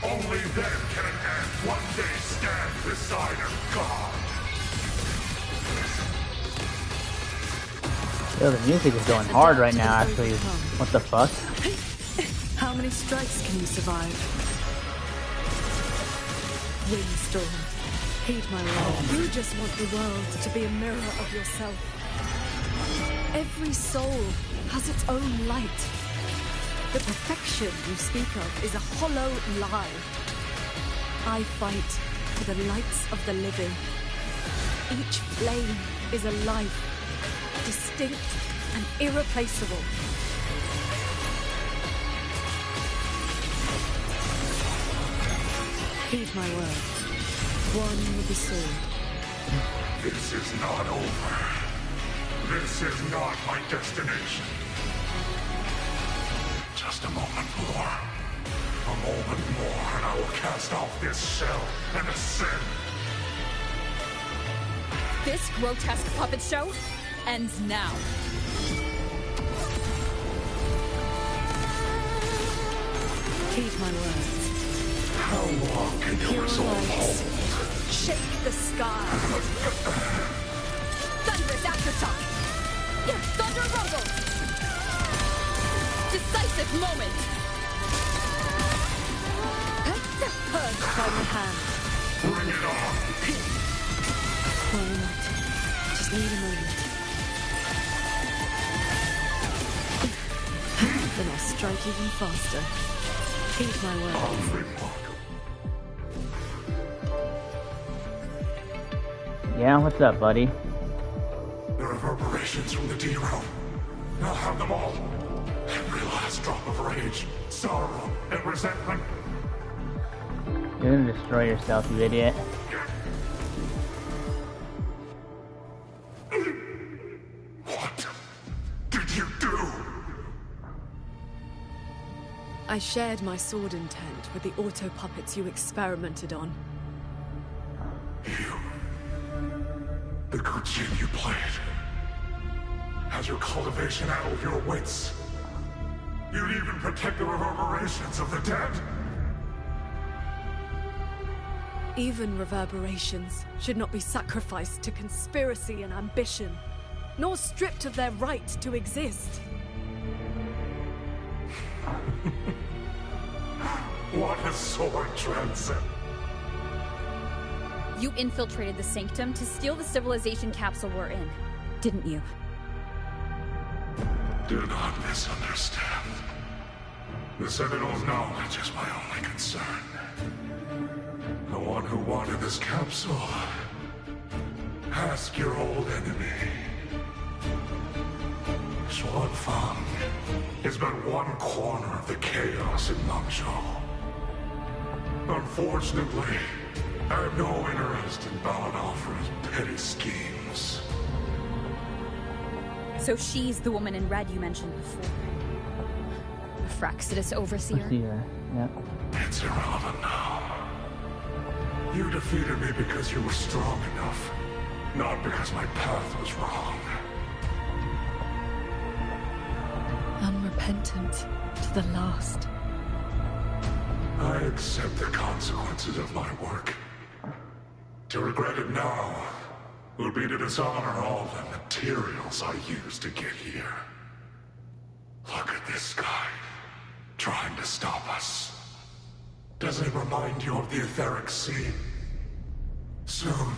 Only then can an ant one day stand beside a god. Yo, the music is going hard right now, actually. What the fuck? How many strikes can you survive? Windstorm, heed my word. You just want the world to be a mirror of yourself. Every soul has its own light. The perfection you speak of is a hollow lie. I fight for the lights of the living. Each flame is a life, distinct and irreplaceable. Heed my word. One with the sword. This is not over. This is not my destination. Just a moment more. A moment more, and I will cast off this shell and ascend. This grotesque puppet show ends now. Heed my words. How long can your resolve hold? Shake the sky. Thunderous aftershock. Thunder rumble. Decisive moment. Purged by my hand. Bring it on. Why not? Just need a moment. Then I'll strike even faster. Heed my word. Yeah, what's up, buddy? The reverberations from the D-Realm. I'll have them all. Every last drop of rage, sorrow, and resentment. You're gonna destroy yourself, you idiot. What I shared my sword intent with the auto-puppets you experimented on. You... the good jig you played... had your cultivation out of your wits. You'd even protect the reverberations of the dead. Even reverberations should not be sacrificed to conspiracy and ambition, nor stripped of their right to exist. What a sword transcend. You infiltrated the Sanctum to steal the civilization capsule we're in, didn't you? Do not misunderstand. The Sentinel's knowledge is my only concern. The one who wanted this capsule. Ask your old enemy. Xuanfang is but one corner of the chaos in Mangzhou. Unfortunately, I have no interest in Balan Alfred's petty schemes. So she's the woman in red you mentioned before. The Fraxidus Overseer? Yep. It's irrelevant now. You defeated me because you were strong enough, not because my path was wrong. Unrepentant to the last. I accept the consequences of my work. To regret it now would be to dishonor all the materials I used to get here. Look at this guy, trying to stop us. Doesn't it remind you of the etheric sea? Soon,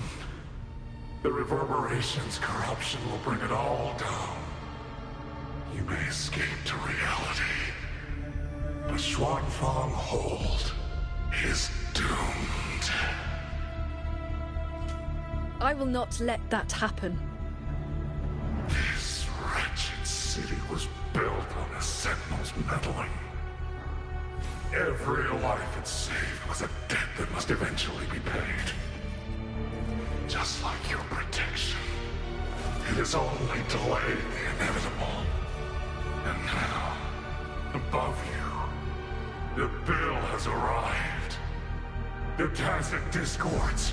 the reverberation's corruption will bring it all down. You may escape to reality, but Xuanfang Hold is doomed. I will not let that happen. This wretched city was built on a Sentinel's meddling. Every life it saved was a debt that must eventually be paid. Just like your protection. It has only delayed the inevitable. And now, above you, the bill has arrived. The tacit discords,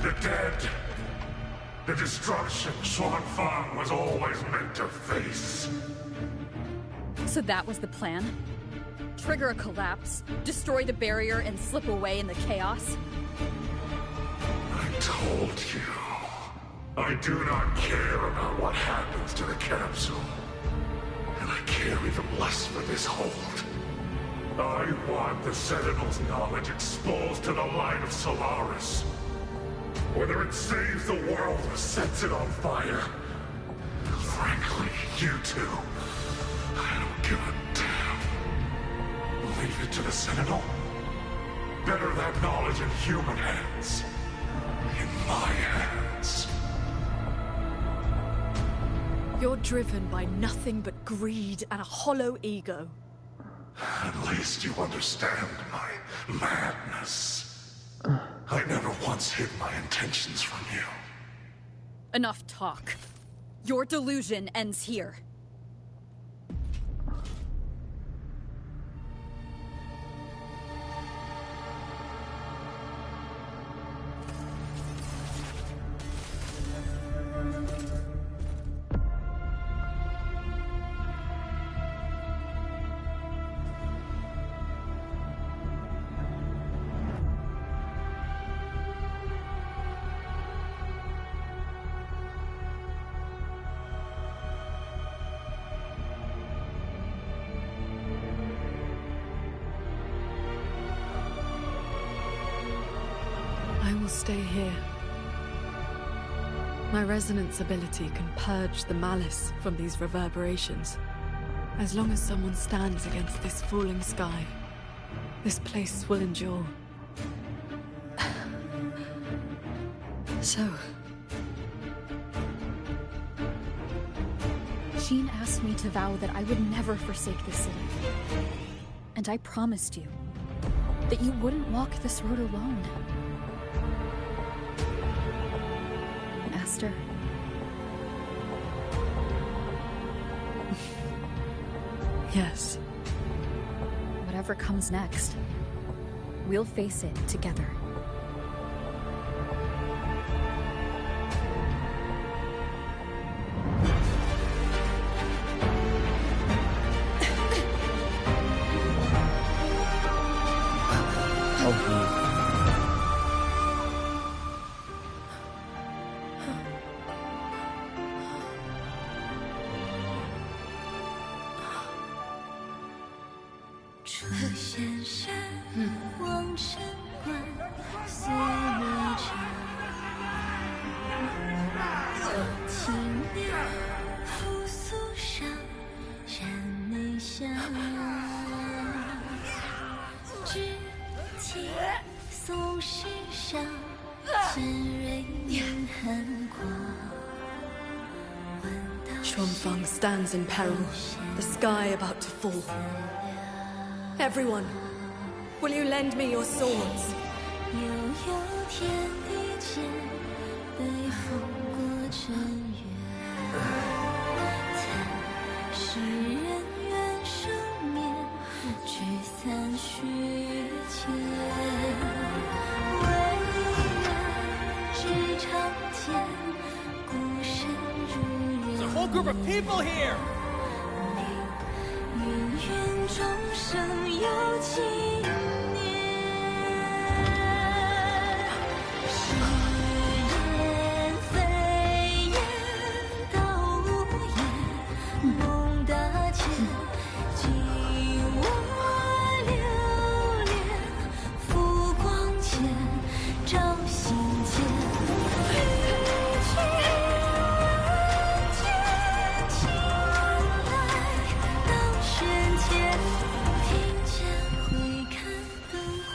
the dead, the destruction Xuanfang was always meant to face. So that was the plan? Trigger a collapse, destroy the barrier, and slip away in the chaos? I told you. I do not care about what happens to the capsule. And I care even less for this hold. I want the Sentinel's knowledge exposed to the light of Solaris. Whether it saves the world or sets it on fire. Frankly, you two, I don't give a damn. Leave it to the Sentinel? Better that knowledge in human hands. In my hands. You're driven by nothing but greed and a hollow ego. At least you understand my madness. I never once hid my intentions from you. Enough talk. Your delusion ends here. I will stay here. My resonance ability can purge the malice from these reverberations. As long as someone stands against this falling sky, this place will endure. So... Sheen asked me to vow that I would never forsake the city. And I promised you that you wouldn't walk this road alone. Master. Yes. whatever comes next. We'll face it together. Shuangfang stands in peril, the sky about to fall. Everyone, will you lend me your swords? There's a whole group of people here!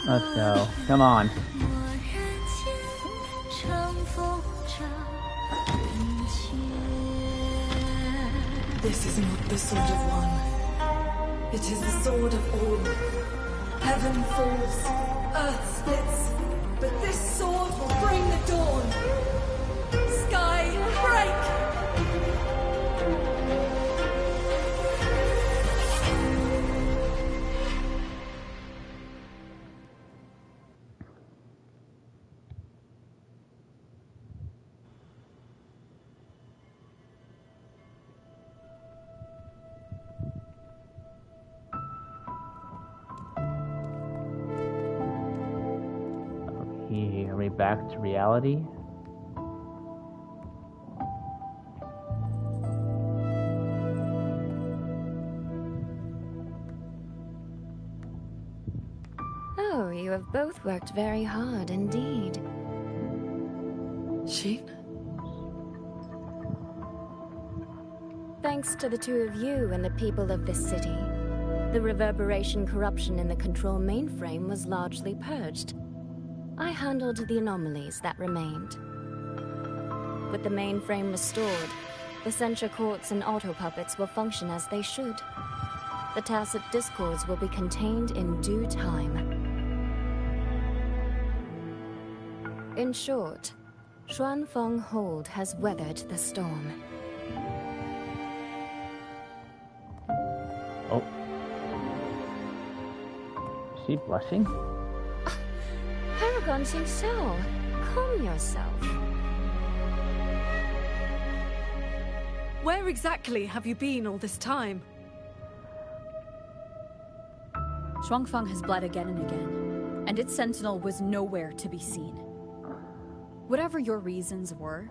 Let's go. Come on. This is not the sword of one. It is the sword of all. Heaven falls, earth splits, but this sword will bring the dawn. Sky, break! Are we back to reality? Oh, you have both worked very hard indeed. She? Thanks to the two of you and the people of this city, the reverberation corruption in the control mainframe was largely purged. I handled the anomalies that remained. With the mainframe restored, the censure courts and auto-puppets will function as they should. The tacit discords will be contained in due time. In short, Shuangfang Hold has weathered the storm. Oh. Is she blushing? Paragon Xingxiao, calm yourself. Where exactly have you been all this time? Shuangfang has bled again and again, and its sentinel was nowhere to be seen. Whatever your reasons were,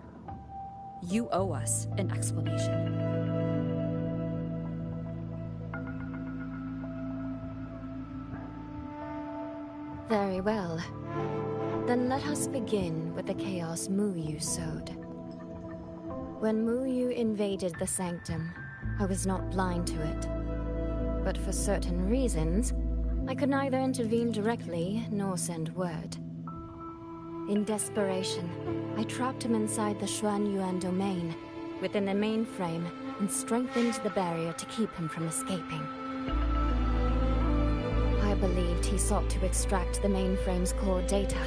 you owe us an explanation. Very well. Then let us begin with the chaos Mu Yu sowed. When Mu Yu invaded the Sanctum, I was not blind to it. But for certain reasons, I could neither intervene directly nor send word. In desperation, I trapped him inside the Xuanyuan domain, within the mainframe, and strengthened the barrier to keep him from escaping. I believed he sought to extract the mainframe's core data.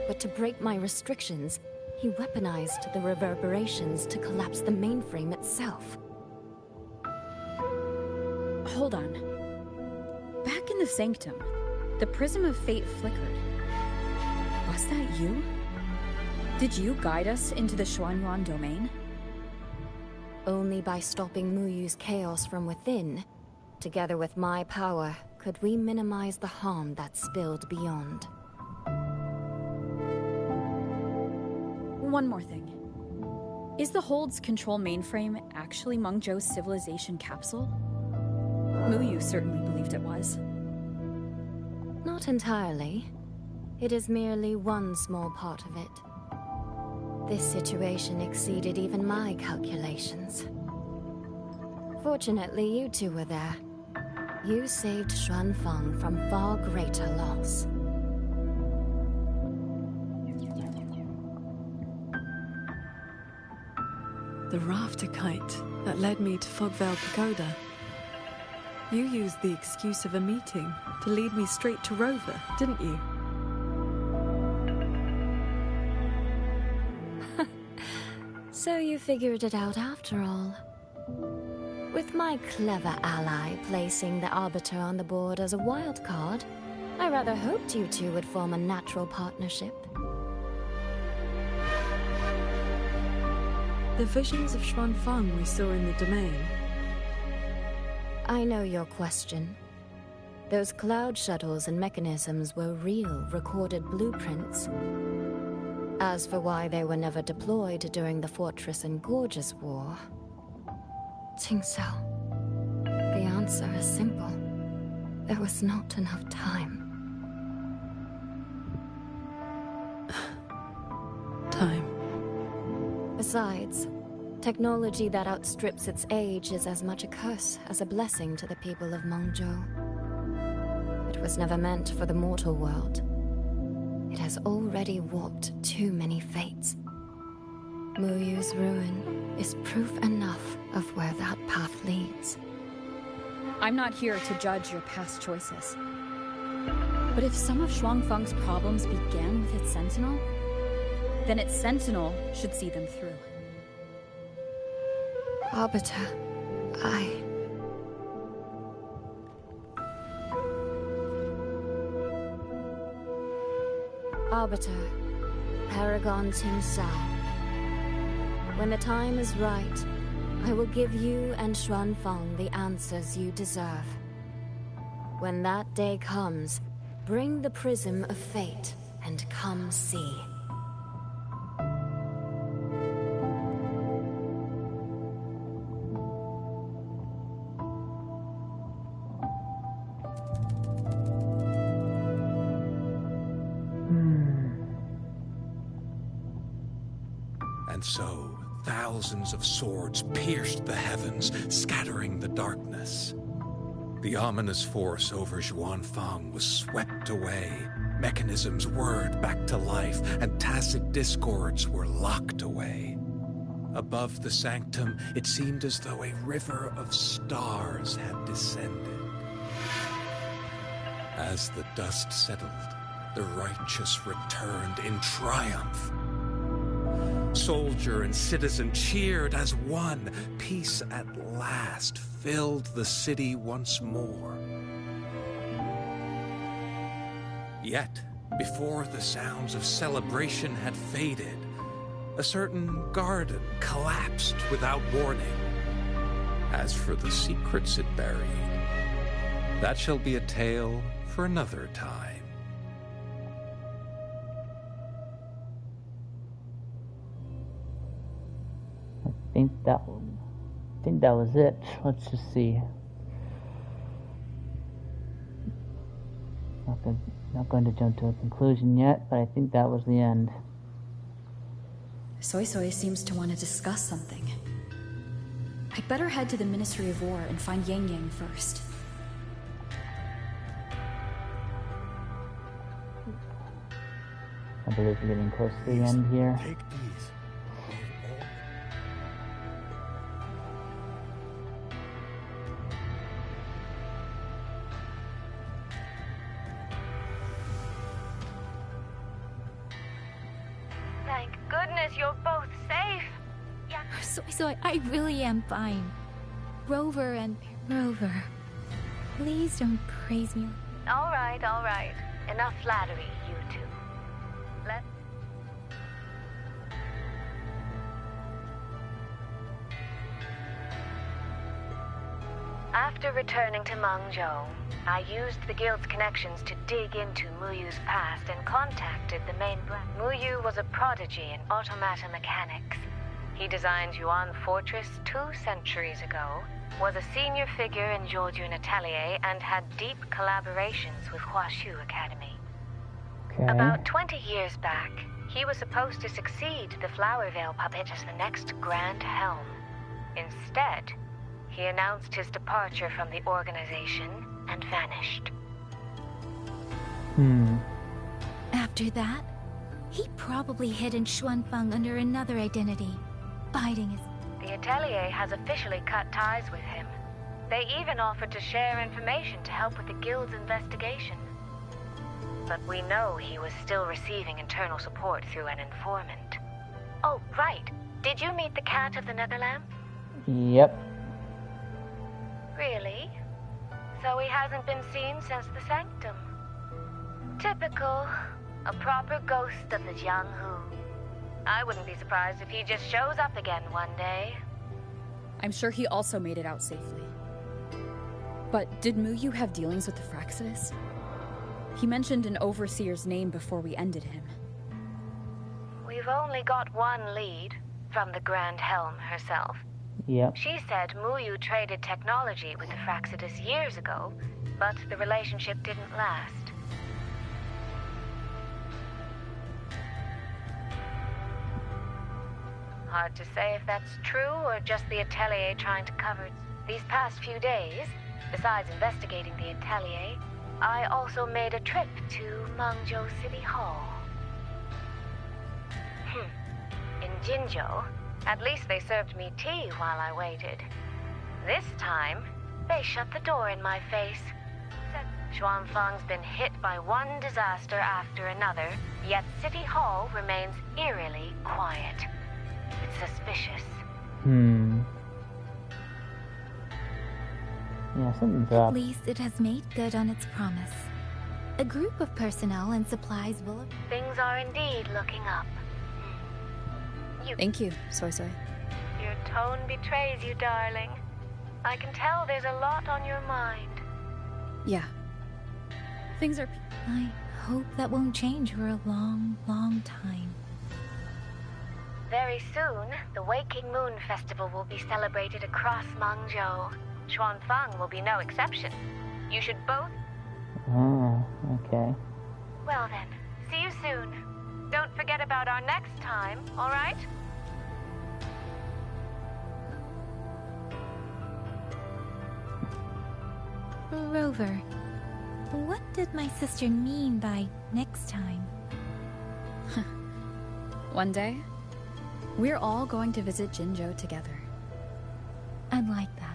But to break my restrictions, he weaponized the reverberations to collapse the mainframe itself. Hold on. Back in in the Sanctum, the Prism of Fate flickered. Was that you? Did you guide us into the Xuanyuan domain? Only by stopping Muyu's chaos from within, together with my power, could we minimize the harm that spilled beyond. One more thing. Is the Hold's control mainframe actually Mengzhou's civilization capsule? Muyu certainly believed it was. Not entirely. It is merely one small part of it. This situation exceeded even my calculations. Fortunately, you two were there. You saved Xuanfang from far greater loss. The rafter kite that led me to Fogvale Pagoda. You used the excuse of a meeting to lead me straight to Rover, didn't you? So you figured it out after all. With my clever ally placing the Arbiter on the board as a wild card, I rather hoped you two would form a natural partnership. The visions of Xuanfang we saw in the domain. I know your question. Those cloud shuttles and mechanisms were real, recorded blueprints. As for why they were never deployed during the Fortress and Gorgeous War... Qingxiao, the answer is simple. There was not enough time. Time. Besides, technology that outstrips its age is as much a curse as a blessing to the people of Mengzhou. It was never meant for the mortal world. It has already walked too many fates. Muyu's ruin is proof enough of where that path leads. I'm not here to judge your past choices. But if some of Xuanfang's problems began with its Sentinel, then its Sentinel should see them through. Arbiter, Arbiter, Paragon Qingxiao. When the time is right, I will give you and Xuanfang the answers you deserve. When that day comes, bring the Prism of Fate and come see. And so, thousands of swords pierced the heavens, scattering the darkness. The ominous force over Xuanfang was swept away. Mechanisms whirred back to life, and tacit discords were locked away. Above the sanctum, it seemed as though a river of stars had descended. As the dust settled, the righteous returned in triumph. Soldier and citizen cheered as one. Peace at last filled the city once more. Yet, before the sounds of celebration had faded, a certain garden collapsed without warning. As for the secrets it buried, that shall be a tale for another time. I think that was it. Let's just see. Not going to jump to a conclusion yet, but I think that was the end. Soy Soy seems to want to discuss something. I'd better head to the Ministry of War and find Yang Yang first. I believe we're getting close to the end here. Take these. Thank goodness you're both safe. Yeah. Soy, I really am fine. Rover, please don't praise me like All right, all right. Enough flattery, you two. Let's... After returning to Mangzhou, I used the guild's connections to dig into Muyu's past and contacted the main branch. Muyu was a prodigy in automata mechanics. He designed Yuan Fortress 2 centuries ago, was a senior figure in Zhuodyun Atelier, and had deep collaborations with Huashu Academy. Okay. About 20 years back, he was supposed to succeed the Flower Veil puppet as the next Grand Helm. Instead, he announced his departure from the organization and vanished. After that, he probably hid in Xuanfeng under another identity, biding his... The Atelier has officially cut ties with him. They even offered to share information to help with the guild's investigation. But we know he was still receiving internal support through an informant. Oh, right. Did you meet the cat of the Netherlands? Yep. Really? So he hasn't been seen since the Sanctum. Typical. A proper ghost of the Jianghu. I wouldn't be surprised if he just shows up again one day. I'm sure he also made it out safely. But did Muyu have dealings with the Fraxidus? He mentioned an overseer's name before we ended him. We've only got one lead, from the Grand Helm herself. Yep. She said Muyu traded technology with the Fraxidus years ago, but the relationship didn't last. Hard to say if that's true or just the Atelier trying to cover it. These past few days, besides investigating the Atelier, I also made a trip to Mangzhou City Hall. In Jinzhou, at least they served me tea while I waited. This time, they shut the door in my face. Said Xuanfeng's been hit by one disaster after another, yet City Hall remains eerily quiet. It's suspicious. Yeah, something's up. At least it has made good on its promise. A group of personnel and supplies will... Things are indeed looking up. Thank you, Soy Soy. Your tone betrays you, darling. I can tell there's a lot on your mind. Yeah. Things are... I hope that won't change for a long, long time. Very soon, the Waking Moon Festival will be celebrated across Mangzhou. Xuanfeng will be no exception. You should both... Oh, okay. Well then, see you soon. Don't forget about our next time, all right? Rover, what did my sister mean by next time? One day, we're all going to visit Jinzhou together. I'd like that.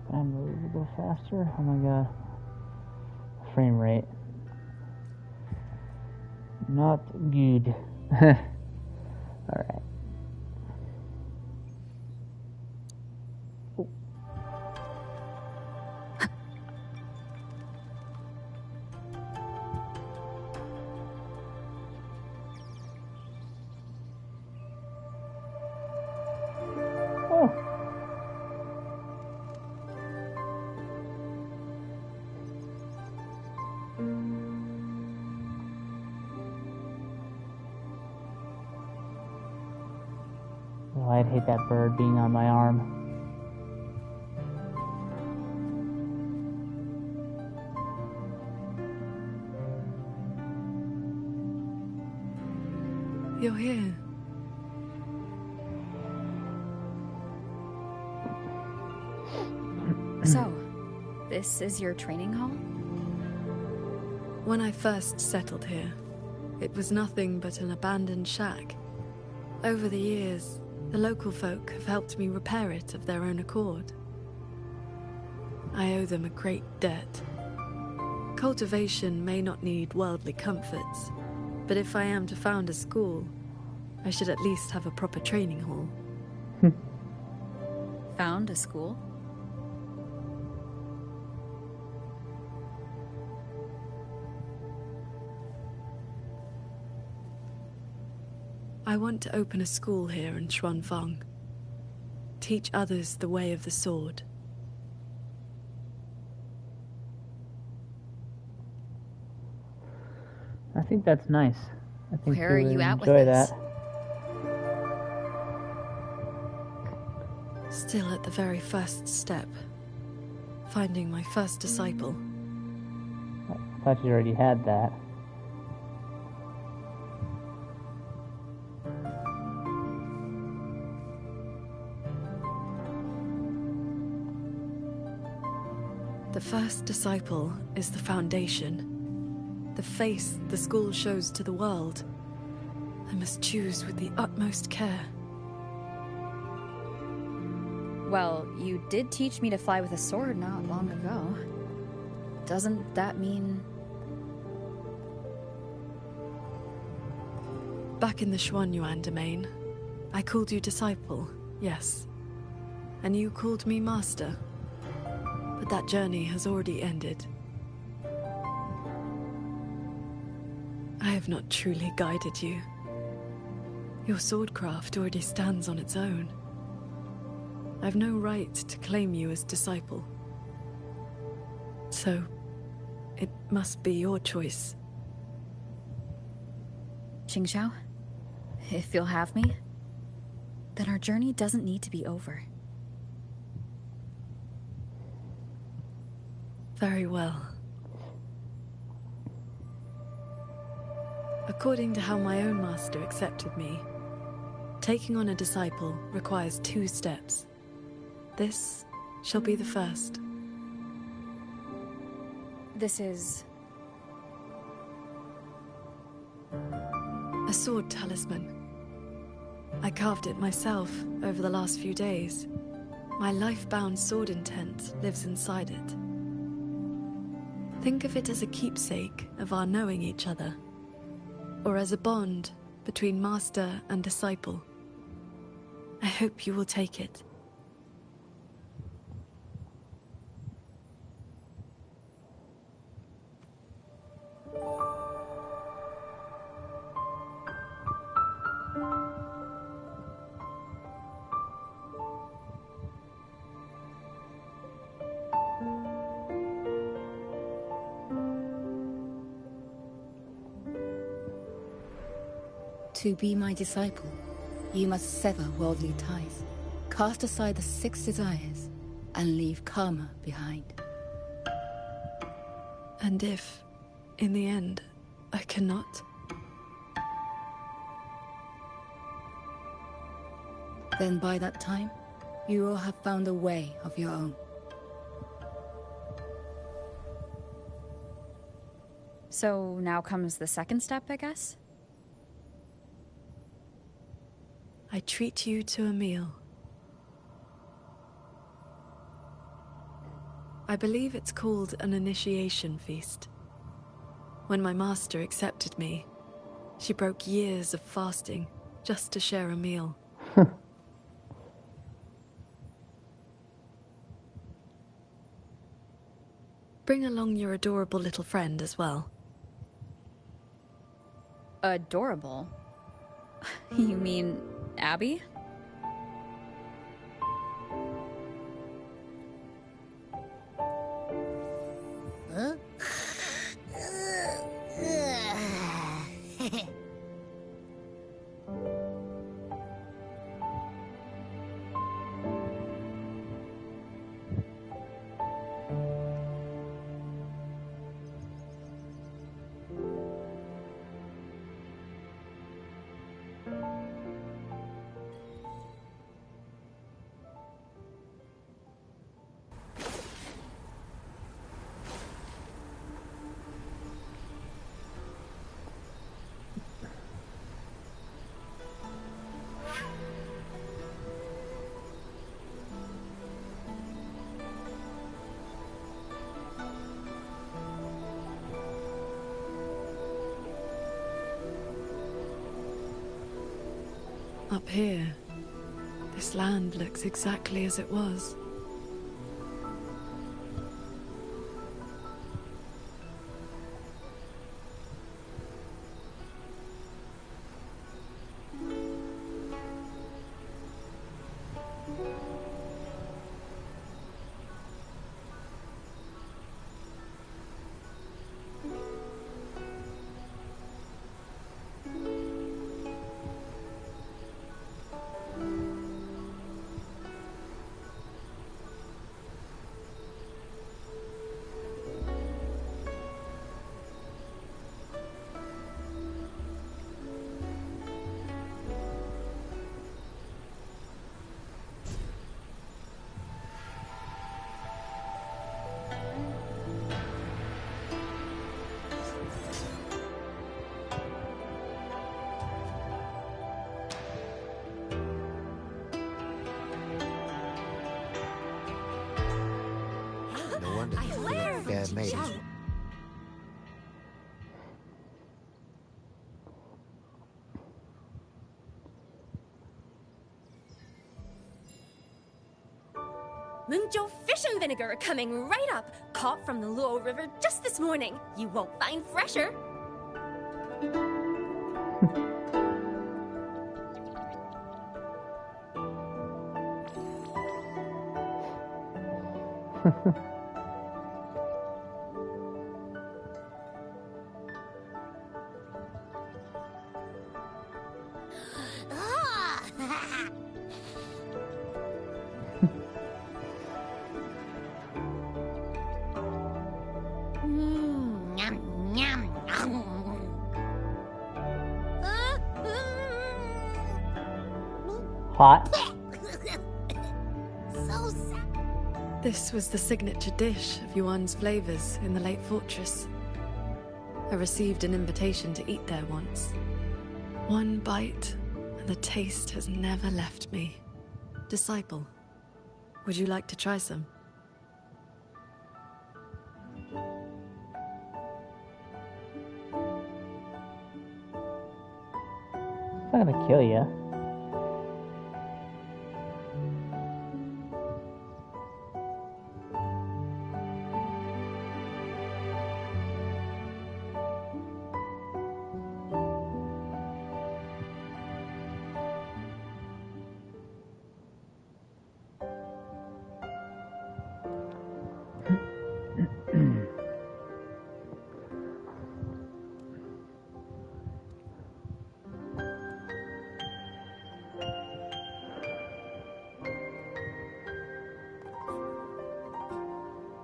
Can I move a little faster? Oh my god. Frame rate. Not good. Alright. Oh, I'd hate that bird being on my arm. You're here. So, this is your training hall? When I first settled here, it was nothing but an abandoned shack. Over the years, the local folk have helped me repair it of their own accord. I owe them a great debt. Cultivation may not need worldly comforts, but if I am to found a school, I should at least have a proper training hall. Found a school? I want to open a school here in Xuanfang. Teach others the way of the sword. I think that's nice. I think Where are you you would at with enjoy this? that. Still at the very first step. Finding my first disciple. I thought you already had that. The first disciple is the foundation. The face the school shows to the world. I must choose with the utmost care. Well, you did teach me to fly with a sword not long ago. Doesn't that mean... Back in the Xuanyuan domain, I called you disciple, yes. And you called me master. But that journey has already ended. I have not truly guided you. Your swordcraft already stands on its own. I've no right to claim you as disciple. So, it must be your choice. Qingxiao, if you'll have me, then our journey doesn't need to be over. Very well. According to how my own master accepted me, taking on a disciple requires 2 steps. This shall be the first. This is... a sword talisman. I carved it myself over the last few days. My life-bound sword intent lives inside it. Think of it as a keepsake of our knowing each other, or as a bond between master and disciple. I hope you will take it. To be my disciple, you must sever worldly ties, cast aside the 6 desires, and leave karma behind. And if, in the end, I cannot? Then by that time, you will have found a way of your own. So now comes the second step, I guess? I treat you to a meal. I believe it's called an initiation feast. When my master accepted me, she broke years of fasting just to share a meal. Bring along your adorable little friend as well. Adorable? You mean Abby? Huh? Up here, this land looks exactly as it was. No wonder fair maidens. Munjo fish and vinegar are coming right up. Caught from the Luo River just this morning. You won't find fresher. Hot. So sad. This was the signature dish of Yuan's flavors in the late fortress. I received an invitation to eat there once. One bite, and the taste has never left me. Disciple, would you like to try some? It's not gonna kill you.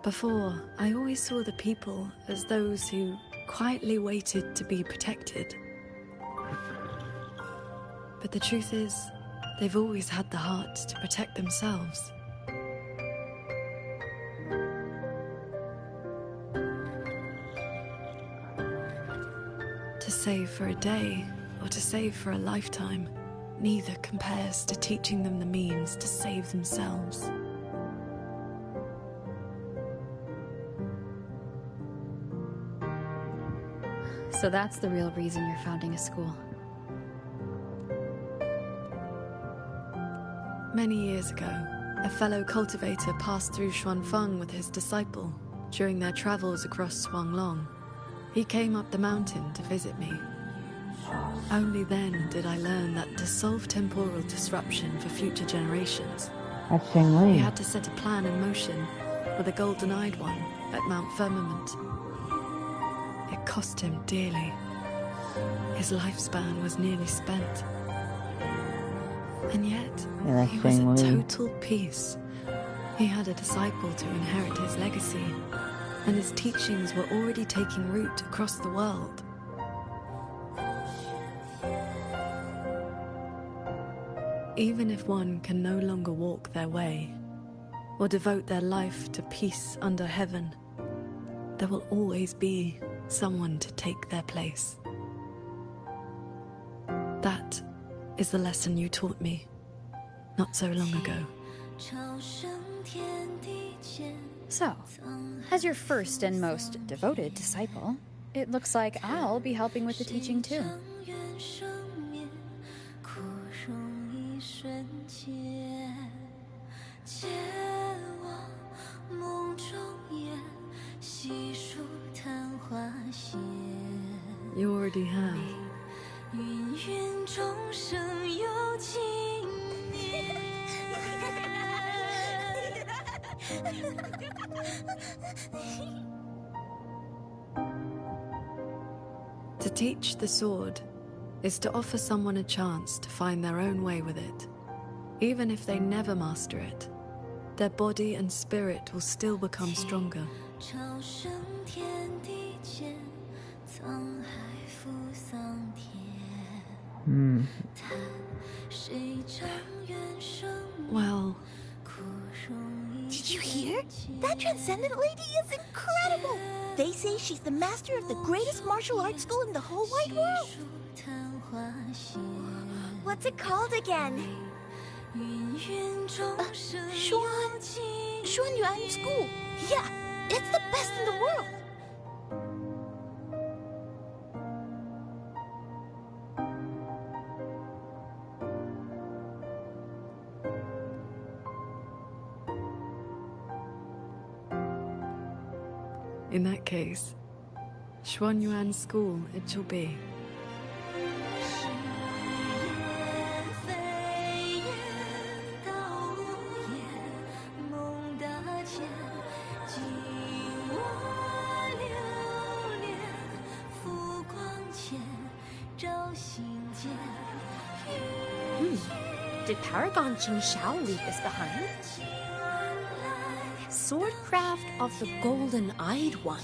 Before, I always saw the people as those who quietly waited to be protected. But the truth is, they've always had the heart to protect themselves. To save for a day, or to save for a lifetime, neither compares to teaching them the means to save themselves. So that's the real reason you're founding a school. Many years ago, a fellow cultivator passed through Xuanfeng with his disciple during their travels across Swanglong. He came up the mountain to visit me. Only then did I learn that to solve temporal disruption for future generations, That's Shang Li. he had to set a plan in motion for the Golden-Eyed One at Mount Firmament. It cost him dearly. His lifespan was nearly spent. And yet, Yeah, he was Shang at Li. total peace. He had a disciple to inherit his legacy, and his teachings were already taking root across the world. Even if one can no longer walk their way, or devote their life to peace under heaven, there will always be someone to take their place. That is the lesson you taught me not so long ago. So, as your first and most devoted disciple, it looks like I'll be helping with the teaching too. You already have. To teach the sword is to offer someone a chance to find their own way with it. Even if they never master it, their body and spirit will still become stronger. Well... Did you hear? That Transcendent lady is incredible! They say she's the master of the greatest martial arts school in the whole wide world! What's it called again? Xuan Yuan School. Yeah, it's the best in the world! In that case, Xuanyuan School it shall be. Did Paragon Qingxiao leave this behind? Swordcraft of the Golden-Eyed One.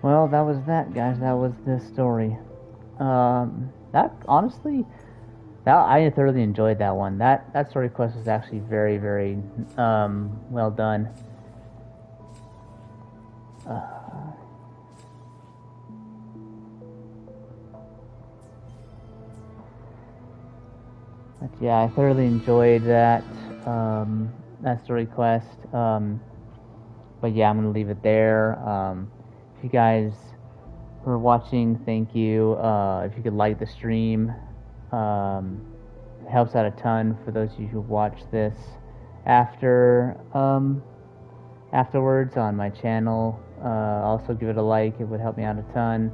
Well, that was that, guys. That was the story. That honestly, I thoroughly enjoyed that one. That story quest was actually very, very well done. But yeah, I thoroughly enjoyed that that story quest. But yeah, I'm gonna leave it there. If you guys were watching, thank you. If you could like the stream, it helps out a ton for those of you who watch this afterwards on my channel. Also give it a like, it would help me out a ton.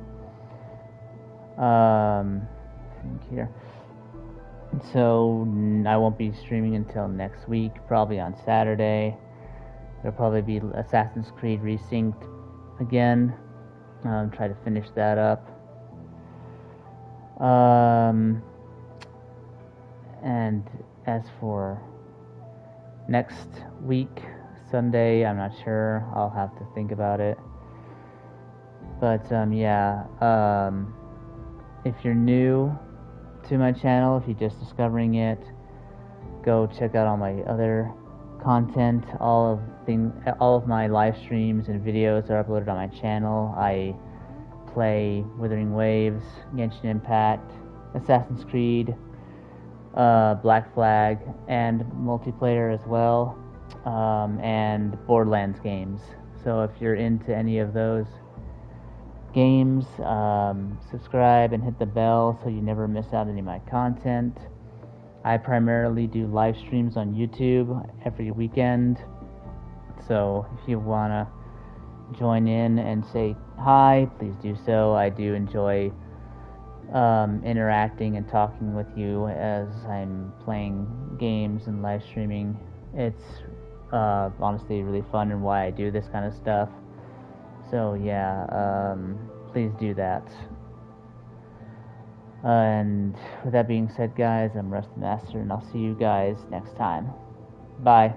Think here. So I won't be streaming until next week, probably on Saturday. It'll probably be Assassin's Creed Resynced again. Try to finish that up. And as for next week, Sunday, I'm not sure. I'll have to think about it. But yeah, if you're new to my channel, if you're just discovering it, go check out all my other content. All of my live streams and videos are uploaded on my channel. I play Wuthering Waves, Genshin Impact, Assassin's Creed, Black Flag, and multiplayer as well, and Borderlands games. So if you're into any of those games, subscribe and hit the bell so you never miss out on any of my content. I primarily do live streams on YouTube every weekend, so if you want to join in and say hi, please do so. I do enjoy interacting and talking with you as I'm playing games and live streaming. It's honestly really fun and why I do this kind of stuff. So yeah, please do that. And with that being said, guys, I'm Rusty Master, and I'll see you guys next time. Bye.